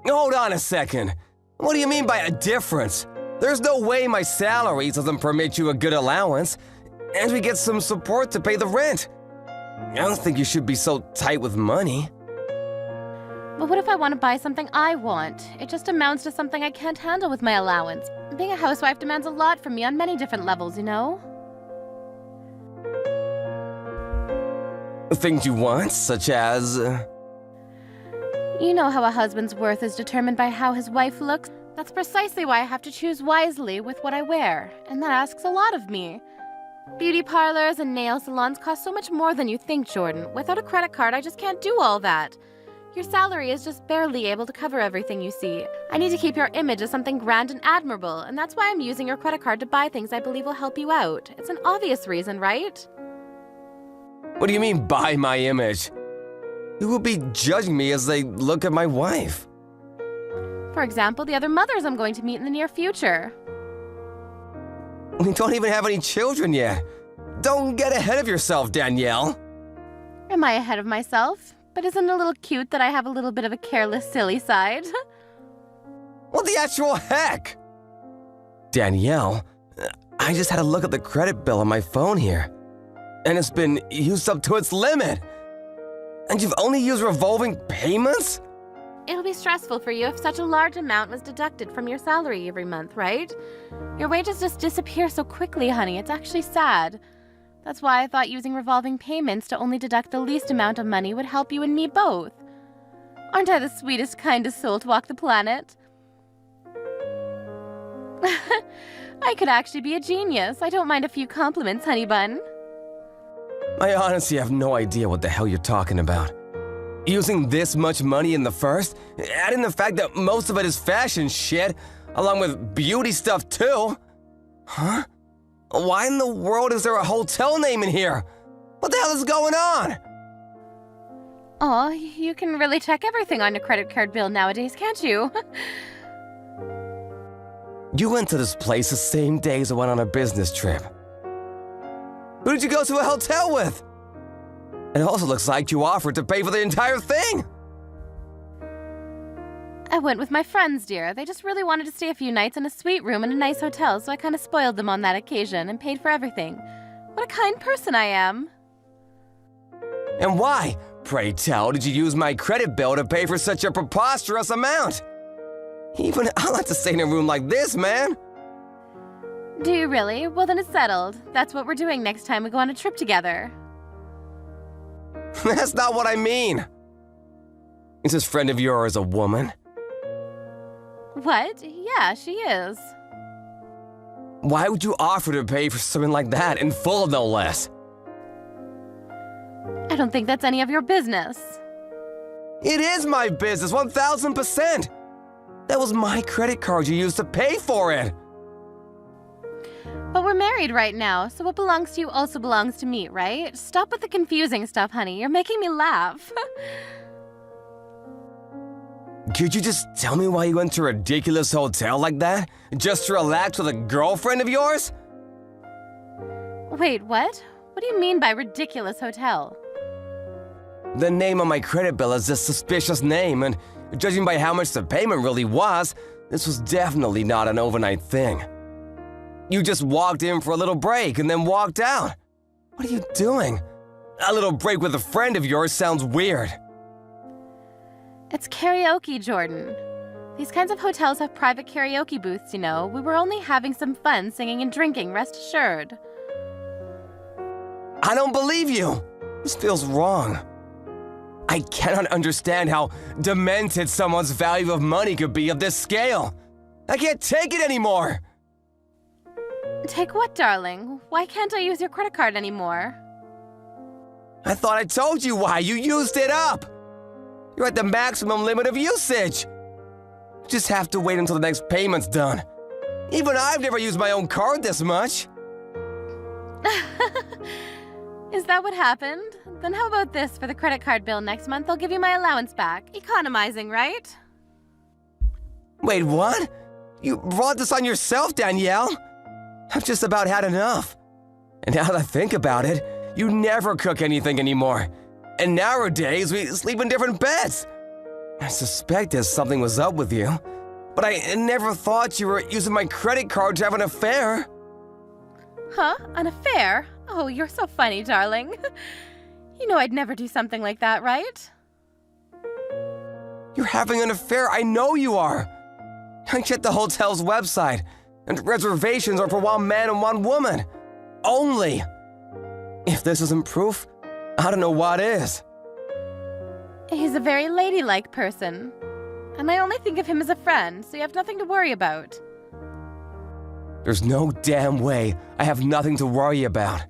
D: Hold on a second. What do you mean by a difference? There's no way my salary doesn't permit you a good allowance, and we get some support to pay the rent. I don't think you should be so tight with money.
F: But what if I want to buy something I want? It just amounts to something I can't handle with my allowance. Being a housewife demands a lot from me on many different levels, you know?
D: Things you want, such as...
F: You know how a husband's worth is determined by how his wife looks? That's precisely why I have to choose wisely with what I wear, and that asks a lot of me. Beauty parlors and nail salons cost so much more than you think, Jordan. Without a credit card, I just can't do all that. Your salary is just barely able to cover everything you see. I need to keep your image as something grand and admirable, and that's why I'm using your credit card to buy things I believe will help you out. It's an obvious reason, right?
D: What do you mean, buy my image? Who will be judging me as they look at my wife?
F: For example, the other mothers I'm going to meet in the near future.
D: We don't even have any children yet. Don't get ahead of yourself, Danielle.
F: Am I ahead of myself? But isn't it a little cute that I have a little bit of a careless, silly side?
D: What the actual heck? Danielle, I just had a look at the credit bill on my phone here, and it's been used up to its limit. And you've only used revolving payments?
F: It'll be stressful for you if such a large amount was deducted from your salary every month, right? Your wages just disappear so quickly, honey. It's actually sad. That's why I thought using revolving payments to only deduct the least amount of money would help you and me both. Aren't I the sweetest, kindest soul to walk the planet? I could actually be a genius. I don't mind a few compliments, honey bun.
D: I honestly have no idea what the hell you're talking about. Using this much money in the first, adding the fact that most of it is fashion shit, along with beauty stuff too. Huh? Why in the world is there a hotel name in here? What the hell is going on?
F: Aw, you can really check everything on your credit card bill nowadays, can't you?
D: You went to this place the same day as I went on a business trip. Who did you go to a hotel with? It also looks like you offered to pay for the entire thing.
F: I went with my friends, dear. They just really wanted to stay a few nights in a suite room in a nice hotel, so I kind of spoiled them on that occasion and paid for everything. What a kind person I am.
D: And why, pray tell, did you use my credit bill to pay for such a preposterous amount? Even I like to stay in a room like this, man.
F: Do you really? Well, then it's settled. That's what we're doing next time we go on a trip together.
D: That's not what I mean. Is this friend of yours a woman?
F: What? Yeah, she is.
D: Why would you offer to pay for something like that, in full no less?
F: I don't think that's any of your business.
D: It is my business, 1000%. That was my credit card you used to pay for it.
F: But we're married right now, so what belongs to you also belongs to me, right? Stop with the confusing stuff, honey. You're making me laugh.
D: Could you just tell me why you went to a ridiculous hotel like that? Just to relax with a girlfriend of yours?
F: Wait, what? What do you mean by ridiculous hotel?
D: The name on my credit bill is a suspicious name, and judging by how much the payment really was, this was definitely not an overnight thing. You just walked in for a little break and then walked out. What are you doing? A little break with a friend of yours sounds weird.
F: It's karaoke, Jordan. These kinds of hotels have private karaoke booths, you know. We were only having some fun singing and drinking, rest assured.
D: I don't believe you. This feels wrong. I cannot understand how demented someone's value of money could be of this scale. I can't take it anymore.
F: Take what, darling? Why can't I use your credit card anymore?
D: I thought I told you why. You used it up. You're at the maximum limit of usage. You just have to wait until the next payment's done. Even I've never used my own card this much.
F: Is that what happened? Then how about this for the credit card bill next month? I'll give you my allowance back. Economizing, right?
D: Wait, what? You brought this on yourself, Danielle? I've just about had enough. And now that I think about it, you never cook anything anymore. And nowadays, we sleep in different beds. I suspected something was up with you, but I never thought you were using my credit card to have an affair.
F: Huh? An affair? Oh, you're so funny, darling. You know I'd never do something like that, right?
D: You're having an affair, I know you are. I checked the hotel's website, and reservations are for one man and one woman. Only. If this isn't proof, I don't know what is.
F: He's a very ladylike person. And I only think of him as a friend, so you have nothing to worry about.
D: There's no damn way I have nothing to worry about.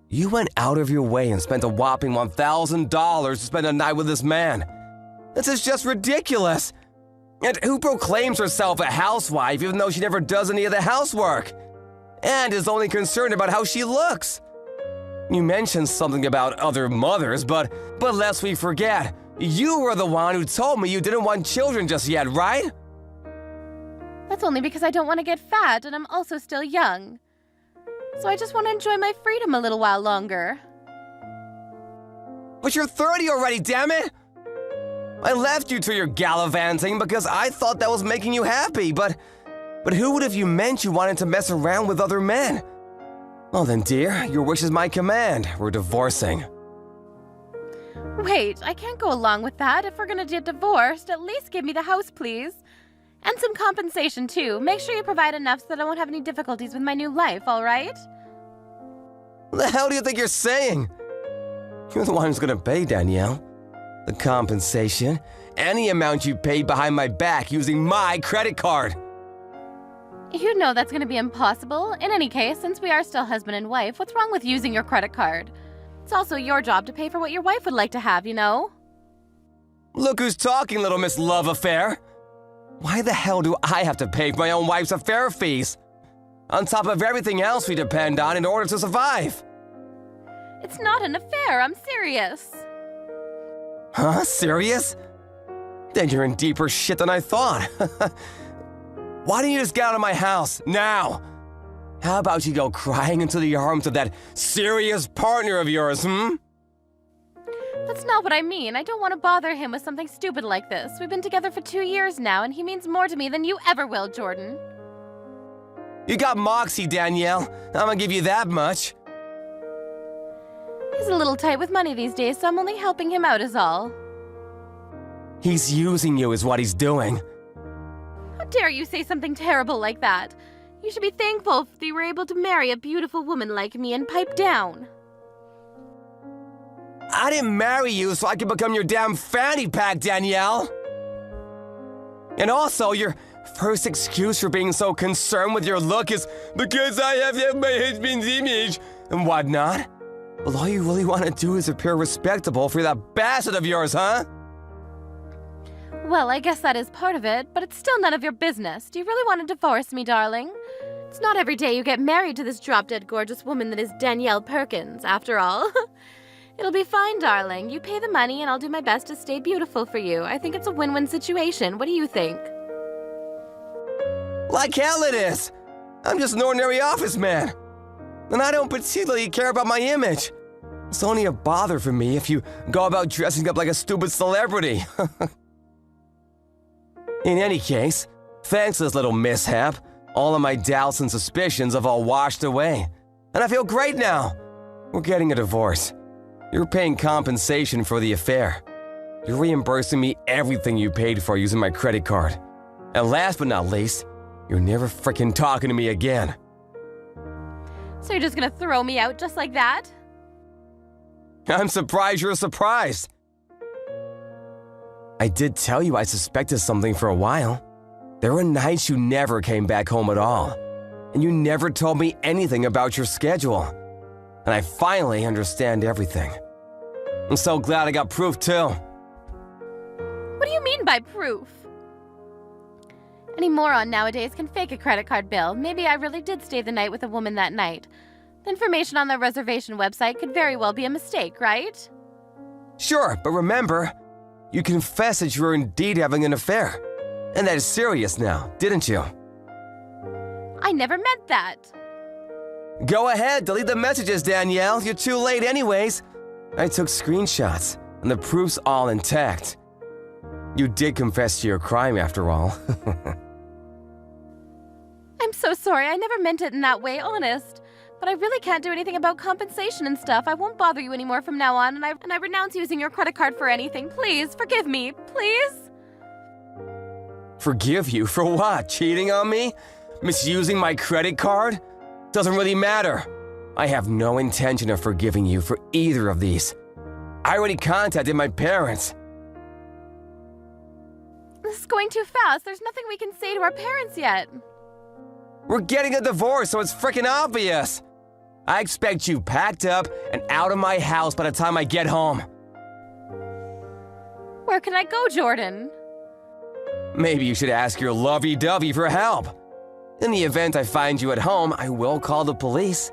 D: You went out of your way and spent a whopping $1,000 to spend a night with this man. This is just ridiculous. And who proclaims herself a housewife even though she never does any of the housework? And is only concerned about how she looks. You mentioned something about other mothers, but lest we forget, you were the one who told me you didn't want children just yet, right?
F: That's only because I don't want to get fat and I'm also still young. So I just want to enjoy my freedom a little while longer.
D: But you're 30 already, damn it! I left you to your gallivanting because I thought that was making you happy, but who would have you meant you wanted to mess around with other men? Well then, dear, your wish is my command. We're divorcing.
F: Wait, I can't go along with that. If we're gonna get divorced, at least give me the house, please. And some compensation, too. Make sure you provide enough so that I won't have any difficulties with my new life, all right?
D: What the hell do you think you're saying? You're the one who's gonna pay, Danielle. The compensation, any amount you paid behind my back using my credit card.
F: You know that's gonna be impossible. In any case, since we are still husband and wife, what's wrong with using your credit card? It's also your job to pay for what your wife would like to have, you know?
D: Look who's talking, little Miss Love Affair. Why the hell do I have to pay for my own wife's affair fees? On top of everything else we depend on in order to survive.
F: It's not an affair, I'm serious.
D: Huh? Serious? Then you're in deeper shit than I thought. Why don't you just get out of my house, now? How about you go crying into the arms of that serious partner of yours,
F: That's not what I mean. I don't want to bother him with something stupid like this. We've been together for 2 years now, and he means more to me than you ever will, Jordan.
D: You got moxie, Danielle. I'm gonna give you that much.
F: He's a little tight with money these days, so I'm only helping him out is all.
D: He's using you is what he's doing.
F: How dare you say something terrible like that? You should be thankful that you were able to marry a beautiful woman like me and pipe down.
D: I didn't marry you so I could become your damn fanny pack, Danielle. And also, your first excuse for being so concerned with your look is because I have my husband's image and whatnot. Well, all you really want to do is appear respectable for that bastard of yours, huh?
F: Well, I guess that is part of it, but it's still none of your business. Do you really want to divorce me, darling? It's not every day you get married to this drop-dead gorgeous woman that is Danielle Perkins, after all. It'll be fine, darling. You pay the money and I'll do my best to stay beautiful for you. I think it's a win-win situation. What do you think?
D: Like hell it is. I'm just an ordinary office man. And I don't particularly care about my image. It's only a bother for me if you go about dressing up like a stupid celebrity. In any case, thanks to this little mishap, all of my doubts and suspicions have all washed away. And I feel great now. We're getting a divorce. You're paying compensation for the affair. You're reimbursing me everything you paid for using my credit card. And last but not least, you're never frickin' talking to me again.
F: So you're just gonna throw me out just like that?
D: I'm surprised you're surprised. I did tell you I suspected something for a while. There were nights you never came back home at all, and you never told me anything about your schedule. And I finally understand everything. I'm so glad I got proof too.
F: What do you mean by proof? Any moron nowadays can fake a credit card bill. Maybe I really did stay the night with a woman that night. The information on the reservation website could very well be a mistake, right?
D: Sure, but remember, you confessed that you were indeed having an affair. And that is serious now, didn't you?
F: I never meant that.
D: Go ahead, delete the messages, Danielle. You're too late anyways. I took screenshots, and the proof's all intact. You did confess to your crime after all.
F: I'm so sorry. I never meant it in that way, honest. But I really can't do anything about compensation and stuff. I won't bother you anymore from now on, and I renounce using your credit card for anything. Please, forgive me. Please?
D: Forgive you for what? Cheating on me? Misusing my credit card? Doesn't really matter. I have no intention of forgiving you for either of these. I already contacted my parents.
F: This is going too fast. There's nothing we can say to our parents yet.
D: We're getting a divorce, so it's freaking obvious. I expect you packed up and out of my house by the time I get home.
F: Where can I go, Jordan?
D: Maybe you should ask your lovey-dovey for help. In the event I find you at home, I will call the police.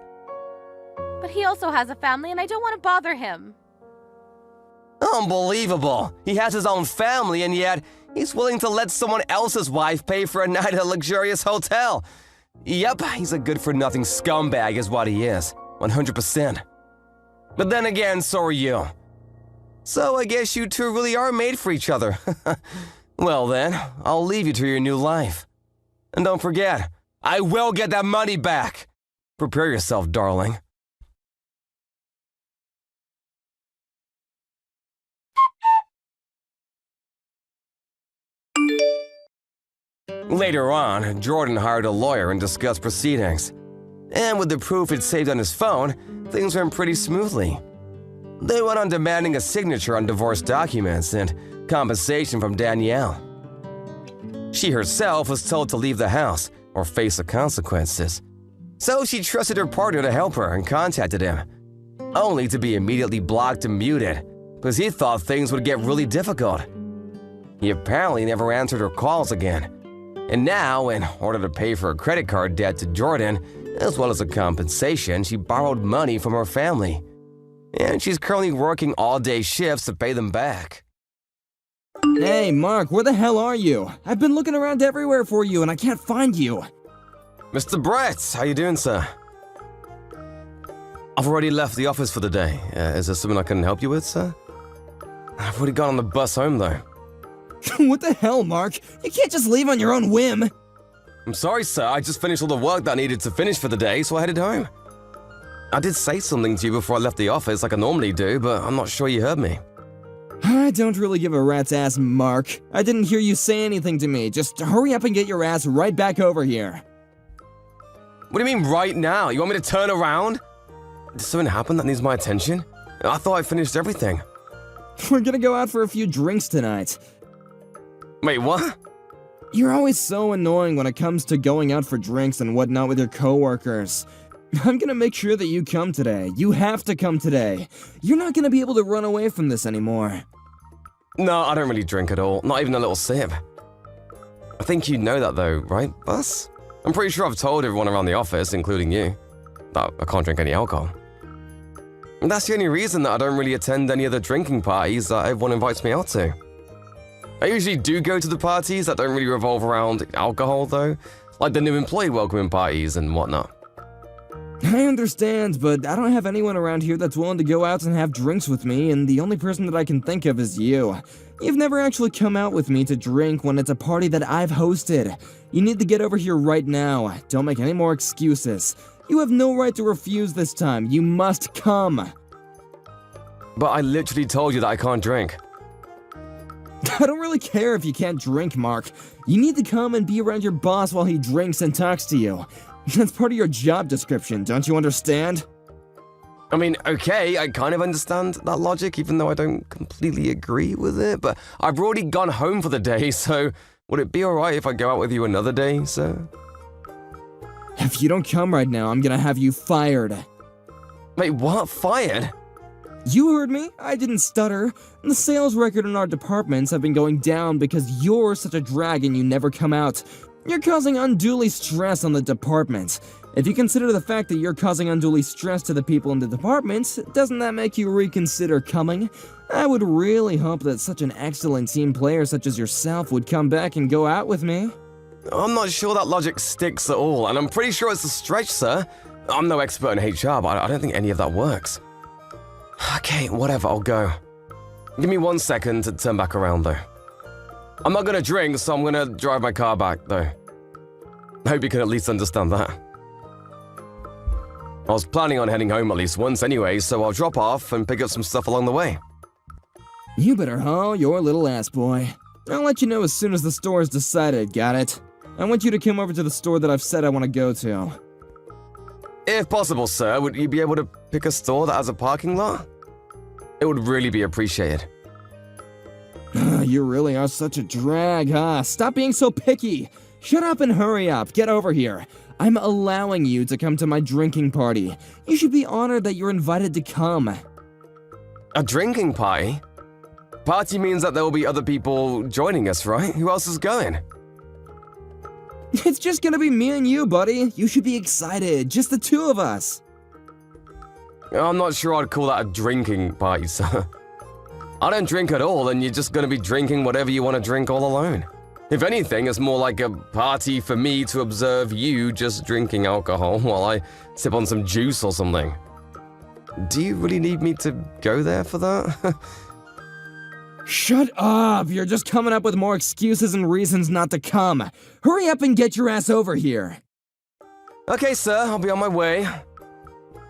F: But he also has a family, and I don't want to bother him.
D: Unbelievable. He has his own family, and yet he's willing to let someone else's wife pay for a night at a luxurious hotel. Yep, he's a good-for-nothing scumbag is what he is. 100%. But then again, so are you. So I guess you two really are made for each other. Well then, I'll leave you to your new life. And don't forget, I will get that money back. Prepare yourself, darling. Later on, Jordan hired a lawyer and discussed proceedings. And with the proof he'd saved on his phone, things went pretty smoothly. They went on demanding a signature on divorce documents and compensation from Danielle. She herself was told to leave the house or face the consequences. So she trusted her partner to help her and contacted him, only to be immediately blocked and muted because he thought things would get really difficult. He apparently never answered her calls again. And now, in order to pay for her credit card debt to Jordan, as well as a compensation, she borrowed money from her family. And she's currently working all-day shifts to pay them back.
G: Hey, Mark, where the hell are you? I've been looking around everywhere for you and I can't find you.
D: Mr. Brett, how you doing, sir? I've already left the office for the day. Is there something I can help you with, sir? I've already gone on the bus home, though.
G: What the hell, Mark? You can't just leave on your own whim.
D: I'm sorry, sir. I just finished all the work that I needed to finish for the day, so I headed home. I did say something to you before I left the office like I normally do, but I'm not sure you heard me.
G: I don't really give a rat's ass, Mark. I didn't hear you say anything to me. Just hurry up and get your ass right back over here.
D: What do you mean right now? You want me to turn around? Did something happen that needs my attention? I thought I finished everything.
G: We're gonna go out for a few drinks tonight.
D: Wait, what?
G: You're always so annoying when it comes to going out for drinks and whatnot with your coworkers. I'm gonna make sure that you come today. You have to come today. You're not gonna be able to run away from this anymore.
D: No, I don't really drink at all. Not even a little sip. I think you know that though, right, Bus? I'm pretty sure I've told everyone around the office, including you, that I can't drink any alcohol. And that's the only reason that I don't really attend any of the drinking parties that everyone invites me out to. I usually do go to the parties that don't really revolve around alcohol though, like the new employee welcoming parties and whatnot.
G: I understand, but I don't have anyone around here that's willing to go out and have drinks with me, and the only person that I can think of is you. You've never actually come out with me to drink when it's a party that I've hosted. You need to get over here right now. Don't make any more excuses. You have no right to refuse this time. You must come.
D: But I literally told you that I can't drink.
G: I don't really care if you can't drink, Mark. You need to come and be around your boss while he drinks and talks to you. That's part of your job description, don't you understand?
D: I mean, okay, I kind of understand that logic, even though I don't completely agree with it, but I've already gone home for the day, so would it be alright if I go out with you another day, sir?
G: If you don't come right now, I'm gonna have you fired.
D: Wait, what? Fired?
G: You heard me. I didn't stutter. The sales record in our departments have been going down because you're such a drag and you never come out. You're causing unduly stress on the department. If you consider the fact that you're causing unduly stress to the people in the department, doesn't that make you reconsider coming? I would really hope that such an excellent team player such as yourself would come back and go out with me.
D: I'm not sure that logic sticks at all, and I'm pretty sure it's a stretch, sir. I'm no expert in HR, but I don't think any of that works. Okay, whatever, I'll go. Give me 1 second to turn back around, though. I'm not gonna drink, so I'm gonna drive my car back, though. I hope you can at least understand that. I was planning on heading home at least once anyway, so I'll drop off and pick up some stuff along the way.
G: You better haul your little ass, boy. I'll let you know as soon as the store is decided, got it? I want you to come over to the store that I've said I want to go to.
D: If possible, sir, would you be able to pick a store that has a parking lot? It would really be appreciated.
G: You really are such a drag, huh? Stop being so picky! Shut up and hurry up, get over here. I'm allowing you to come to my drinking party. You should be honored that you're invited to come.
D: A drinking party? Party means that there will be other people joining us, right? Who else is going?
G: It's just gonna be me and you, buddy. You should be excited, just the two of us.
D: I'm not sure I'd call that a drinking party, sir. I don't drink at all, and you're just gonna be drinking whatever you want to drink all alone. If anything, it's more like a party for me to observe you just drinking alcohol while I sip on some juice or something. Do you really need me to go there for that?
G: Shut up! You're just coming up with more excuses and reasons not to come. Hurry up and get your ass over here.
D: Okay, sir, I'll be on my way.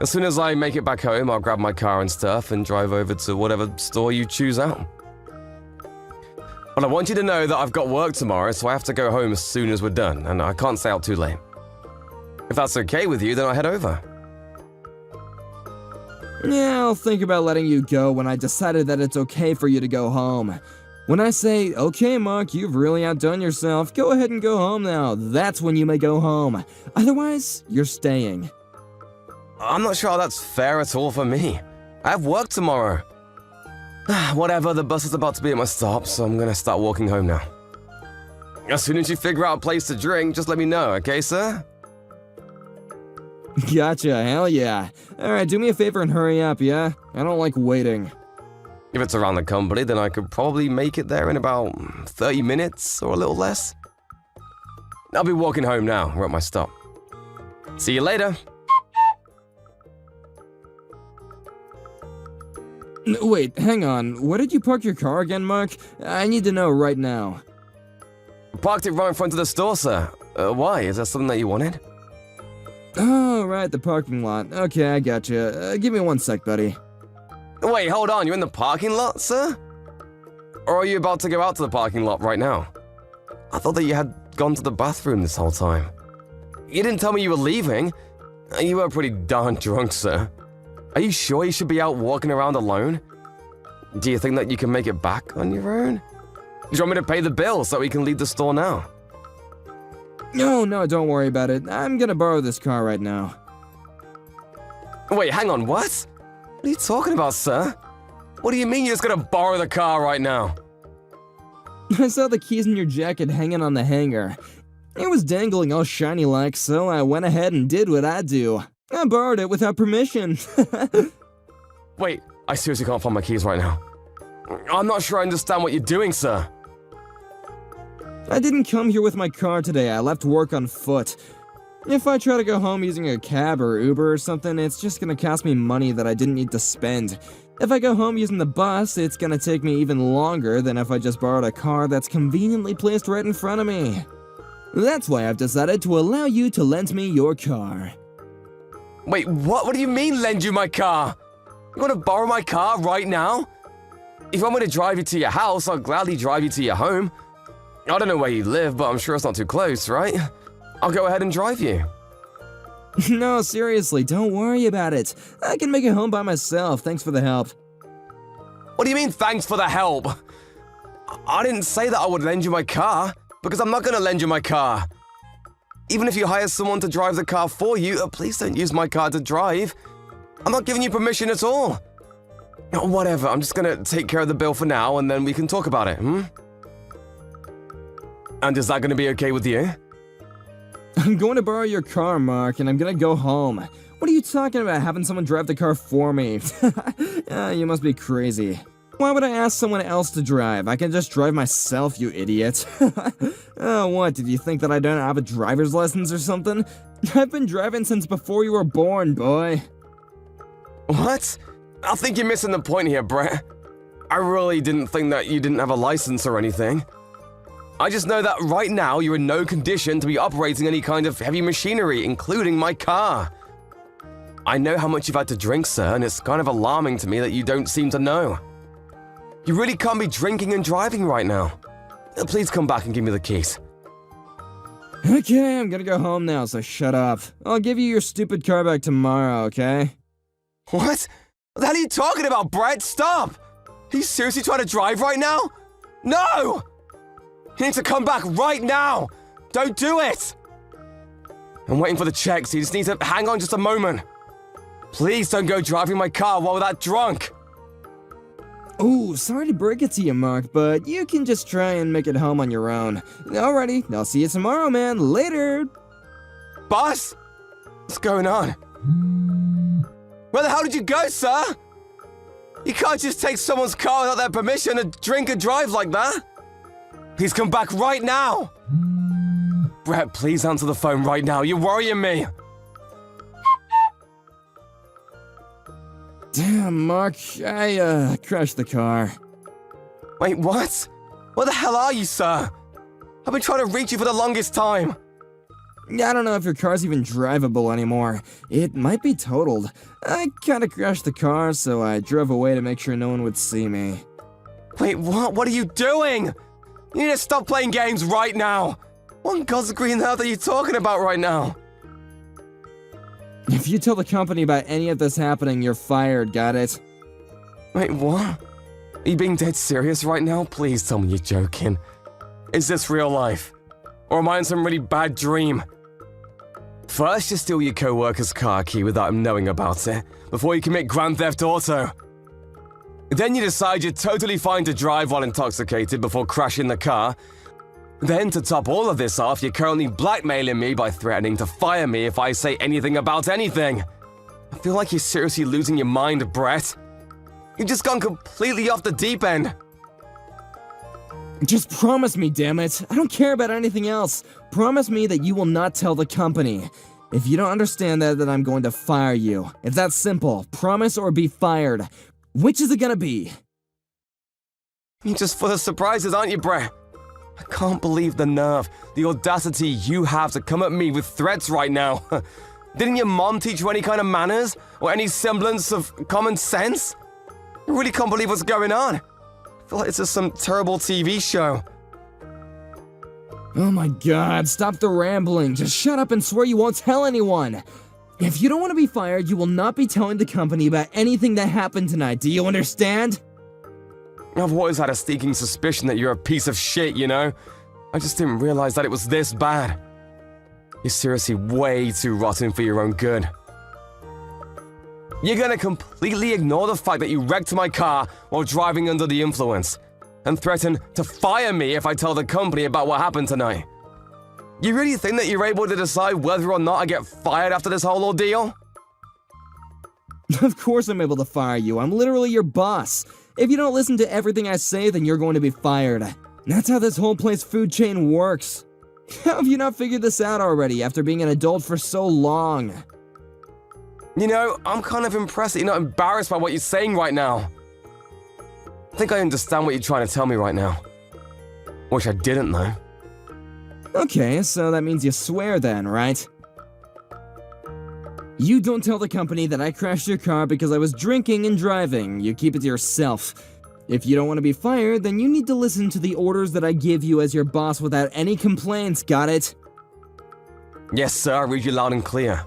D: As soon as I make it back home, I'll grab my car and stuff and drive over to whatever store you choose out. But I want you to know that I've got work tomorrow, so I have to go home as soon as we're done, and I can't stay out too late. If that's okay with you, then I'll head over.
G: Yeah, I'll think about letting you go when I decided that it's okay for you to go home. When I say, okay, Mark, you've really outdone yourself, go ahead and go home now, that's when you may go home. Otherwise, you're staying.
D: I'm not sure how that's fair at all for me. I have work tomorrow. Whatever, the bus is about to be at my stop, so I'm gonna start walking home now. As soon as you figure out a place to drink, just let me know, okay, sir?
G: Gotcha, hell yeah. Alright, do me a favor and hurry up, yeah? I don't like waiting.
D: If it's around the company, then I could probably make it there in about 30 minutes or a little less. I'll be walking home now, we're at my stop. See you later.
G: Wait, hang on. Where did you park your car again, Mark? I need to know right now.
D: Parked it right in front of the store, sir. Why? Is that something that you wanted?
G: Oh, right, the parking lot. Okay, I gotcha. Give me 1 sec, buddy.
D: Wait, hold on. You're in the parking lot, sir? Or are you about to go out to the parking lot right now? I thought that you had gone to the bathroom this whole time. You didn't tell me you were leaving. You were pretty darn drunk, sir. Are you sure you should be out walking around alone? Do you think that you can make it back on your own? Do you want me to pay the bill so we can leave the store now?
G: No, don't worry about it. I'm gonna borrow this car right now.
D: Wait, hang on, what? What are you talking about, sir? What do you mean you're just gonna borrow the car right now?
G: I saw the keys in your jacket hanging on the hanger. It was dangling all shiny like, so I went ahead and did what I do. I borrowed it without permission.
D: Wait, I seriously can't find my keys right now. I'm not sure I understand what you're doing, sir.
G: I didn't come here with my car today. I left work on foot. If I try to go home using a cab or Uber or something, it's just gonna cost me money that I didn't need to spend. If I go home using the bus, it's gonna take me even longer than if I just borrowed a car that's conveniently placed right in front of me. That's why I've decided to allow you to lend me your car.
D: Wait, what? What do you mean, lend you my car? You want to borrow my car right now? If you want me to drive you to your house, I'll gladly drive you to your home. I don't know where you live, but I'm sure it's not too close, right? I'll go ahead and drive you.
G: No, seriously, don't worry about it. I can make it home by myself, thanks for the help.
D: What do you mean, thanks for the help? I didn't say that I would lend you my car, because I'm not going to lend you my car. Even if you hire someone to drive the car for you, please don't use my car to drive. I'm not giving you permission at all. Whatever, I'm just gonna take care of the bill for now, and then we can talk about it, And is that gonna be okay with you?
G: I'm going to borrow your car, Mark, and I'm gonna go home. What are you talking about, having someone drive the car for me? You must be crazy. Why would I ask someone else to drive? I can just drive myself, you idiot. Oh, what, did you think that I don't have a driver's license or something? I've been driving since before you were born, boy.
D: What? I think you're missing the point here, Brett. I really didn't think that you didn't have a license or anything. I just know that right now you're in no condition to be operating any kind of heavy machinery, including my car. I know how much you've had to drink, sir, and it's kind of alarming to me that you don't seem to know. You really can't be drinking and driving right now. Please come back and give me the keys.
G: Okay, I'm gonna go home now, so shut up. I'll give you your stupid car back tomorrow, okay?
D: What? What the hell are you talking about, Brett? Stop! Are you seriously trying to drive right now? No! You need to come back right now! Don't do it! I'm waiting for the check, so you just need to hang on just a moment. Please don't go driving my car while we're that drunk.
G: Oh, sorry to break it to you, Mark, but you can just try and make it home on your own. Alrighty, I'll see you tomorrow, man. Later!
D: Boss? What's going on? Where the hell did you go, sir? You can't just take someone's car without their permission and drink and drive like that. Please come back right now. Brett, please answer the phone right now. You're worrying me.
G: Damn, Mark, I crashed the car.
D: Wait, what? Where the hell are you, sir? I've been trying to reach you for the longest time.
G: I don't know if your car's even drivable anymore. It might be totaled. I kinda crashed the car, so I drove away to make sure no one would see me.
D: Wait, what? What are you doing? You need to stop playing games right now. What in God's green earth are you talking about right now?
G: If you tell the company about any of this happening, you're fired, got it?
D: Wait, what? Are you being dead serious right now? Please tell me you're joking. Is this real life? Or am I in some really bad dream? First, you steal your co-worker's car key without him knowing about it, before you commit Grand Theft Auto. Then you decide you're totally fine to drive while intoxicated before crashing the car. Then, to top all of this off, you're currently blackmailing me by threatening to fire me if I say anything about anything. I feel like you're seriously losing your mind, Brett. You've just gone completely off the deep end.
G: Just promise me, damn it. I don't care about anything else. Promise me that you will not tell the company. If you don't understand that, then I'm going to fire you. It's that simple. Promise or be fired. Which is it gonna be?
D: You're just full of surprises, aren't you, Brett? I can't believe the nerve, the audacity you have to come at me with threats right now. Didn't your mom teach you any kind of manners? Or any semblance of common sense? I really can't believe what's going on. I feel like it's just some terrible TV show.
G: Oh my god, stop the rambling. Just shut up and swear you won't tell anyone. If you don't want to be fired, you will not be telling the company about anything that happened tonight. Do you understand?
D: I've always had a sneaking suspicion that you're a piece of shit, you know? I just didn't realize that it was this bad. You're seriously way too rotten for your own good. You're gonna completely ignore the fact that you wrecked my car while driving under the influence, and threaten to fire me if I tell the company about what happened tonight. You really think that you're able to decide whether or not I get fired after this whole ordeal?
G: Of course I'm able to fire you. I'm literally your boss. If you don't listen to everything I say, then you're going to be fired. That's how this whole place food chain works. How have you not figured this out already after being an adult for so long?
D: You know, I'm kind of impressed that you're not embarrassed by what you're saying right now. I think I understand what you're trying to tell me right now. Wish I didn't, though.
G: Okay, so that means you swear then, right? You don't tell the company that I crashed your car because I was drinking and driving. You keep it to yourself. If you don't want to be fired, then you need to listen to the orders that I give you as your boss without any complaints, got it?
D: Yes, sir, I read you loud and clear.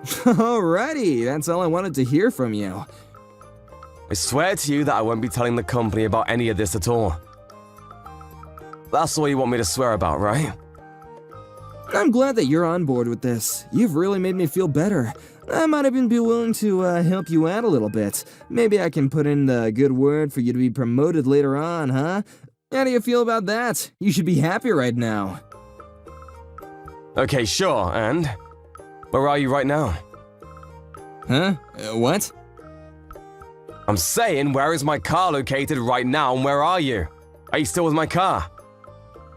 G: Alrighty, that's all I wanted to hear from you.
D: I swear to you that I won't be telling the company about any of this at all. That's all you want me to swear about, right?
G: I'm glad that you're on board with this. You've really made me feel better. I might even be willing to help you out a little bit. Maybe I can put in the good word for you to be promoted later on, huh? How do you feel about that? You should be happy right now.
D: Okay, sure, and? Where are you right now?
G: Huh? What?
D: I'm saying, where is my car located right now, and where are you? Are you still with my car?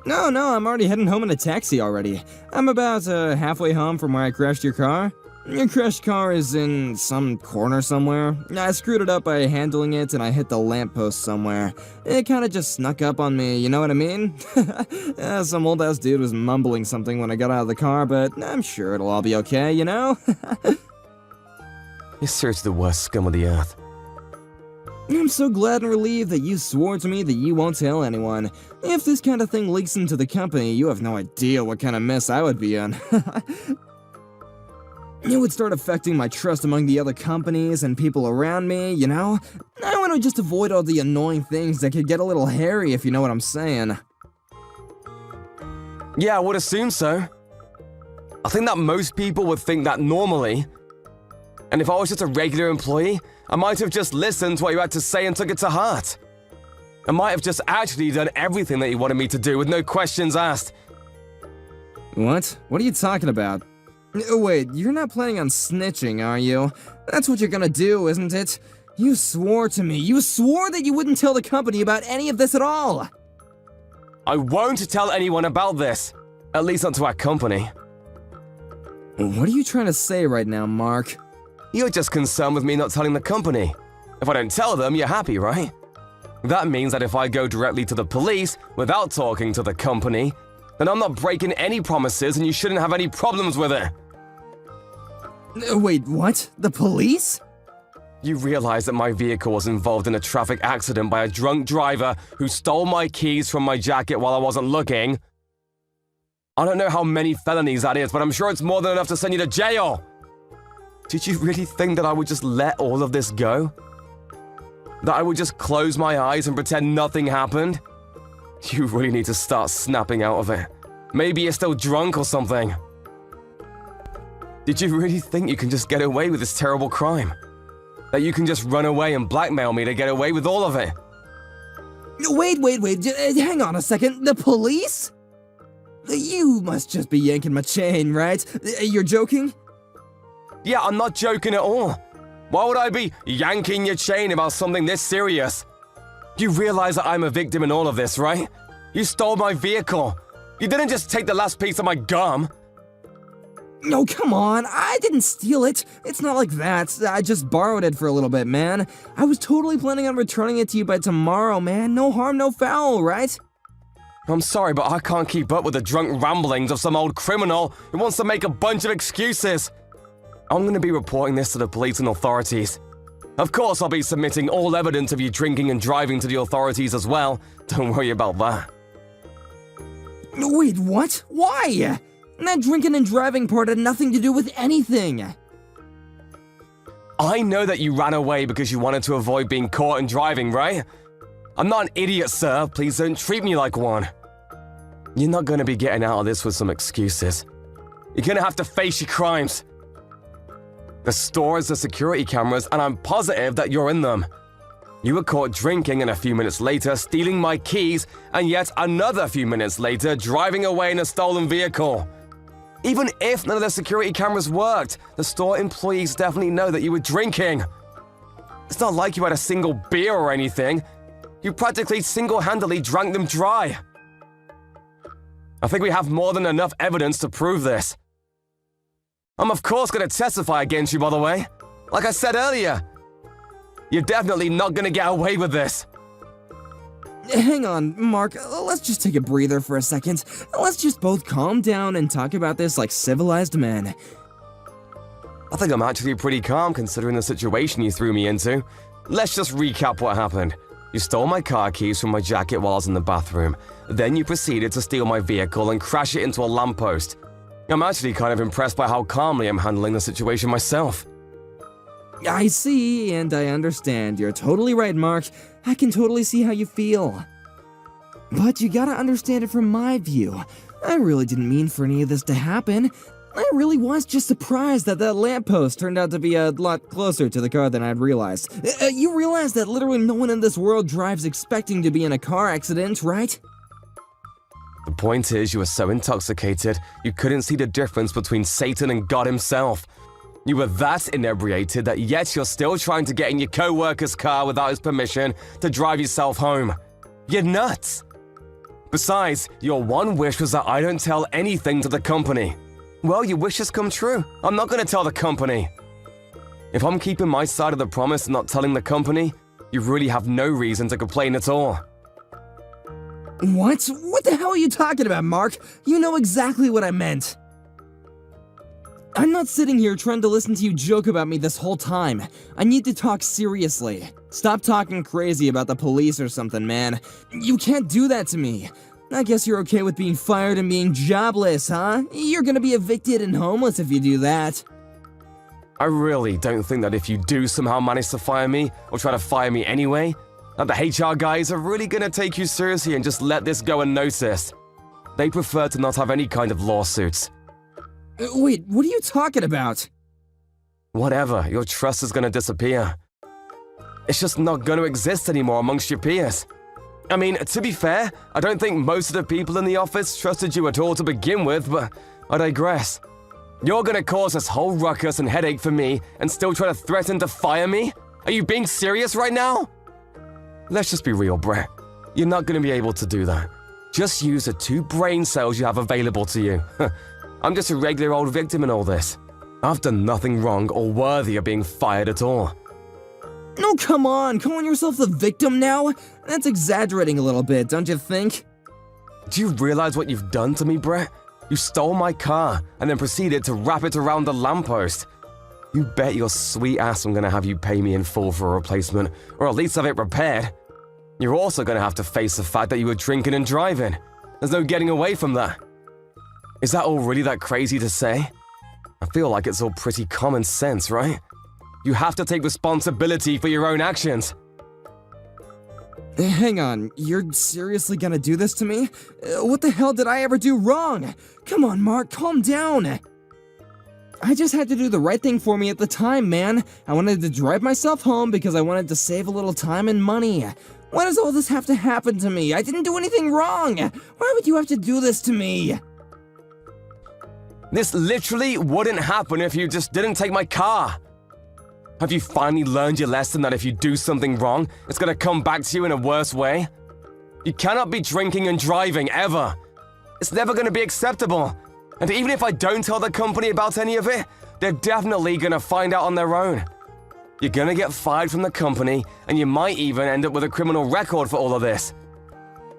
G: No, I'm already heading home in a taxi already. I'm about halfway home from where I crashed your car. Your crashed car is in some corner somewhere. I screwed it up by handling it and I hit the lamppost somewhere. It kinda just snuck up on me, you know what I mean? Some old-ass dude was mumbling something when I got out of the car, but I'm sure it'll all be okay, you know?
D: You're seriously the worst scum of the earth.
G: I'm so glad and relieved that you swore to me that you won't tell anyone. If this kind of thing leaks into the company, you have no idea what kind of mess I would be in. It would start affecting my trust among the other companies and people around me, you know? I want to just avoid all the annoying things that could get a little hairy, if you know what I'm saying.
D: Yeah, I would assume so. I think that most people would think that normally. And if I was just a regular employee, I might have just listened to what you had to say and took it to heart. I might have just actually done everything that you wanted me to do with no questions asked.
G: What? What are you talking about? Wait, you're not planning on snitching, are you? That's what you're gonna do, isn't it? You swore to me. You swore that you wouldn't tell the company about any of this at all.
D: I won't tell anyone about this. At least not to our company.
G: What are you trying to say right now, Mark?
D: You're just concerned with me not telling the company. If I don't tell them, you're happy, right? That means that if I go directly to the police without talking to the company, then I'm not breaking any promises and you shouldn't have any problems with it.
G: Wait, what? The police?
D: You realize that my vehicle was involved in a traffic accident by a drunk driver who stole my keys from my jacket while I wasn't looking. I don't know how many felonies that is, but I'm sure it's more than enough to send you to jail. Did you really think that I would just let all of this go? That I would just close my eyes and pretend nothing happened? You really need to start snapping out of it. Maybe you're still drunk or something. Did you really think you can just get away with this terrible crime? That you can just run away and blackmail me to get away with all of it?
G: Wait, hang on a second. The police? You must just be yanking my chain, right? You're joking?
D: Yeah, I'm not joking at all. Why would I be yanking your chain about something this serious? You realize that I'm a victim in all of this, right? You stole my vehicle. You didn't just take the last piece of my gum.
G: No, come on. I didn't steal it. It's not like that. I just borrowed it for a little bit, man. I was totally planning on returning it to you by tomorrow, man. No harm, no foul, right?
D: I'm sorry, but I can't keep up with the drunk ramblings of some old criminal who wants to make a bunch of excuses. I'm going to be reporting this to the police and authorities. Of course, I'll be submitting all evidence of you drinking and driving to the authorities as well. Don't worry about that.
G: Wait, what? Why? That drinking and driving part had nothing to do with anything.
D: I know that you ran away because you wanted to avoid being caught and driving, right? I'm not an idiot, sir. Please don't treat me like one. You're not going to be getting out of this with some excuses. You're going to have to face your crimes. The store has the security cameras, and I'm positive that you're in them. You were caught drinking and a few minutes later stealing my keys, and yet another few minutes later driving away in a stolen vehicle. Even if none of the security cameras worked, the store employees definitely know that you were drinking. It's not like you had a single beer or anything. You practically single-handedly drank them dry. I think we have more than enough evidence to prove this. I'm of course going to testify against you, by the way. Like I said earlier, you're definitely not going to get away with this.
G: Hang on, Mark, let's just take a breather for a second. Let's just both calm down and talk about this like civilized men.
D: I think I'm actually pretty calm considering the situation you threw me into. Let's just recap what happened. You stole my car keys from my jacket while I was in the bathroom. Then you proceeded to steal my vehicle and crash it into a lamppost. I'm actually kind of impressed by how calmly I'm handling the situation myself.
G: I see, and I understand. You're totally right, Mark. I can totally see how you feel. But you gotta understand it from my view. I really didn't mean for any of this to happen. I really was just surprised that lamppost turned out to be a lot closer to the car than I'd realized. You realize that literally no one in this world drives expecting to be in a car accident, right?
D: The point is, you were so intoxicated, you couldn't see the difference between Satan and God himself. You were that inebriated that yet you're still trying to get in your co-worker's car without his permission to drive yourself home. You're nuts. Besides, your one wish was that I don't tell anything to the company. Well, your wish has come true. I'm not going to tell the company. If I'm keeping my side of the promise and not telling the company, you really have no reason to complain at all.
G: What? What the hell are you talking about, Mark? You know exactly what I meant. I'm not sitting here trying to listen to you joke about me this whole time. I need to talk seriously. Stop talking crazy about the police or something, man. You can't do that to me. I guess you're okay with being fired and being jobless, huh? You're gonna be evicted and homeless if you do that.
D: I really don't think that if you do somehow manage to fire me, or try to fire me anyway, that the HR guys are really gonna take you seriously and just let this go unnoticed. They prefer to not have any kind of lawsuits.
G: Wait, what are you talking about?
D: Whatever, your trust is gonna disappear. It's just not gonna exist anymore amongst your peers. I mean, to be fair, I don't think most of the people in the office trusted you at all to begin with, but I digress. You're gonna cause this whole ruckus and headache for me and still try to threaten to fire me? Are you being serious right now? Let's just be real, Brett. You're not gonna be able to do that. Just use the 2 brain cells you have available to you. I'm just a regular old victim in all this. I've done nothing wrong or worthy of being fired at all.
G: No, come on, calling yourself the victim now? That's exaggerating a little bit, don't you think?
D: Do you realize what you've done to me, Brett? You stole my car and then proceeded to wrap it around the lamppost. You bet your sweet ass I'm gonna have you pay me in full for a replacement, or at least have it repaired. You're also gonna have to face the fact that you were drinking and driving. There's no getting away from that. Is that all really that crazy to say? I feel like it's all pretty common sense, right? You have to take responsibility for your own actions.
G: Hang on, you're seriously gonna do this to me? What the hell did I ever do wrong? Come on, Mark, calm down. I just had to do the right thing for me at the time, man. I wanted to drive myself home because I wanted to save a little time and money. Why does all this have to happen to me? I didn't do anything wrong. Why would you have to do this to me?
D: This literally wouldn't happen if you just didn't take my car. Have you finally learned your lesson that if you do something wrong, it's gonna come back to you in a worse way? You cannot be drinking and driving, ever. It's never gonna be acceptable. And even if I don't tell the company about any of it, they're definitely gonna find out on their own. You're gonna get fired from the company, and you might even end up with a criminal record for all of this.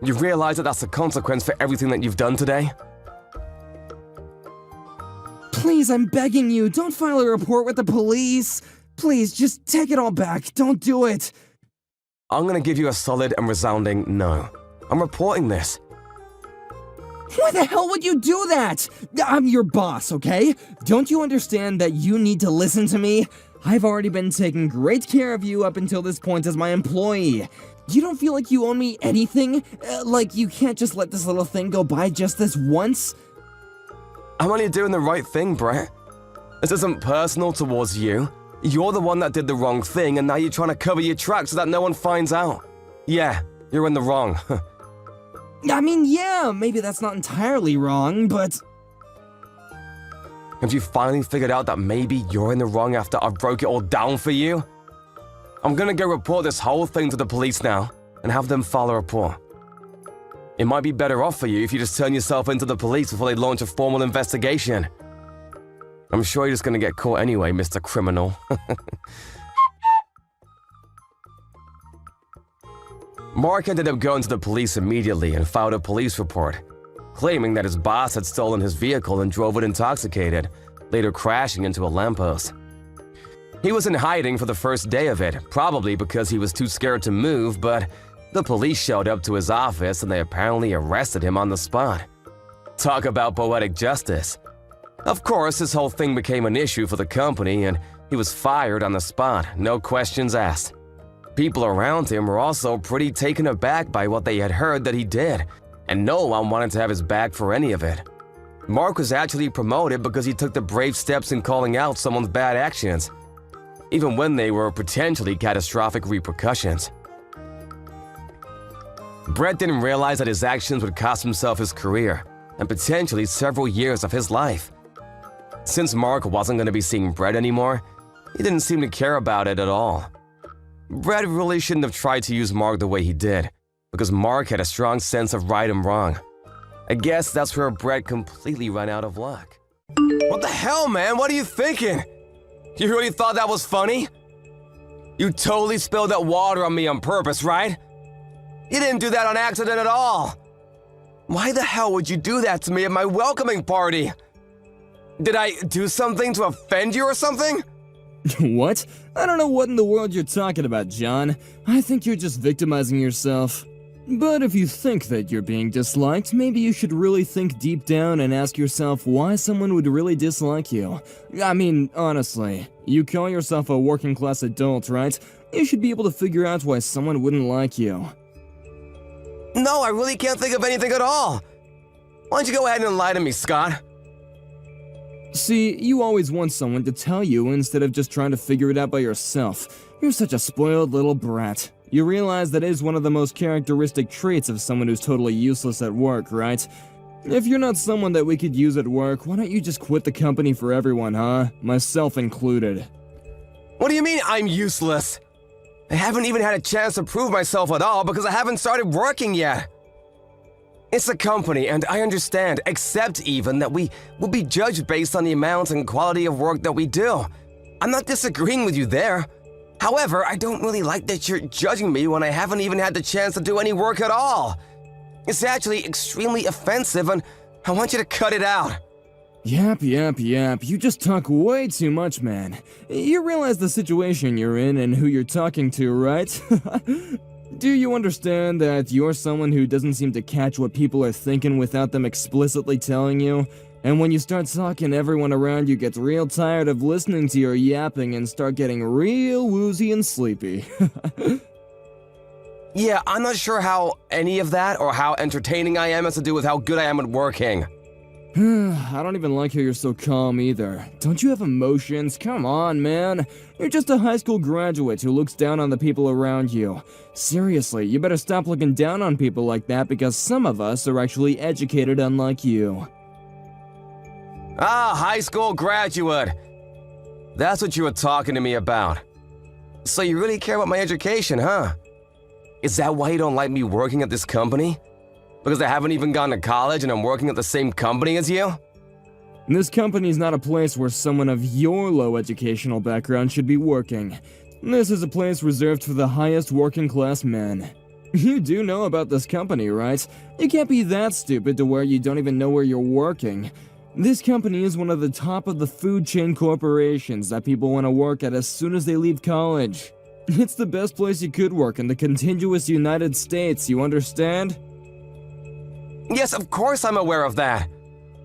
D: You realize that that's the consequence for everything that you've done today?
G: Please, I'm begging you, don't file a report with the police. Please, just take it all back. Don't do it.
D: I'm gonna give you a solid and resounding no. I'm reporting this.
G: Why the hell would you do that? I'm your boss, okay? Don't you understand that you need to listen to me? I've already been taking great care of you up until this point as my employee. You don't feel like you owe me anything? Like you can't just let this little thing go by just this once?
D: I'm only doing the right thing, Brett. This isn't personal towards you. You're the one that did the wrong thing, and now you're trying to cover your tracks so that no one finds out. Yeah, you're in the wrong.
G: I mean, yeah, maybe that's not entirely wrong, but...
D: Have you finally figured out that maybe you're in the wrong after I broke it all down for you? I'm gonna go report this whole thing to the police now, and have them file a report. It might be better off for you if you just turn yourself into the police before they launch a formal investigation. I'm sure you're just gonna get caught anyway, Mr. Criminal. Mark ended up going to the police immediately and filed a police report, claiming that his boss had stolen his vehicle and drove it intoxicated, later crashing into a lamppost. He was in hiding for the first day of it, probably because he was too scared to move, but the police showed up to his office and they apparently arrested him on the spot. Talk about poetic justice. Of course, this whole thing became an issue for the company and he was fired on the spot, no questions asked. People around him were also pretty taken aback by what they had heard that he did, and no one wanted to have his back for any of it. Mark was actually promoted because he took the brave steps in calling out someone's bad actions, even when they were potentially catastrophic repercussions. Brett didn't realize that his actions would cost himself his career, and potentially several years of his life. Since Mark wasn't going to be seeing Brett anymore, he didn't seem to care about it at all. Brett really shouldn't have tried to use Mark the way he did, because Mark had a strong sense of right and wrong. I guess that's where Brett completely ran out of luck. What the hell, man? What are you thinking? You really thought that was funny? You totally spilled that water on me on purpose, right? You didn't do that on accident at all. Why the hell would you do that to me at my welcoming party? Did I do something to offend you or something?
G: What? I don't know what in the world you're talking about, John. I think you're just victimizing yourself. But if you think that you're being disliked, maybe you should really think deep down and ask yourself why someone would really dislike you. I mean, honestly, you call yourself a working-class adult, right? You should be able to figure out why someone wouldn't like you.
D: No, I really can't think of anything at all. Why don't you go ahead and enlighten me, Scott?
G: See, you always want someone to tell you instead of just trying to figure it out by yourself. You're such a spoiled little brat. You realize that is one of the most characteristic traits of someone who's totally useless at work, right? If you're not someone that we could use at work, why don't you just quit the company for everyone, huh? Myself included.
D: What do you mean I'm useless? I haven't even had a chance to prove myself at all because I haven't started working yet. It's a company, and I understand, accept even, that we will be judged based on the amount and quality of work that we do. I'm not disagreeing with you there. However, I don't really like that you're judging me when I haven't even had the chance to do any work at all. It's actually extremely offensive, and I want you to cut it out.
G: Yap. You just talk way too much, man. You realize the situation you're in and who you're talking to, right? Do you understand that you're someone who doesn't seem to catch what people are thinking without them explicitly telling you? And when you start talking, everyone around you gets real tired of listening to your yapping and start getting real woozy and sleepy.
D: Yeah, I'm not sure how any of that or how entertaining I am has to do with how good I am at working.
G: I don't even like how you're so calm either. Don't you have emotions? Come on, man. You're just a high school graduate who looks down on the people around you. Seriously, you better stop looking down on people like that because some of us are actually educated unlike you.
D: Ah, high school graduate. That's what you were talking to me about. So you really care about my education, huh? Is that why you don't like me working at this company? Because I haven't even gone to college and I'm working at the same company as you?
G: This company's not a place where someone of your low educational background should be working. This is a place reserved for the highest working class men. You do know about this company, right? You can't be that stupid to where you don't even know where you're working. This company is one of the top of the food chain corporations that people want to work at as soon as they leave college. It's the best place you could work in the contiguous United States, you understand?
D: Yes, of course I'm aware of that.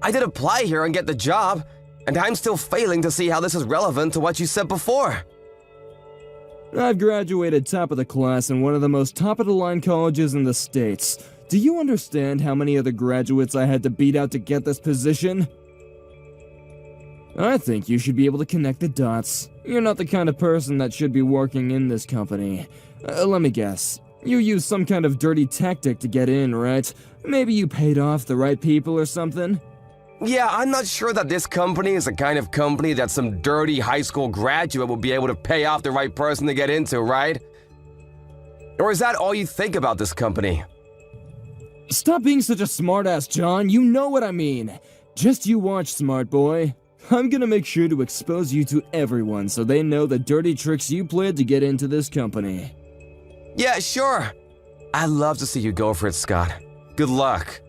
D: I did apply here and get the job, and I'm still failing to see how this is relevant to what you said before.
G: I've graduated top of the class in one of the most top-of-the-line colleges in the States. Do you understand how many other graduates I had to beat out to get this position? I think you should be able to connect the dots. You're not the kind of person that should be working in this company. Let me guess. You used some kind of dirty tactic to get in, right? Maybe you paid off the right people or something?
D: Yeah, I'm not sure that this company is the kind of company that some dirty high school graduate will be able to pay off the right person to get into, right? Or is that all you think about this company?
G: Stop being such a smartass, John. You know what I mean. Just you watch, smart boy. I'm gonna make sure to expose you to everyone so they know the dirty tricks you played to get into this company.
D: Yeah, sure. I'd love to see you go for it, Scott. Good luck.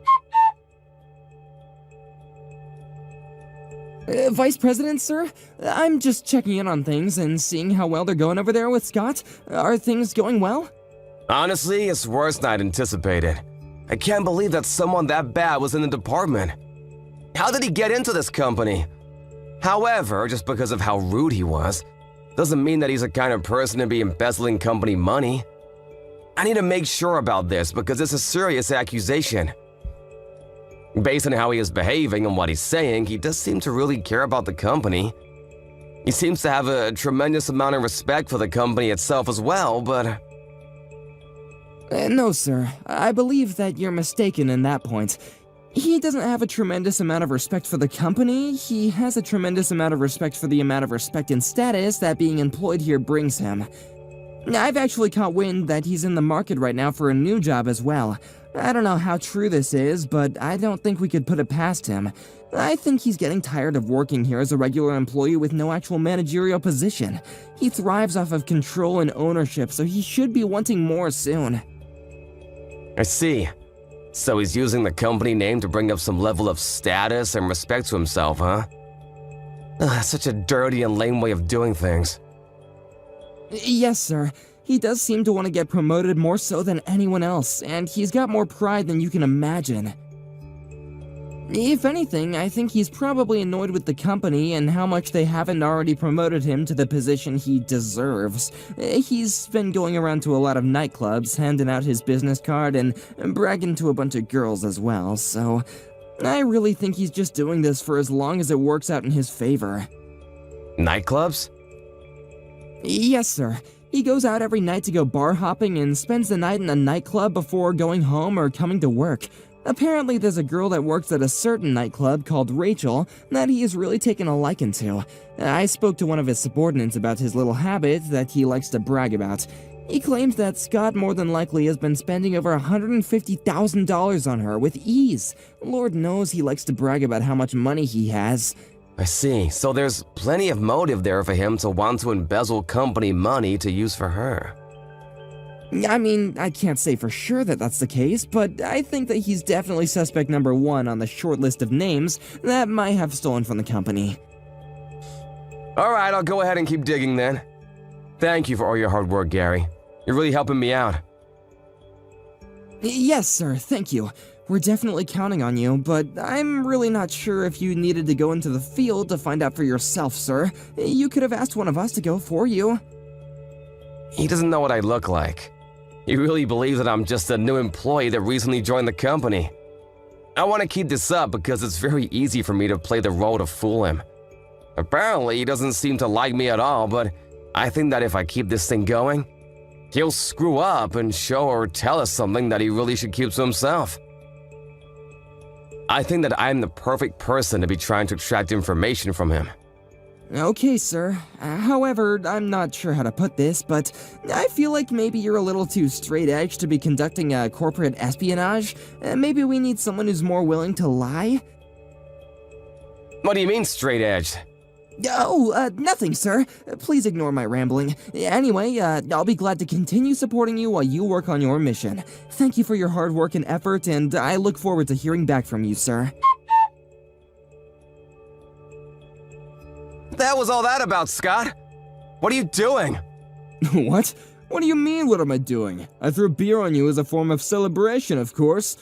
G: Vice President, sir? I'm just checking in on things and seeing how well they're going over there with Scott. Are things going well?
D: Honestly, it's worse than I'd anticipated. I can't believe that someone that bad was in the department. How did he get into this company? However, just because of how rude he was, doesn't mean that he's the kind of person to be embezzling company money. I need to make sure about this because it's a serious accusation. Based on how he is behaving and what he's saying, he does seem to really care about the company. He seems to have a tremendous amount of respect for the company itself as well, but...
G: No, sir. I believe that you're mistaken in that point. He doesn't have a tremendous amount of respect for the company. He has a tremendous amount of respect for the amount of respect and status that being employed here brings him. I've actually caught wind that he's in the market right now for a new job as well. I don't know how true this is, but I don't think we could put it past him. I think he's getting tired of working here as a regular employee with no actual managerial position. He thrives off of control and ownership, so he should be wanting more soon.
D: I see. So he's using the company name to bring up some level of status and respect to himself, huh? Such a dirty and lame way of doing things.
G: Yes, sir. He does seem to want to get promoted more so than anyone else, and he's got more pride than you can imagine. If anything, I think he's probably annoyed with the company and how much they haven't already promoted him to the position he deserves. He's been going around to a lot of nightclubs, handing out his business card and bragging to a bunch of girls as well, so I really think he's just doing this for as long as it works out in his favor.
D: Nightclubs?
G: Yes, sir. He goes out every night to go bar hopping and spends the night in a nightclub before going home or coming to work. Apparently there's a girl that works at a certain nightclub called Rachel that he has really taken a liking to. I spoke to one of his subordinates about his little habit that he likes to brag about. He claims that Scott more than likely has been spending over $150,000 on her with ease. Lord knows he likes to brag about how much money he has.
D: I see. So there's plenty of motive there for him to want to embezzle company money to use for her.
G: I mean, I can't say for sure that that's the case, but I think that he's definitely suspect number one on the short list of names that might have stolen from the company.
D: Alright, I'll go ahead and keep digging then. Thank you for all your hard work, Gary. You're really helping me out.
G: Yes, sir, thank you. We're definitely counting on you, but I'm really not sure if you needed to go into the field to find out for yourself, sir. You could have asked one of us to go for you.
D: He doesn't know what I look like. He really believes that I'm just a new employee that recently joined the company. I want to keep this up because it's very easy for me to play the role to fool him. Apparently, he doesn't seem to like me at all, but I think that if I keep this thing going, he'll screw up and show or tell us something that he really should keep to himself. I think that I'm the perfect person to be trying to extract information from him.
G: Okay, sir. However, I'm not sure how to put this, but I feel like maybe you're a little too straight-edged to be conducting a corporate espionage. Maybe we need someone who's more willing to lie?
D: What do you mean straight-edged?
G: Oh, nothing, sir. Please ignore my rambling. Anyway, I'll be glad to continue supporting you while you work on your mission. Thank you for your hard work and effort, and I look forward to hearing back from you, sir.
D: That was all that about, Scott. What are you doing?
G: What? What do you mean, what am I doing? I threw beer on you as a form of celebration, of course.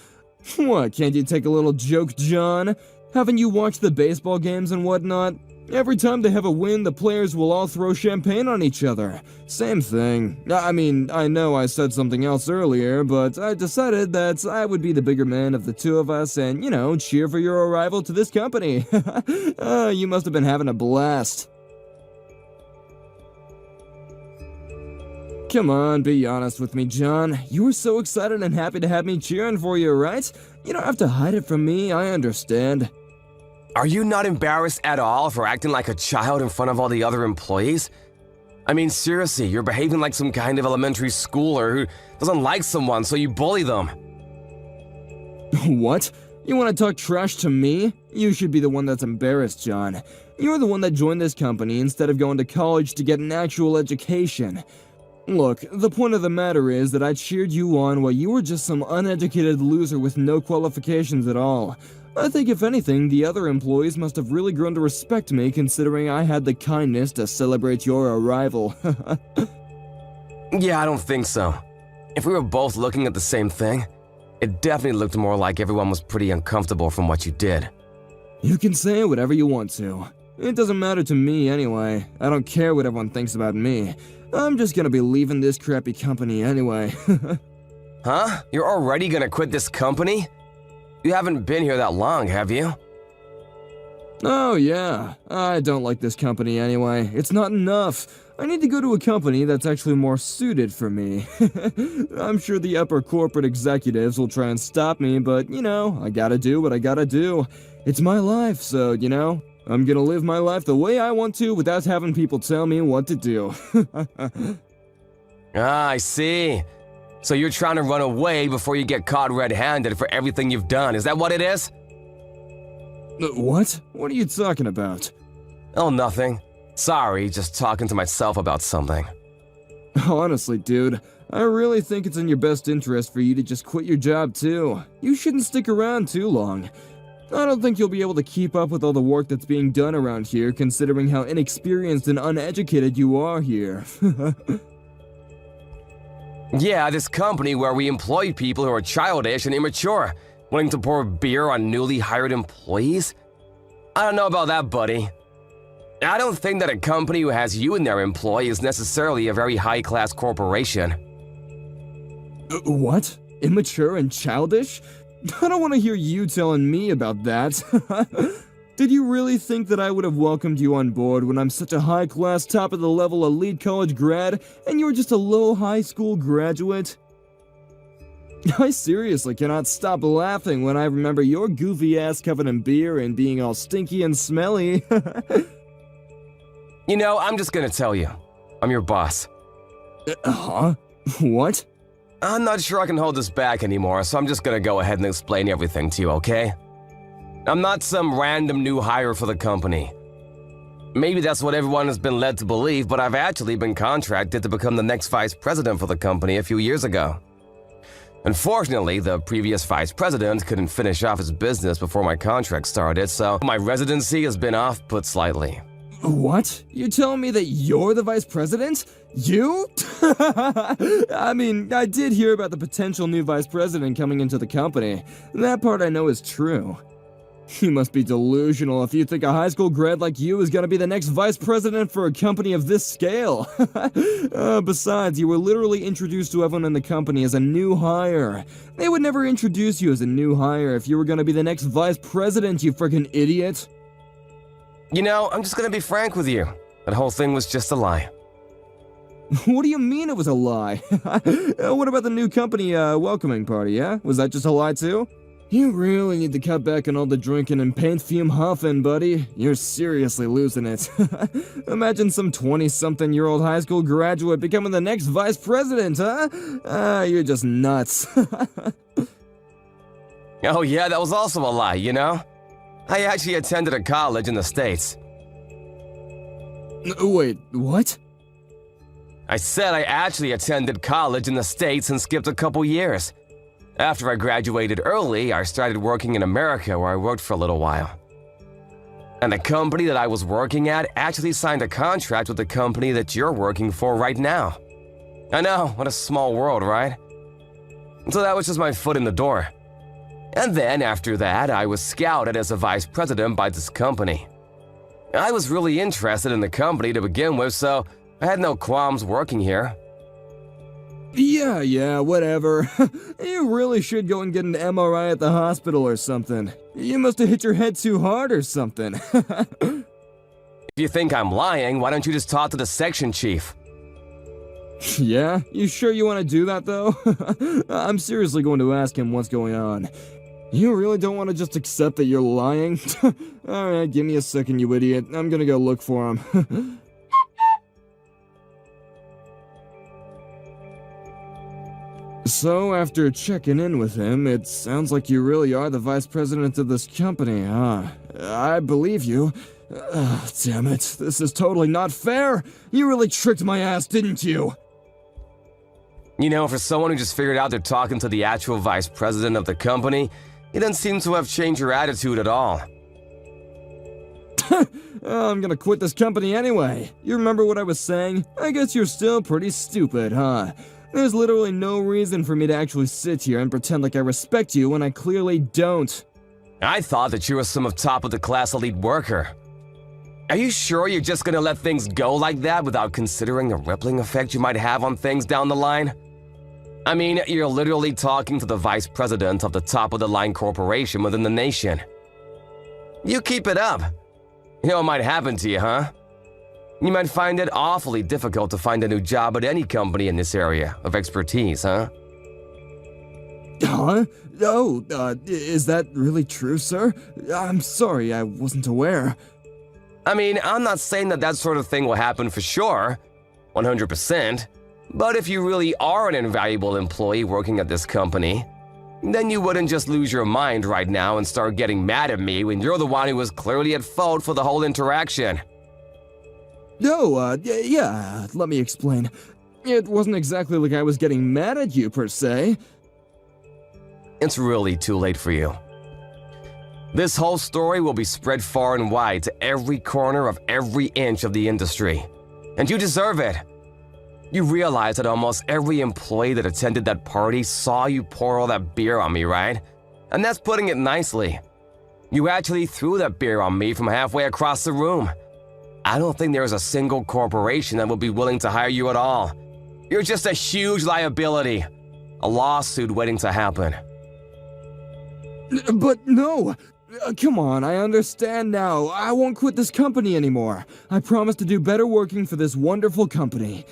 G: What, can't you take a little joke, John? Haven't you watched the baseball games and whatnot? Every time they have a win, the players will all throw champagne on each other. Same thing. I mean, I know I said something else earlier, but I decided that I would be the bigger man of the two of us and, you know, cheer for your arrival to this company. You must have been having a blast. Come on, be honest with me, John. You were so excited and happy to have me cheering for you, right? You don't have to hide it from me, I understand.
D: Are you not embarrassed at all for acting like a child in front of all the other employees? I mean, seriously, you're behaving like some kind of elementary schooler who doesn't like someone, so you bully them.
G: What? You want to talk trash to me? You should be the one that's embarrassed, John. You're the one that joined this company instead of going to college to get an actual education. Look, the point of the matter is that I cheered you on while you were just some uneducated loser with no qualifications at all. I think if anything, the other employees must have really grown to respect me considering I had the kindness to celebrate your arrival.
D: Yeah, I don't think so. If we were both looking at the same thing, it definitely looked more like everyone was pretty uncomfortable from what you did.
G: You can say whatever you want to. It doesn't matter to me anyway. I don't care what everyone thinks about me. I'm just gonna be leaving this crappy company anyway.
D: Huh? You're already gonna quit this company? You haven't been here that long, have you?
G: Oh yeah, I don't like this company anyway. It's not enough. I need to go to a company that's actually more suited for me. I'm sure the upper corporate executives will try and stop me, but you know, I gotta do what I gotta do. It's my life, so you know, I'm gonna live my life the way I want to without having people tell me what to do.
D: Ah, I see. So you're trying to run away before you get caught red-handed for everything you've done, is that what it is?
G: What? What are you talking about?
D: Oh, nothing. Sorry, just talking to myself about something.
G: Honestly, dude, I really think it's in your best interest for you to just quit your job too. You shouldn't stick around too long. I don't think you'll be able to keep up with all the work that's being done around here, considering how inexperienced and uneducated you are here.
D: Yeah, this company where we employ people who are childish and immature, willing to pour beer on newly hired employees? I don't know about that, buddy. I don't think that a company who has you in their employ is necessarily a very high-class corporation.
G: What? Immature and childish? I don't want to hear you telling me about that. Did you really think that I would have welcomed you on board when I'm such a high-class, top-of-the-level elite college grad, and you're just a low high school graduate? I seriously cannot stop laughing when I remember your goofy ass covered in beer and being all stinky and smelly.
D: You know, I'm just gonna tell you. I'm your boss.
G: Huh? What?
D: I'm not sure I can hold this back anymore, so I'm just gonna go ahead and explain everything to you, okay? I'm not some random new hire for the company. Maybe that's what everyone has been led to believe, but I've actually been contracted to become the next vice president for the company a few years ago. Unfortunately, the previous vice president couldn't finish off his business before my contract started, so my residency has been off-put slightly.
G: What? You're telling me that you're the vice president? You? I mean, I did hear about the potential new vice president coming into the company. That part I know is true. You must be delusional if you think a high school grad like you is gonna be the next vice president for a company of this scale. Besides, you were literally introduced to everyone in the company as a new hire. They would never introduce you as a new hire if you were gonna be the next vice president, you freaking idiot.
D: You know, I'm just gonna be frank with you. That whole thing was just a lie.
G: What do you mean it was a lie? What about the new company welcoming party, yeah? Was that just a lie too? You really need to cut back on all the drinking and paint fume huffing, buddy. You're seriously losing it. Imagine some 20-something-year-old high school graduate becoming the next vice president, huh? You're just nuts.
D: Oh yeah, that was also a lie, you know? I actually attended a college in the States.
G: Wait, what?
D: I said I actually attended college in the States and skipped a couple years. After I graduated early, I started working in America where I worked for a little while. And the company that I was working at actually signed a contract with the company that you're working for right now. I know, what a small world, right? So that was just my foot in the door. And then after that, I was scouted as a vice president by this company. I was really interested in the company to begin with, so I had no qualms working here.
G: Yeah, whatever. You really should go and get an MRI at the hospital or something. You must have hit your head too hard or something.
D: If you think I'm lying, why don't you just talk to the section chief?
G: Yeah? You sure you want to do that, though? I'm seriously going to ask him what's going on. You really don't want to just accept that you're lying? Alright, give me a second, you idiot. I'm gonna go look for him. So, after checking in with him, it sounds like you really are the vice president of this company, huh? I believe you. Damn it, this is totally not fair! You really tricked my ass, didn't you?
D: You know, for someone who just figured out they're talking to the actual vice president of the company, you don't seem to have changed your attitude at all.
G: I'm gonna quit this company anyway. You remember what I was saying? I guess you're still pretty stupid, huh? There's literally no reason for me to actually sit here and pretend like I respect you when I clearly don't.
D: I thought that you were some top-of-the-class elite worker. Are you sure you're just gonna let things go like that without considering the rippling effect you might have on things down the line? I mean, you're literally talking to the vice president of the top-of-the-line corporation within the nation. You keep it up. You know what might happen to you, huh? You might find it awfully difficult to find a new job at any company in this area of expertise, huh?
G: Huh? Oh, is that really true, sir? I'm sorry, I wasn't aware.
D: I mean, I'm not saying that that sort of thing will happen for sure, 100%, But if you really are an invaluable employee working at this company, then you wouldn't just lose your mind right now and start getting mad at me when you're the one who was clearly at fault for the whole interaction.
G: No, yeah, let me explain. It wasn't exactly like I was getting mad at you, per se.
D: It's really too late for you. This whole story will be spread far and wide to every corner of every inch of the industry. And you deserve it. You realize that almost every employee that attended that party saw you pour all that beer on me, right? And that's putting it nicely. You actually threw that beer on me from halfway across the room. I don't think there's a single corporation that would be willing to hire you at all. You're just a huge liability. A lawsuit waiting to happen.
G: But no! Come on, I understand now. I won't quit this company anymore. I promise to do better working for this wonderful company.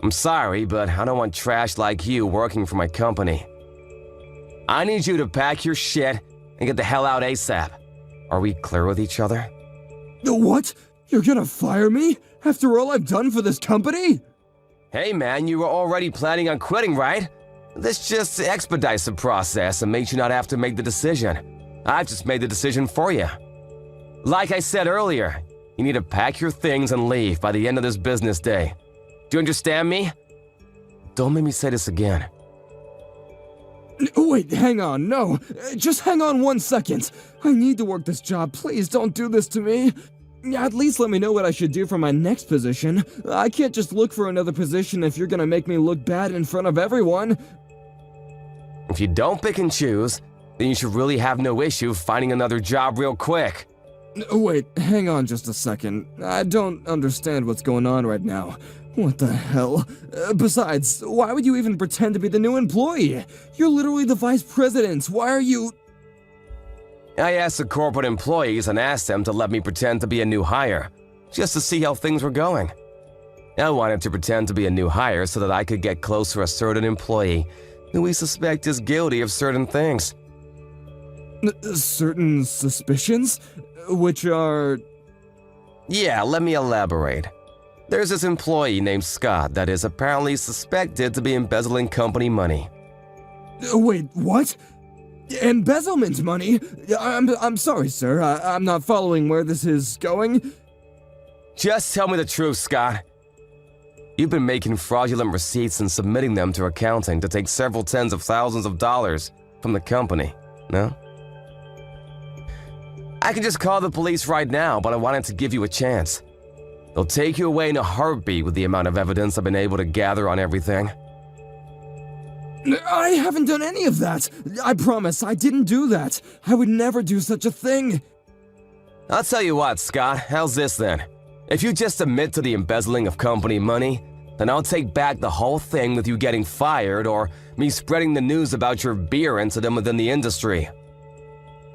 D: I'm sorry, but I don't want trash like you working for my company. I need you to pack your shit and get the hell out ASAP. Are we clear with each other?
G: What? You're gonna fire me? After all I've done for this company?
D: Hey man, you were already planning on quitting, right? This just expedites the process and makes you not have to make the decision. I've just made the decision for you. Like I said earlier, you need to pack your things and leave by the end of this business day. Do you understand me? Don't make me say this again.
G: Wait, hang on, no. Just hang on 1 second. I need to work this job, please don't do this to me. At least let me know what I should do for my next position. I can't just look for another position if you're gonna make me look bad in front of everyone.
D: If you don't pick and choose, then you should really have no issue finding another job real quick.
G: Wait, hang on just a second. I don't understand what's going on right now. What the hell? Besides, why would you even pretend to be the new employee? You're literally the vice president. Why are you...
D: I asked the corporate employees and asked them to let me pretend to be a new hire, just to see how things were going. I wanted to pretend to be a new hire so that I could get close to a certain employee who we suspect is guilty of certain things.
G: Certain suspicions? Which are...
D: Yeah, let me elaborate. There's this employee named Scott that is apparently suspected to be embezzling company money.
G: Wait, what? Embezzlement money? I'm sorry, sir. I'm not following where this is going.
D: Just tell me the truth, Scott. You've been making fraudulent receipts and submitting them to accounting to take several tens of thousands of dollars from the company, no? I can just call the police right now, but I wanted to give you a chance. They'll take you away in a heartbeat with the amount of evidence I've been able to gather on everything.
G: I haven't done any of that. I promise, I didn't do that. I would never do such a thing.
D: I'll tell you what, Scott, how's this then? If you just admit to the embezzling of company money, then I'll take back the whole thing with you getting fired or me spreading the news about your beer incident within the industry.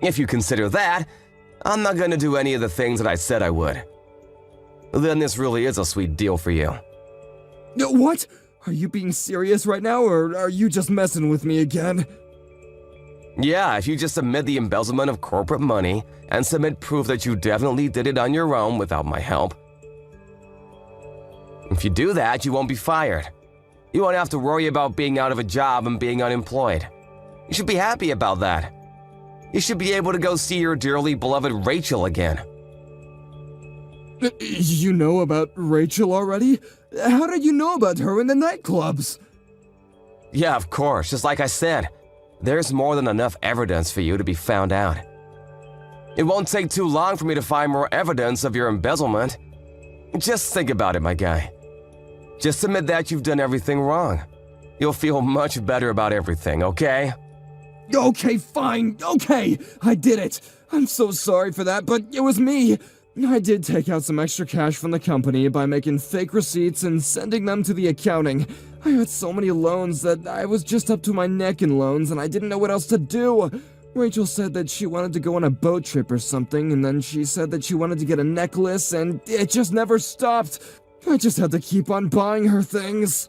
D: If you consider that, I'm not gonna do any of the things that I said I would. Then this really is a sweet deal for you.
G: What? Are you being serious right now, or are you just messing with me again?
D: Yeah, if you just admit the embezzlement of corporate money and submit proof that you definitely did it on your own without my help. If you do that, you won't be fired. You won't have to worry about being out of a job and being unemployed. You should be happy about that. You should be able to go see your dearly beloved Rachel again.
G: You know about Rachel already? How did you know about her in the nightclubs?
D: Yeah, of course, just like I said. There's more than enough evidence for you to be found out. It won't take too long for me to find more evidence of your embezzlement. Just think about it, my guy. Just admit that you've done everything wrong. You'll feel much better about everything, okay?
G: Okay, fine, okay, I did it. I'm so sorry for that, but it was me. I did take out some extra cash from the company by making fake receipts and sending them to the accounting. I had so many loans that I was just up to my neck in loans and I didn't know what else to do. Rachel said that she wanted to go on a boat trip or something, and then she said that she wanted to get a necklace, and it just never stopped. I just had to keep on buying her things.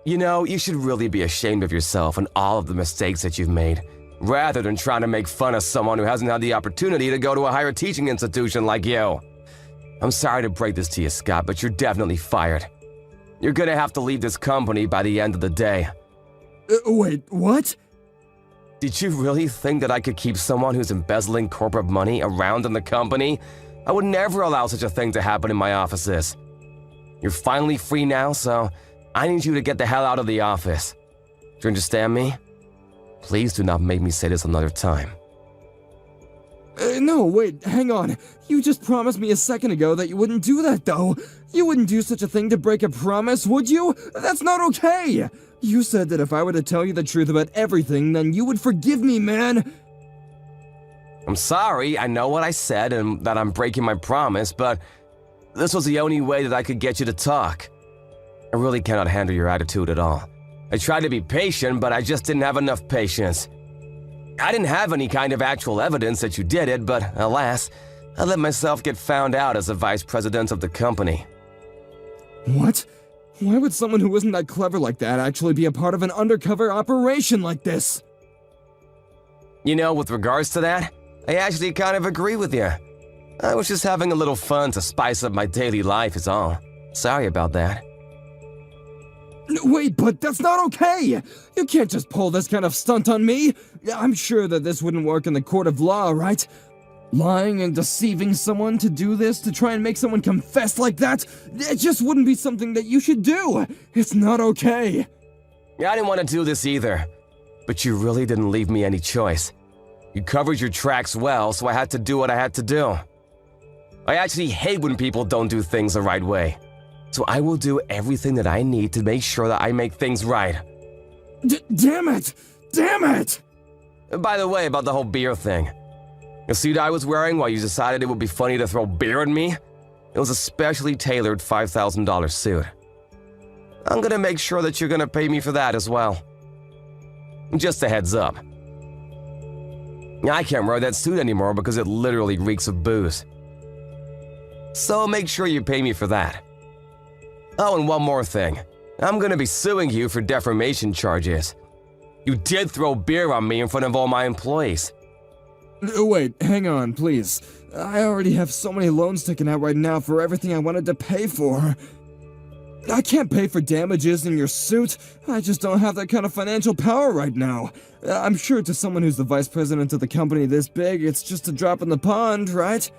D: You know, you should really be ashamed of yourself and all of the mistakes that you've made, rather than trying to make fun of someone who hasn't had the opportunity to go to a higher teaching institution like you. I'm sorry to break this to you, Scott, but you're definitely fired. You're gonna have to leave this company by the end of the day.
G: Wait, what?
D: Did you really think that I could keep someone who's embezzling corporate money around in the company? I would never allow such a thing to happen in my offices. You're finally free now, so I need you to get the hell out of the office. Do you understand me? Please do not make me say this another time.
G: No, wait, hang on. You just promised me a second ago that you wouldn't do that, though. You wouldn't do such a thing to break a promise, would you? That's not okay! You said that if I were to tell you the truth about everything, then you would forgive me, man!
D: I'm sorry, I know what I said and that I'm breaking my promise, but this was the only way that I could get you to talk. I really cannot handle your attitude at all. I tried to be patient, but I just didn't have enough patience. I didn't have any kind of actual evidence that you did it, but alas, I let myself get found out as the vice president of the company.
G: What? Why would someone who isn't that clever like that actually be a part of an undercover operation like this?
D: You know, with regards to that, I actually kind of agree with you. I was just having a little fun to spice up my daily life is all. Sorry about that.
G: Wait, but that's not okay! You can't just pull this kind of stunt on me! I'm sure that this wouldn't work in the court of law, right? Lying and deceiving someone to do this, to try and make someone confess like that, it just wouldn't be something that you should do! It's not okay!
D: I didn't want to do this either, but you really didn't leave me any choice. You covered your tracks well, so I had to do what I had to do. I actually hate when people don't do things the right way. So I will do everything that I need to make sure that I make things right.
G: Damn it! Damn it!
D: By the way, about the whole beer thing. The suit I was wearing while you decided it would be funny to throw beer at me? It was a specially tailored $5,000 suit. I'm gonna make sure that you're gonna pay me for that as well. Just a heads up. I can't wear that suit anymore because it literally reeks of booze. So make sure you pay me for that. Oh, and one more thing. I'm gonna be suing you for defamation charges. You did throw beer on me in front of all my employees.
G: Wait, hang on, please. I already have so many loans taken out right now for everything I wanted to pay for. I can't pay for damages in your suit. I just don't have that kind of financial power right now. I'm sure to someone who's the vice president of the company this big, it's just a drop in the pond, right?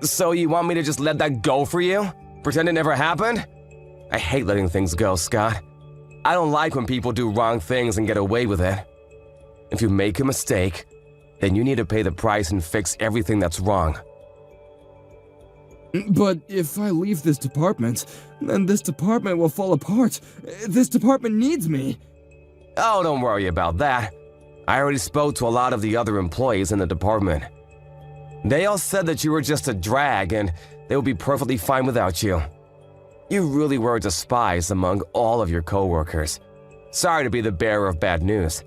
D: So you want me to just let that go for you? Pretend it never happened? I hate letting things go, Scott. I don't like when people do wrong things and get away with it. If you make a mistake, then you need to pay the price and fix everything that's wrong.
G: But if I leave this department, then this department will fall apart. This department needs me.
D: Oh, don't worry about that. I already spoke to a lot of the other employees in the department. They all said that you were just a drag and they would be perfectly fine without you. You really were despised among all of your coworkers. Sorry to be the bearer of bad news.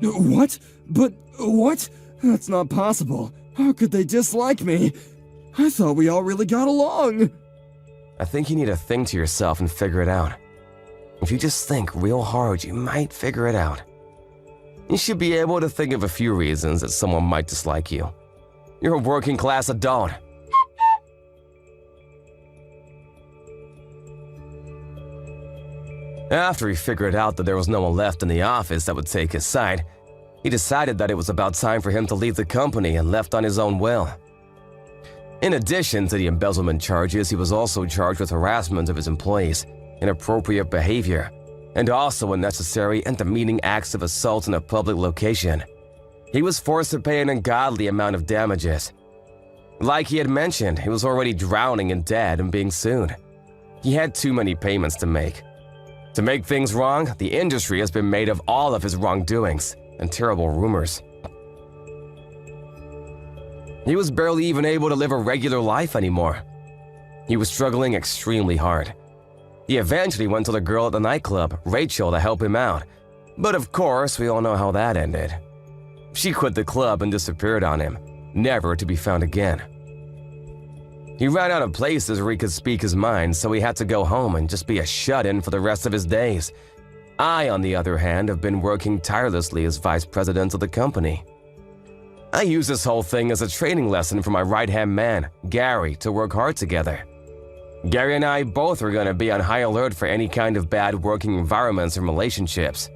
G: What? But what? That's not possible. How could they dislike me? I thought we all really got along.
D: I think you need to think to yourself and figure it out. If you just think real hard, you might figure it out. You should be able to think of a few reasons that someone might dislike you. You're a working class adult. After he figured out that there was no one left in the office that would take his side, he decided that it was about time for him to leave the company and left on his own will. In addition to the embezzlement charges, he was also charged with harassment of his employees, inappropriate behavior, and also unnecessary and demeaning acts of assault in a public location. He was forced to pay an ungodly amount of damages. Like he had mentioned, he was already drowning in debt and being sued. He had too many payments to make. To make things wrong, the industry has been made of all of his wrongdoings and terrible rumors. He was barely even able to live a regular life anymore. He was struggling extremely hard. He eventually went to the girl at the nightclub, Rachel, to help him out. But of course, we all know how that ended. She quit the club and disappeared on him, never to be found again. He ran out of places where he could speak his mind, so he had to go home and just be a shut-in for the rest of his days. I, on the other hand, have been working tirelessly as vice president of the company. I use this whole thing as a training lesson for my right-hand man, Gary, to work hard together. Gary and I both are going to be on high alert for any kind of bad working environments and relationships.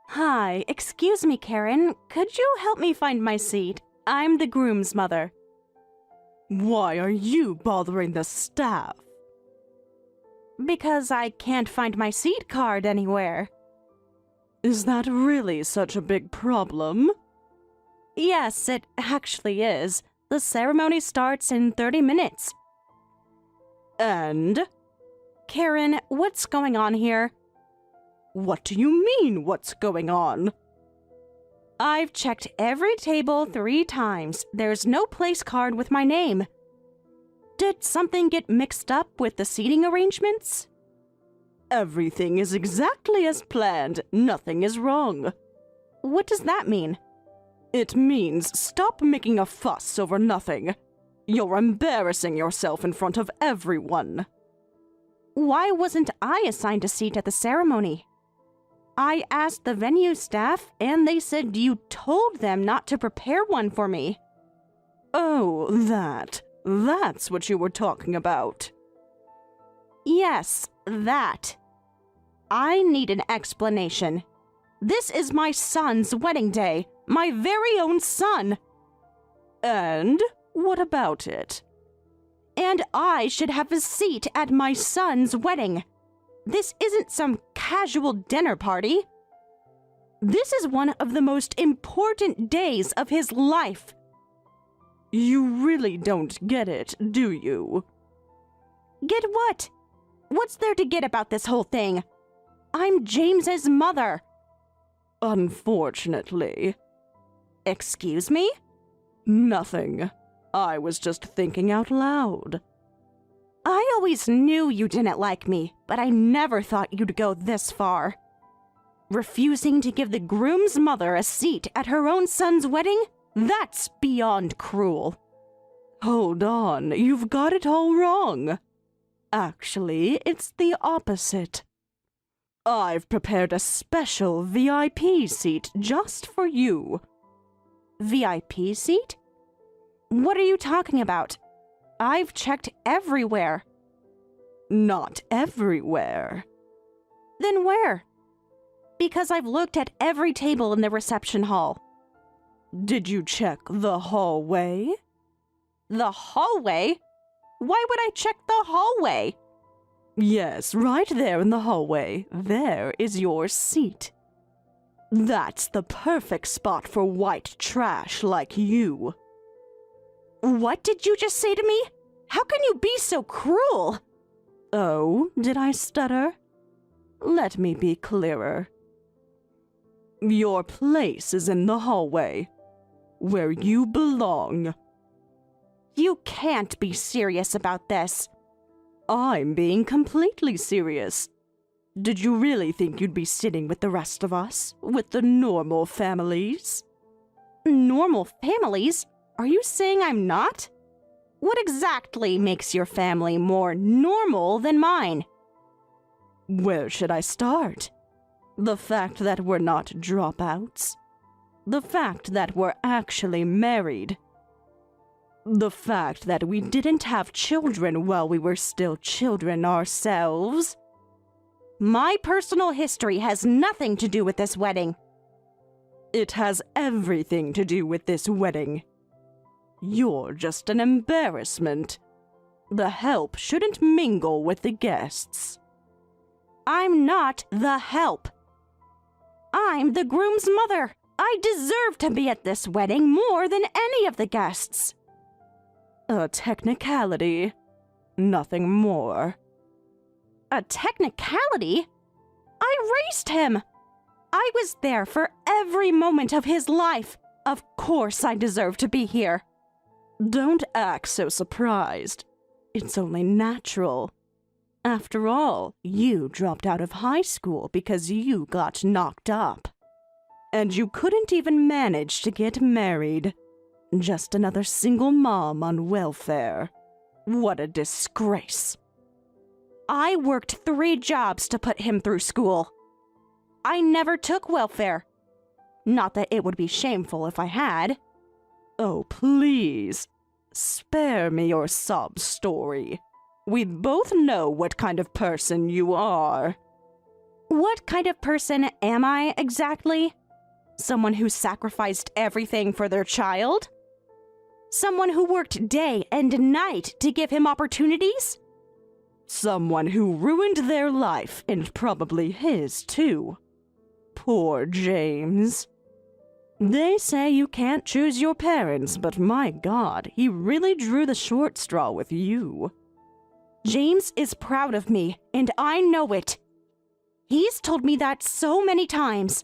A: Hi, excuse me, Karen. Could you help me find my seat? I'm the groom's mother.
B: Why are you bothering the staff?
A: Because I can't find my seat card anywhere.
B: Is that really such a big problem?
A: Yes, it actually is. The ceremony starts in 30 minutes.
B: And?
A: Karen, what's going on here?
B: What do you mean, what's going on?
A: I've checked every table 3 times. There's no place card with my name. Did something get mixed up with the seating arrangements?
B: Everything is exactly as planned. Nothing is wrong.
A: What does that mean?
B: It means stop making a fuss over nothing. You're embarrassing yourself in front of everyone.
A: Why wasn't I assigned a seat at the ceremony? I asked the venue staff, and they said you told them not to prepare one for me.
B: Oh, that's what you were talking about.
A: Yes, that. I need an explanation. This is my son's wedding day, my very own son.
B: And what about it?
A: And I should have a seat at my son's wedding. This isn't some casual dinner party. This is one of the most important days of his life.
B: You really don't get it, do you?
A: Get what? What's there to get about this whole thing? I'm James's mother.
B: Unfortunately.
A: Excuse me?
B: Nothing. I was just thinking out loud.
A: I always knew you didn't like me, but I never thought you'd go this far. Refusing to give the groom's mother a seat at her own son's wedding? That's beyond cruel.
B: Hold on, you've got it all wrong. Actually, it's the opposite. I've prepared a special VIP seat just for you.
A: VIP seat? What are you talking about? I've checked everywhere.
B: Not everywhere.
A: Then where? Because I've looked at every table in the reception hall.
B: Did you check the hallway?
A: The hallway? Why would I check the hallway?
B: Yes, right there in the hallway. There is your seat. That's the perfect spot for white trash like you.
A: What did you just say to me? How can you be so cruel?
B: Oh, did I stutter? Let me be clearer. Your place is in the hallway, where you belong.
A: You can't be serious about this.
B: I'm being completely serious. Did you really think you'd be sitting with the rest of us, with the normal families?
A: Normal families? Are you saying I'm not? What exactly makes your family more normal than mine?
B: Where should I start? The fact that we're not dropouts. The fact that we're actually married. The fact that we didn't have children while we were still children ourselves.
A: My personal history has nothing to do with this wedding.
B: It has everything to do with this wedding. You're just an embarrassment. The help shouldn't mingle with the guests.
A: I'm not the help. I'm the groom's mother. I deserve to be at this wedding more than any of the guests.
B: A technicality. Nothing more.
A: A technicality? I raised him. I was there for every moment of his life. Of course I deserve to be here.
B: Don't act so surprised. It's only natural. After all, you dropped out of high school because you got knocked up. And you couldn't even manage to get married. Just another single mom on welfare. What a disgrace.
A: I worked 3 jobs to put him through school. I never took welfare. Not that it would be shameful if I had.
B: Oh, please. Spare me your sob story. We both know what kind of person you are.
A: What kind of person am I exactly? Someone who sacrificed everything for their child? Someone who worked day and night to give him opportunities?
B: Someone who ruined their life, and probably his too. Poor James. They say you can't choose your parents, but my God, he really drew the short straw with you.
A: James is proud of me, and I know it. He's told me that so many times.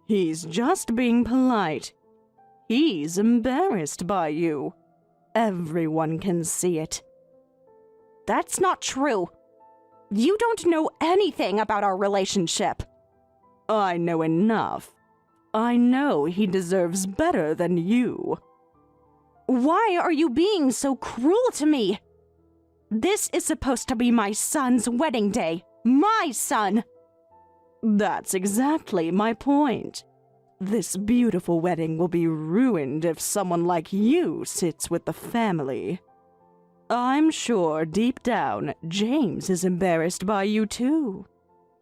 B: He's just being polite. He's embarrassed by you. Everyone can see it.
A: That's not true. You don't know anything about our relationship.
B: I know enough. I know he deserves better than you.
A: Why are you being so cruel to me? This is supposed to be my son's wedding day. My son!
B: That's exactly my point. This beautiful wedding will be ruined if someone like you sits with the family. I'm sure deep down, James is embarrassed by you too.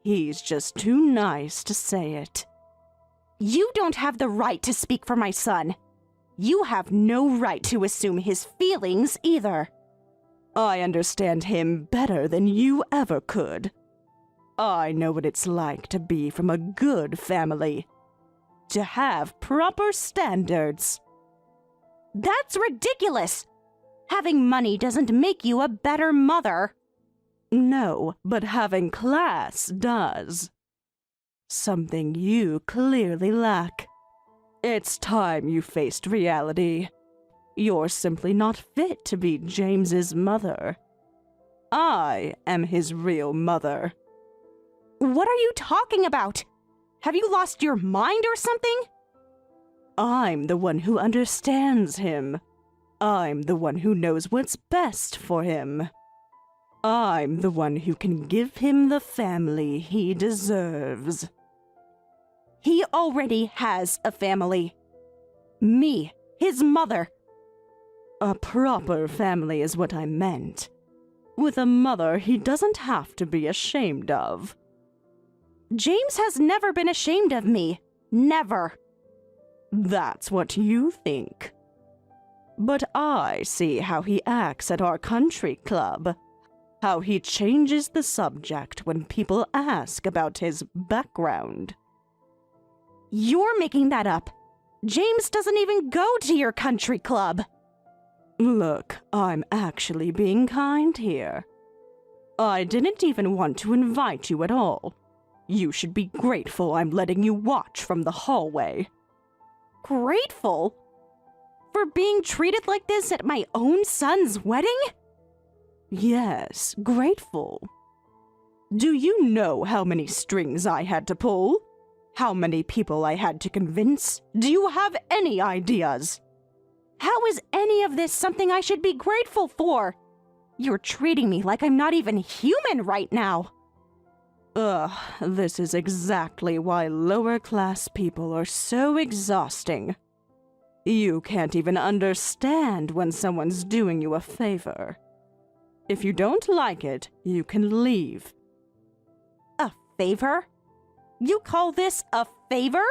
B: He's just too nice to say it.
A: You don't have the right to speak for my son. You have no right to assume his feelings either.
B: I understand him better than you ever could. I know what it's like to be from a good family. To have proper standards.
A: That's ridiculous! Having money doesn't make you a better mother.
B: No, but having class does. Something you clearly lack. It's time you faced reality. You're simply not fit to be James's mother. I am his real mother.
A: What are you talking about? Have you lost your mind or something?
B: I'm the one who understands him. I'm the one who knows what's best for him. I'm the one who can give him the family he deserves.
A: He already has a family. Me, his mother.
B: A proper family is what I meant. With a mother he doesn't have to be ashamed of.
A: James has never been ashamed of me. Never.
B: That's what you think. But I see how he acts at our country club. How he changes the subject when people ask about his background.
A: You're making that up. James doesn't even go to your country club.
B: Look, I'm actually being kind here. I didn't even want to invite you at all. You should be grateful I'm letting you watch from the hallway.
A: Grateful? For being treated like this at my own son's wedding?
B: Yes, grateful. Do you know how many strings I had to pull? How many people I had to convince? Do you have any ideas?
A: How is any of this something I should be grateful for? You're treating me like I'm not even human right now.
B: Ugh, this is exactly why lower-class people are so exhausting. You can't even understand when someone's doing you a favor. If you don't like it, you can leave.
A: A favor? You call this a favor?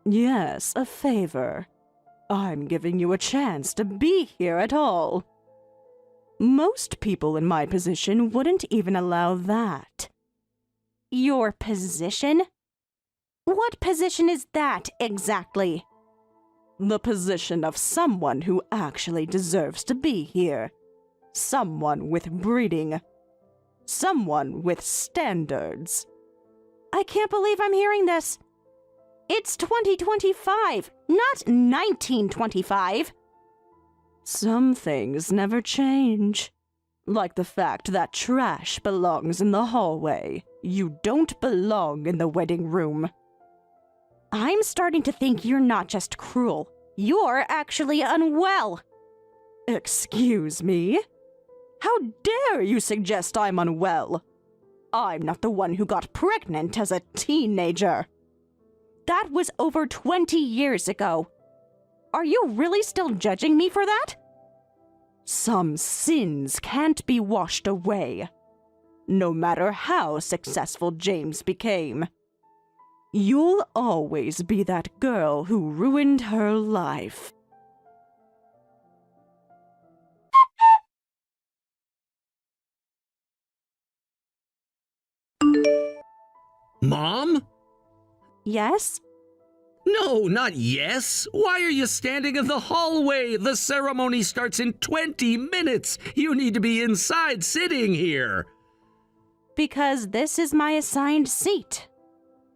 B: Yes, a favor. I'm giving you a chance to be here at all. Most people in my position wouldn't even allow that.
A: Your position? What position is that exactly?
B: The position of someone who actually deserves to be here. Someone with breeding. Someone with standards.
A: I can't believe I'm hearing this. It's 2025, not 1925.
B: Some things never change. Like the fact that trash belongs in the hallway. You don't belong in the wedding room.
A: I'm starting to think you're not just cruel. You're actually unwell.
B: Excuse me? How dare you suggest I'm unwell? I'm not the one who got pregnant as a teenager.
A: That was over 20 years ago. Are you really still judging me for that?
B: Some sins can't be washed away, no matter how successful James became. You'll always be that girl who ruined her life.
C: Mom?
A: Yes?
C: No, not yes. Why are you standing in the hallway? The ceremony starts in 20 minutes. You need to be inside sitting here.
A: Because this is my assigned seat.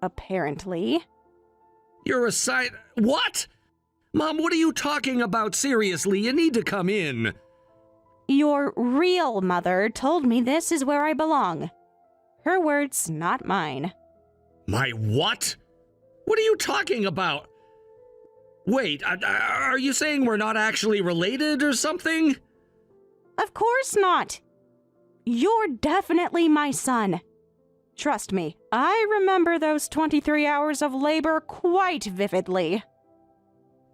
A: Apparently.
C: You're assigned... What? Mom, what are you talking about? Seriously, you need to come in.
A: Your real mother told me this is where I belong. Her words, not mine.
C: My what? What are you talking about? Wait, are you saying we're not actually related or something?
A: Of course not. You're definitely my son. Trust me, I remember those 23 hours of labor quite vividly.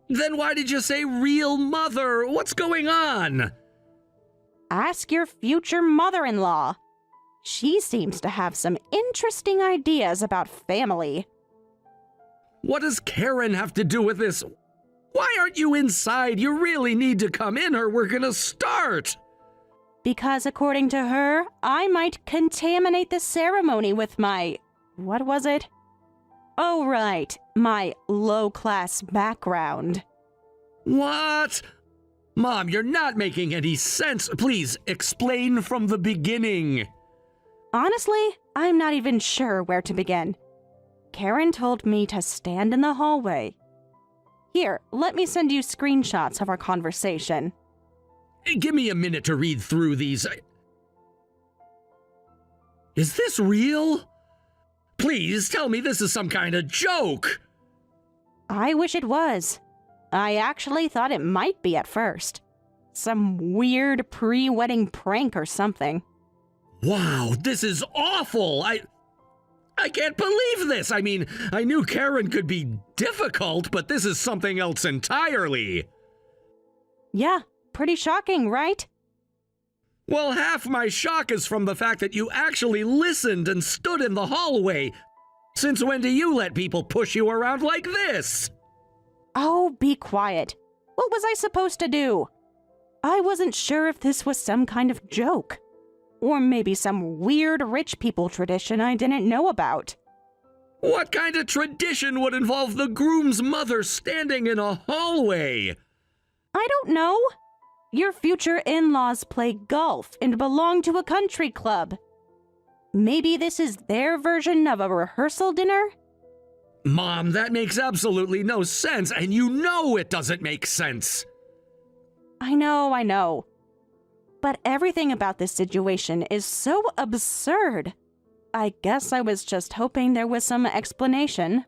C: Then why did you say real mother? What's going on?
A: Ask your future mother-in-law. She seems to have some interesting ideas about family.
C: What does Karen have to do with this? Why aren't you inside? You really need to come in or we're gonna start.
A: Because according to her, I might contaminate the ceremony with my... what was it? Oh, right, my low-class background.
C: What? Mom, you're not making any sense. Please, explain from the beginning.
A: Honestly, I'm not even sure where to begin. Karen told me to stand in the hallway. Here, let me send you screenshots of our conversation.
C: Give me a minute to read through these. Is this real? Please tell me this is some kind of joke.
A: I wish it was. I actually thought it might be at first. Some weird pre-wedding prank or something.
C: Wow, this is awful. I can't believe this. I mean, I knew Karen could be difficult, but this is something else entirely.
A: Yeah, pretty shocking, right?
C: Well, half my shock is from the fact that you actually listened and stood in the hallway. Since when do you let people push you around like this?
A: Oh, be quiet. What was I supposed to do? I wasn't sure if this was some kind of joke. Or maybe some weird rich people tradition I didn't know about.
C: What kind of tradition would involve the groom's mother standing in a hallway?
A: I don't know. Your future in-laws play golf and belong to a country club. Maybe this is their version of a rehearsal dinner?
C: Mom, that makes absolutely no sense, and you know it doesn't make sense.
A: I know. But everything about this situation is so absurd. I guess I was just hoping there was some explanation.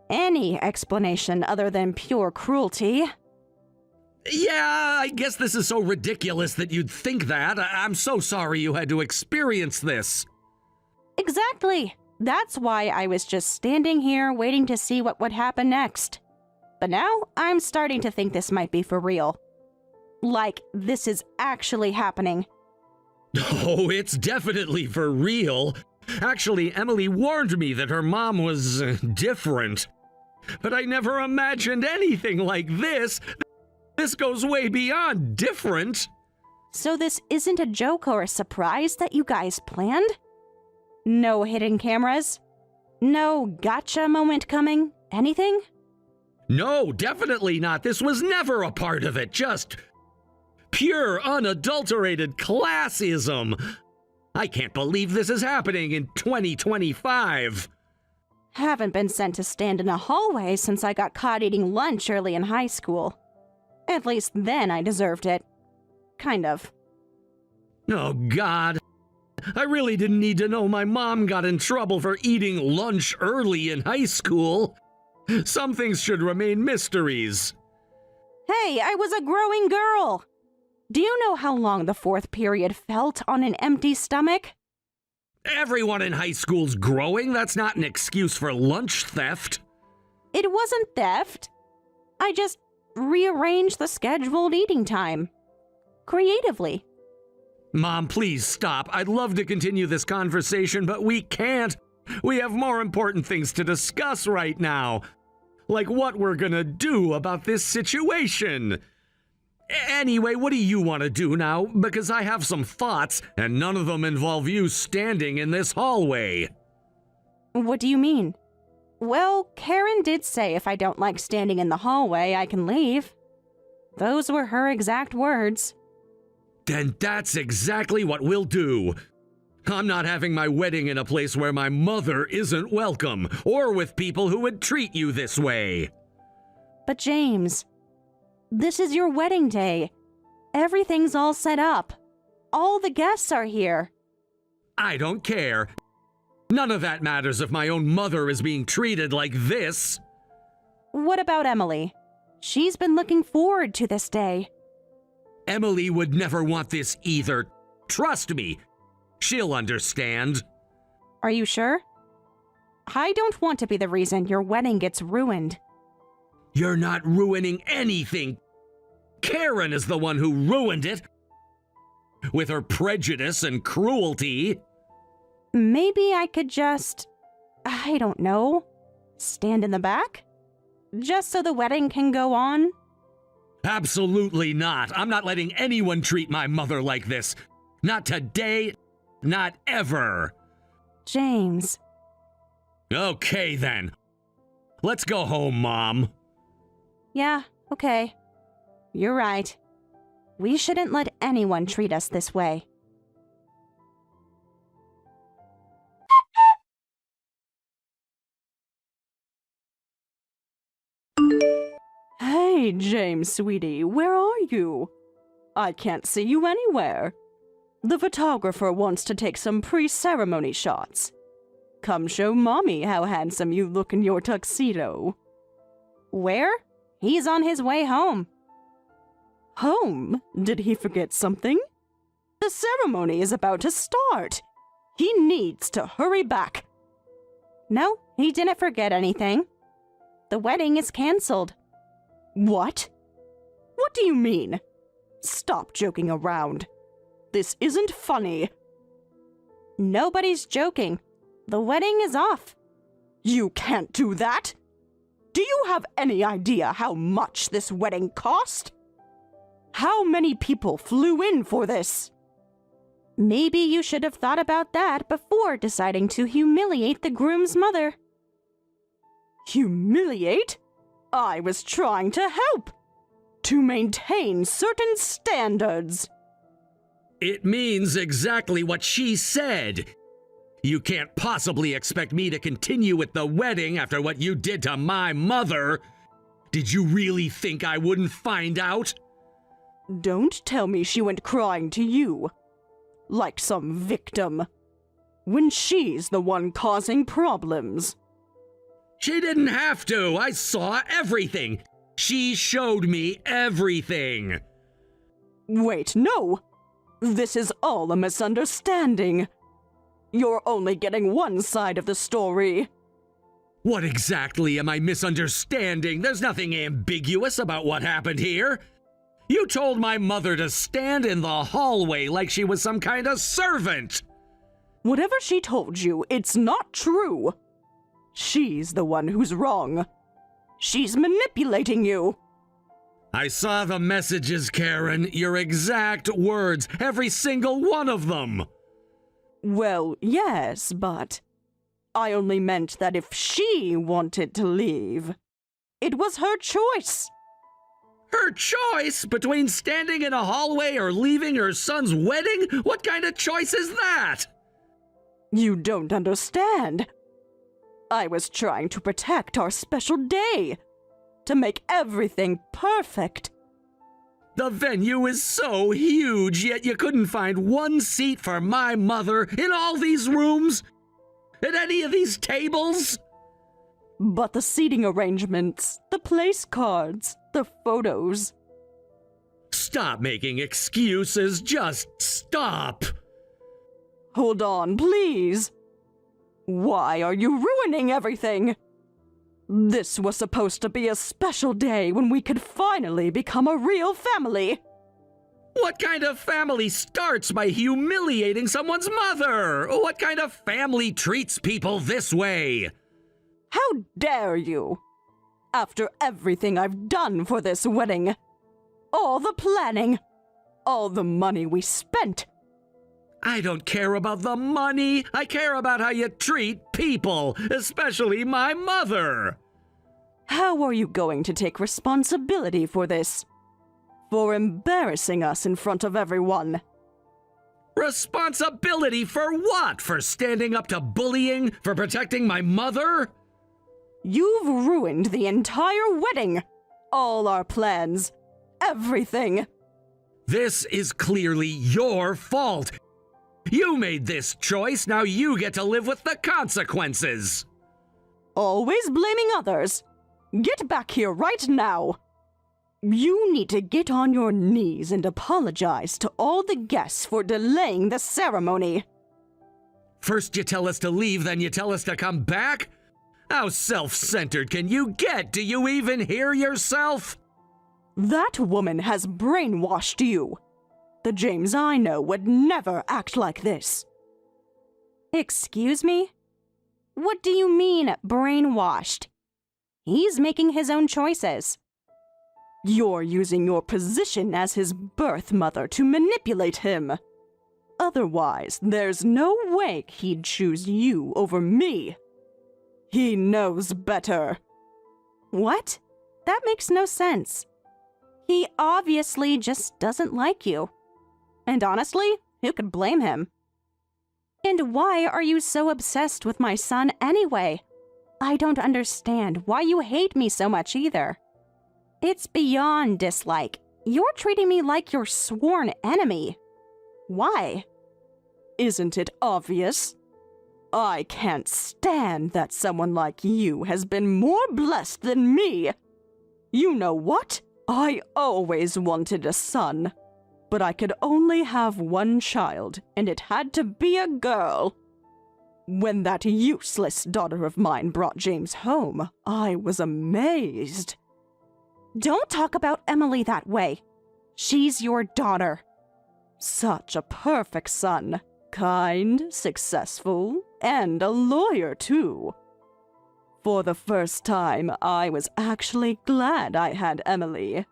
A: Any explanation other than pure cruelty.
C: Yeah, I guess this is so ridiculous that you'd think that. I'm so sorry you had to experience this.
A: Exactly. That's why I was just standing here waiting to see what would happen next. But now I'm starting to think this might be for real. Like, this is actually happening.
C: Oh, it's definitely for real. Actually, Emily warned me that her mom was different. But I never imagined anything like this. This goes way beyond different.
A: So this isn't a joke or a surprise that you guys planned? No hidden cameras? No gotcha moment coming? Anything?
C: No, definitely not. This was never a part of it. Just pure, unadulterated classism. I can't believe this is happening in 2025.
A: Haven't been sent to stand in a hallway since I got caught eating lunch early in high school. At least then I deserved it. Kind of.
C: Oh, God. I really didn't need to know my mom got in trouble for eating lunch early in high school. Some things should remain mysteries.
A: Hey, I was a growing girl! Do you know how long the fourth period felt on an empty stomach?
C: Everyone in high school's growing. That's not an excuse for lunch theft.
A: It wasn't theft. I just rearranged the scheduled eating time. Creatively.
C: Mom, please stop. I'd love to continue this conversation, but we can't. We have more important things to discuss right now. Like what we're gonna do about this situation. Anyway, what do you want to do now? Because I have some thoughts, and none of them involve you standing in this hallway.
A: What do you mean? Well, Karen did say if I don't like standing in the hallway, I can leave. Those were her exact words.
C: Then that's exactly what we'll do. I'm not having my wedding in a place where my mother isn't welcome, or with people who would treat you this way.
A: But James, this is your wedding day. Everything's all set up. All the guests are here.
C: I don't care. None of that matters if my own mother is being treated like this.
A: What about Emily? She's been looking forward to this day.
C: Emily would never want this either. Trust me. She'll understand.
A: Are you sure? I don't want to be the reason your wedding gets ruined.
C: You're not ruining anything. Karen is the one who ruined it. With her prejudice and cruelty.
A: Maybe I could just, I don't know, stand in the back? Just so the wedding can go on?
C: Absolutely not. I'm not letting anyone treat my mother like this. Not today, not ever.
A: James.
C: Okay then. Let's go home, Mom.
A: Yeah, okay. You're right. We shouldn't let anyone treat us this way.
B: Hey, James, sweetie, where are you? I can't see you anywhere. The photographer wants to take some pre-ceremony shots. Come show Mommy how handsome you look in your tuxedo.
A: Where? He's on his way home.
B: Home? Did he forget something? The ceremony is about to start. He needs to hurry back.
A: No, he didn't forget anything. The wedding is canceled.
B: What? What do you mean? Stop joking around. This isn't funny.
A: Nobody's joking. The wedding is off.
B: You can't do that. Do you have any idea how much this wedding cost? How many people flew in for this?
A: Maybe you should have thought about that before deciding to humiliate the groom's mother.
B: Humiliate? I was trying to help. To maintain certain standards.
C: It means exactly what she said. You can't possibly expect me to continue with the wedding after what you did to my mother. Did you really think I wouldn't find out?
B: Don't tell me she went crying to you. Like some victim. When she's the one causing problems.
C: She didn't have to. I saw everything. She showed me everything.
B: Wait, no. This is all a misunderstanding. You're only getting one side of the story.
C: What exactly am I misunderstanding? There's nothing ambiguous about what happened here. You told my mother to stand in the hallway like she was some kind of servant.
B: Whatever she told you, it's not true. She's the one who's wrong. She's manipulating you.
C: I saw the messages, Karen. Your exact words. Every single one of them.
B: Well, yes, but I only meant that if she wanted to leave, it was her choice.
C: Her choice between standing in a hallway or leaving her son's wedding? What kind of choice is that?
B: You don't understand. I was trying to protect our special day, to make everything perfect.
C: The venue is so huge, yet you couldn't find one seat for my mother in all these rooms? At any of these tables?
B: But the seating arrangements, the place cards, the photos,
C: Stop making excuses. Just stop.
B: Hold on, please. Why are you ruining everything? This was supposed to be a special day when we could finally become a real family.
C: What kind of family starts by humiliating someone's mother? What kind of family treats people this way?
B: How dare you? After everything I've done for this wedding, all the planning, all the money we spent.
C: I don't care about the money. I care about how you treat people, especially my mother.
B: How are you going to take responsibility for this? For embarrassing us in front of everyone?
C: Responsibility for what? For standing up to bullying? For protecting my mother?
B: You've ruined the entire wedding! All our plans. Everything!
C: This is clearly your fault. You made this choice, now you get to live with the consequences.
B: Always blaming others. Get back here right now. You need to get on your knees and apologize to all the guests for delaying the ceremony.
C: First you tell us to leave, then you tell us to come back? How self-centered can you get? Do you even hear yourself?
B: That woman has brainwashed you. The James I know would never act like this.
A: Excuse me? What do you mean, brainwashed? He's making his own choices.
B: You're using your position as his birth mother to manipulate him. Otherwise, there's no way he'd choose you over me. He knows better.
A: What? That makes no sense. He obviously just doesn't like you. And honestly, who could blame him? And why are you so obsessed with my son anyway? I don't understand why you hate me so much either. It's beyond dislike. You're treating me like your sworn enemy. Why?
B: Isn't it obvious? I can't stand that someone like you has been more blessed than me. You know what? I always wanted a son, but I could only have one child, and it had to be a girl. When that useless daughter of mine brought James home, I was amazed.
A: Don't talk about Emily that way. She's your daughter.
B: Such a perfect son. Kind, successful, and a lawyer, too. For the first time, I was actually glad I had Emily.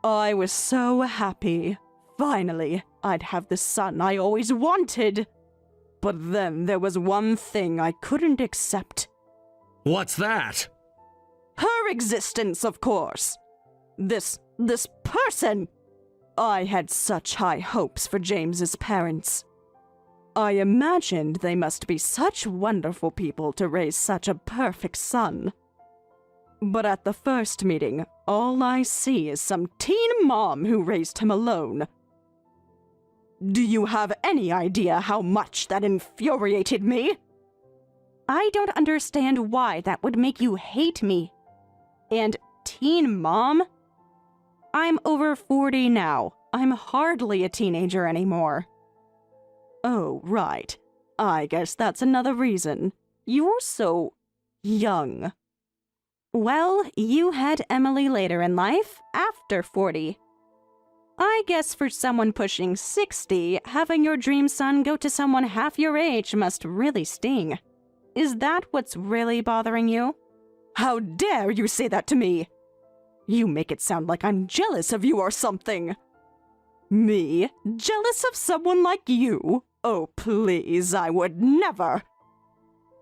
B: I was so happy. Finally, I'd have the son I always wanted. But then there was one thing I couldn't accept.
C: What's that?
B: Her existence, of course. This person. I had such high hopes for James's parents. I imagined they must be such wonderful people to raise such a perfect son. But at the first meeting, all I see is some teen mom who raised him alone. Do you have any idea how much that infuriated me?
A: I don't understand why that would make you hate me. And teen mom? I'm over 40 now. I'm hardly a teenager anymore.
B: Oh, right. I guess that's another reason. You're so young.
A: Well, you had Emily later in life, after 40. I guess for someone pushing 60, having your dream son go to someone half your age must really sting. Is that what's really bothering you?
B: How dare you say that to me? You make it sound like I'm jealous of you or something. Me? Jealous of someone like you? Oh, please, I would never.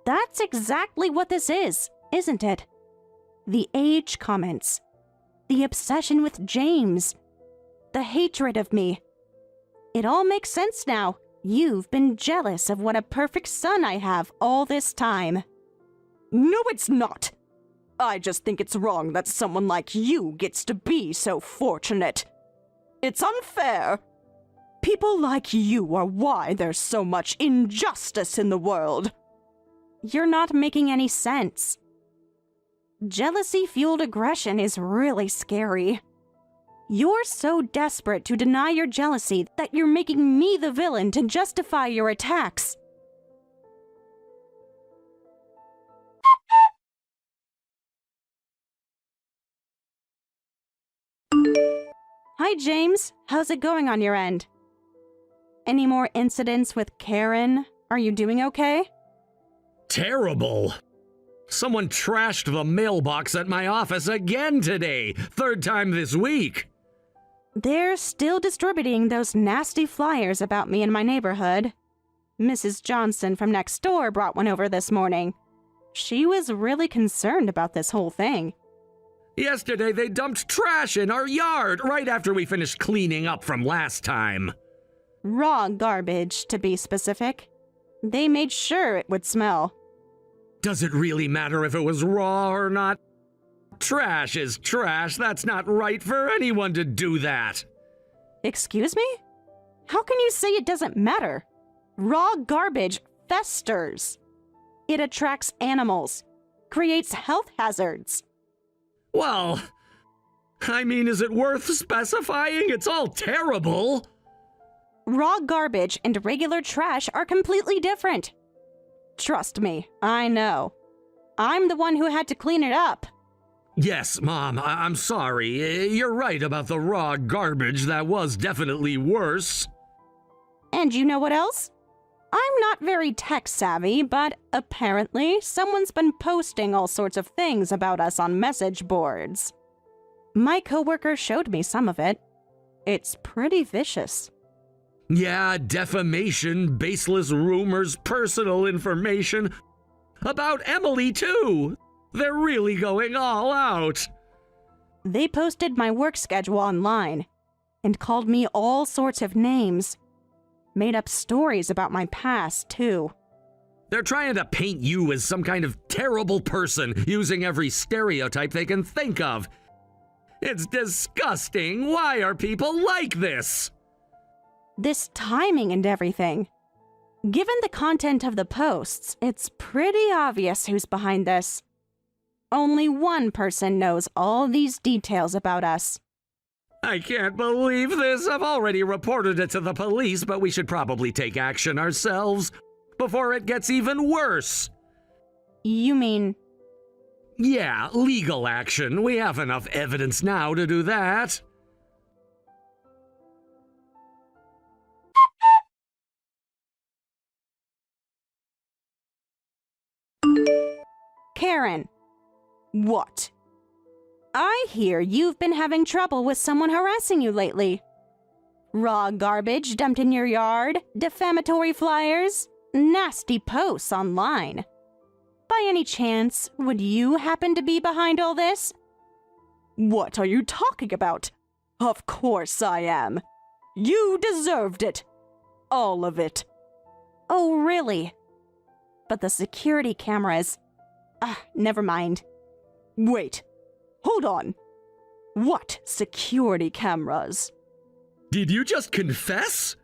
A: That's exactly what this is, isn't it? The age comments. The obsession with James. The hatred of me. It all makes sense now. You've been jealous of what a perfect son I have all this time.
B: No, it's not. I just think it's wrong that someone like you gets to be so fortunate. It's unfair. People like you are why there's so much injustice in the world.
A: You're not making any sense. Jealousy-fueled aggression is really scary. You're so desperate to deny your jealousy that you're making me the villain to justify your attacks. Hi, James. How's it going on your end? Any more incidents with Karen? Are you doing okay?
C: Terrible. Someone trashed the mailbox at my office again today. Third time this week.
A: They're still distributing those nasty flyers about me in my neighborhood. Mrs. Johnson from next door brought one over this morning. She was really concerned about this whole thing.
C: Yesterday they dumped trash in our yard right after we finished cleaning up from last time.
A: Raw garbage, to be specific. They made sure it would smell.
C: Does it really matter if it was raw or not? Trash is trash. That's not right for anyone to do that.
A: Excuse me? How can you say it doesn't matter? Raw garbage festers. It attracts animals, creates health hazards.
C: Well, I mean, is it worth specifying? It's all terrible.
A: Raw garbage and regular trash are completely different. Trust me, I know. I'm the one who had to clean it up.
C: Yes, Mom, I'm sorry. You're right about the raw garbage. That was definitely worse.
A: And you know what else? I'm not very tech-savvy, but apparently someone's been posting all sorts of things about us on message boards. My coworker showed me some of it. It's pretty vicious.
C: Yeah, defamation, baseless rumors, personal information. About Emily, too. They're really going all out.
A: They posted my work schedule online and called me all sorts of names. Made up stories about my past, too.
C: They're trying to paint you as some kind of terrible person, using every stereotype they can think of. It's disgusting. Why are people like this?
A: This timing and everything. Given the content of the posts, it's pretty obvious who's behind this. Only one person knows all these details about us.
C: I can't believe this. I've already reported it to the police, but we should probably take action ourselves before it gets even worse.
A: You mean?
C: Yeah, legal action. We have enough evidence now to do that.
A: Karen. What? I hear you've been having trouble with someone harassing you lately. Raw garbage dumped in your yard, defamatory flyers, nasty posts online. By any chance, would you happen to be behind all this?
B: What are you talking about? Of course I am. You deserved it. All of it.
A: Oh, really? But the security cameras... never mind.
B: Wait. Hold on. What security cameras?
C: Did you just confess?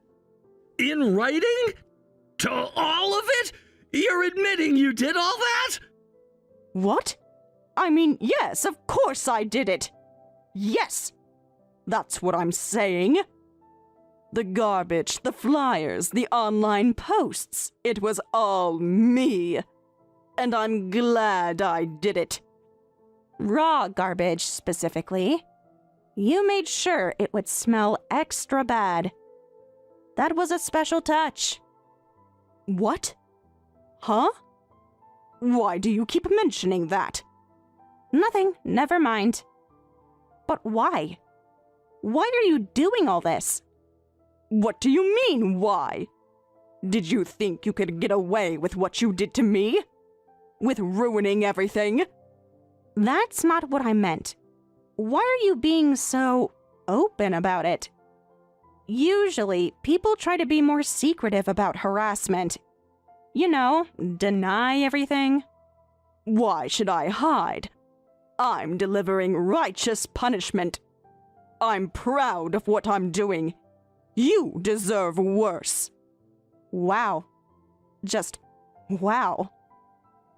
C: In writing? To all of it? You're admitting you did all that?
B: What? I mean, yes, of course I did it. Yes. That's what I'm saying. The garbage, the flyers, the online posts. It was all me. And I'm glad I did it.
A: Raw garbage, specifically. You made sure it would smell extra bad. That was a special touch.
B: What? Huh? Why do you keep mentioning that?
A: Nothing, never mind. But why? Why are you doing all this?
B: What do you mean, why? Did you think you could get away with what you did to me? With ruining everything?
A: That's not what I meant. Why are you being so open about it? Usually, people try to be more secretive about harassment. You know, deny everything.
B: Why should I hide? I'm delivering righteous punishment. I'm proud of what I'm doing. You deserve worse.
A: Wow. Just wow.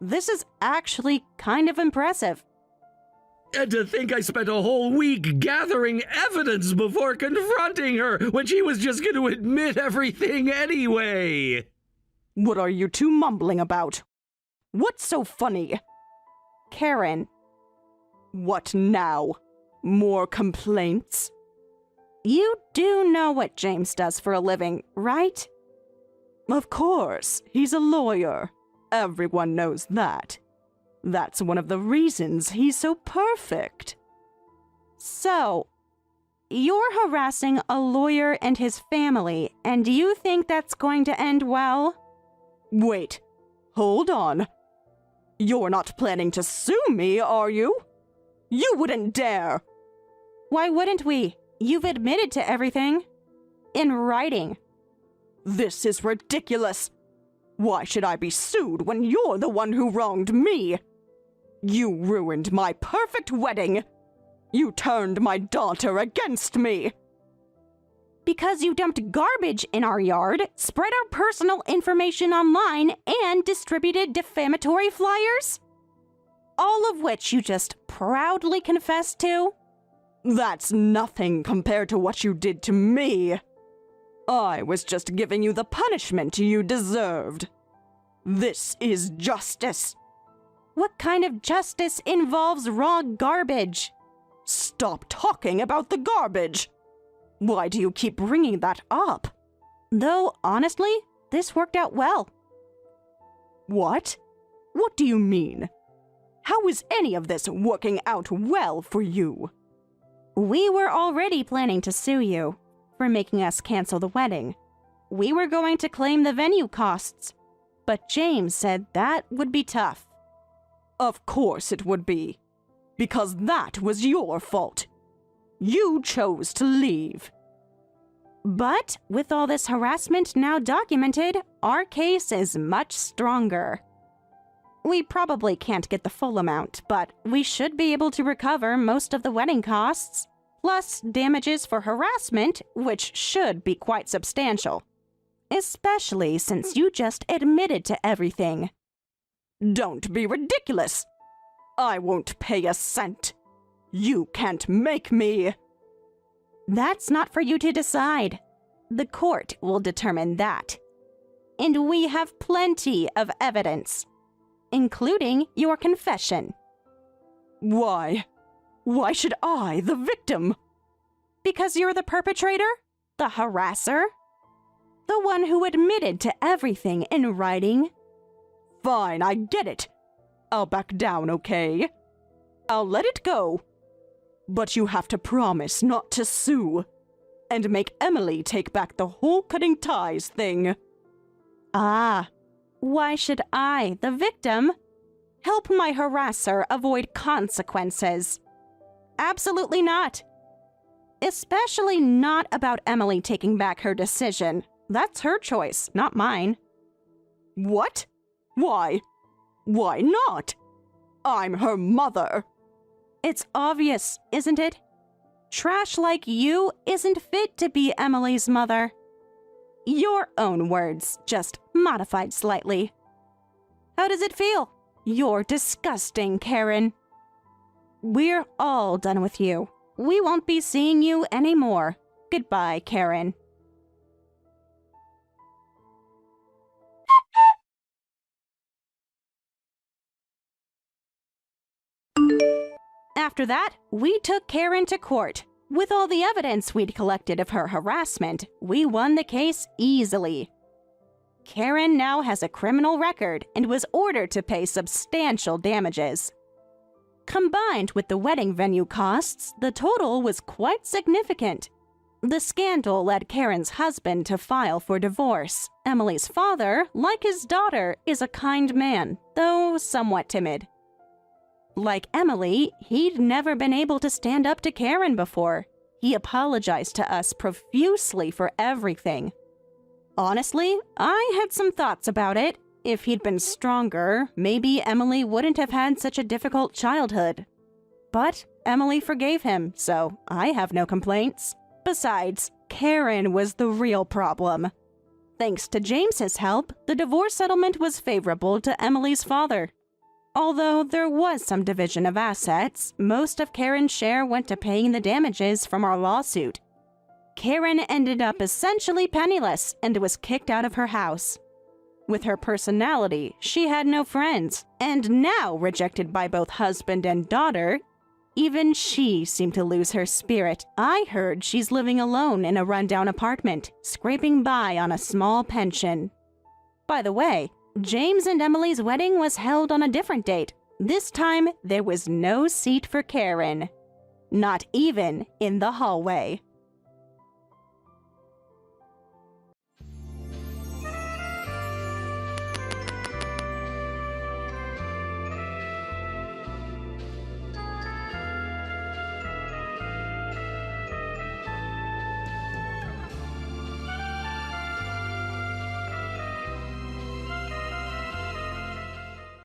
A: This is actually kind of impressive.
C: And to think I spent a whole week gathering evidence before confronting her when she was just going to admit everything anyway.
B: What are you two mumbling about? What's so funny?
A: Karen,
B: What now? More complaints?
A: you do know what James does for a living, right?
B: Of course, he's a lawyer. Everyone knows that. That's one of the reasons he's so perfect.
A: So, you're harassing a lawyer and his family, and you think that's going to end well?
B: Wait, hold on. You're not planning to sue me, are you? You wouldn't dare.
A: Why wouldn't we? You've admitted to everything. In writing.
B: This is ridiculous. Why should I be sued when you're the one who wronged me? You ruined my perfect wedding. You turned my daughter against me.
A: Because you dumped garbage in our yard, spread our personal information online, and distributed defamatory flyers? All of which you just proudly confessed to?
B: That's nothing compared to what you did to me. I was just giving you the punishment you deserved. This is justice.
A: What kind of justice involves raw garbage?
B: Stop talking about the garbage. Why do you keep bringing that up?
A: Though, honestly, this worked out well.
B: What? What do you mean? How is any of this working out well for you?
A: We were already planning to sue you for making us cancel the wedding. We were going to claim the venue costs, but James said that would be tough.
B: Of course it would be, because that was your fault. You chose to leave.
A: But with all this harassment now documented, our case is much stronger. We probably can't get the full amount, but we should be able to recover most of the wedding costs, plus damages for harassment, which should be quite substantial. Especially since you just admitted to everything.
B: Don't be ridiculous. I won't pay a cent. You can't make me.
A: That's not for you to decide. The court will determine that. And we have plenty of evidence, including your confession.
B: Why? Why should I, the victim?
A: Because you're the perpetrator, the harasser, the one who admitted to everything in writing.
B: Fine, I get it. I'll back down, okay? I'll let it go. But you have to promise not to sue, and make Emily take back the whole cutting ties thing.
A: Ah, why should I, the victim, help my harasser avoid consequences? Absolutely not. Especially not about Emily taking back her decision. That's her choice, not mine.
B: What? Why? Why not? I'm her mother.
A: It's obvious, isn't it? Trash like you isn't fit to be Emily's mother. Your own words, just modified slightly. How does it feel? You're disgusting, Karen. We're all done with you. We won't be seeing you anymore. Goodbye, Karen. After that, we took Karen to court. With all the evidence we'd collected of her harassment, we won the case easily. Karen now has a criminal record and was ordered to pay substantial damages. Combined with the wedding venue costs, the total was quite significant. The scandal led Karen's husband to file for divorce. Emily's father, like his daughter, is a kind man, though somewhat timid. Like Emily, he'd never been able to stand up to Karen before. He apologized to us profusely for everything. Honestly, I had some thoughts about it. If he'd been stronger, maybe Emily wouldn't have had such a difficult childhood. But Emily forgave him, so I have no complaints. Besides, Karen was the real problem. Thanks to James's help, the divorce settlement was favorable to Emily's father. Although there was some division of assets, most of Karen's share went to paying the damages from our lawsuit. Karen ended up essentially penniless and was kicked out of her house. With her personality, she had no friends, and now rejected by both husband and daughter, even she seemed to lose her spirit. I heard she's living alone in a rundown apartment, scraping by on a small pension. By the way, James and Emily's wedding was held on a different date. This time, there was no seat for Karen. Not even in the hallway.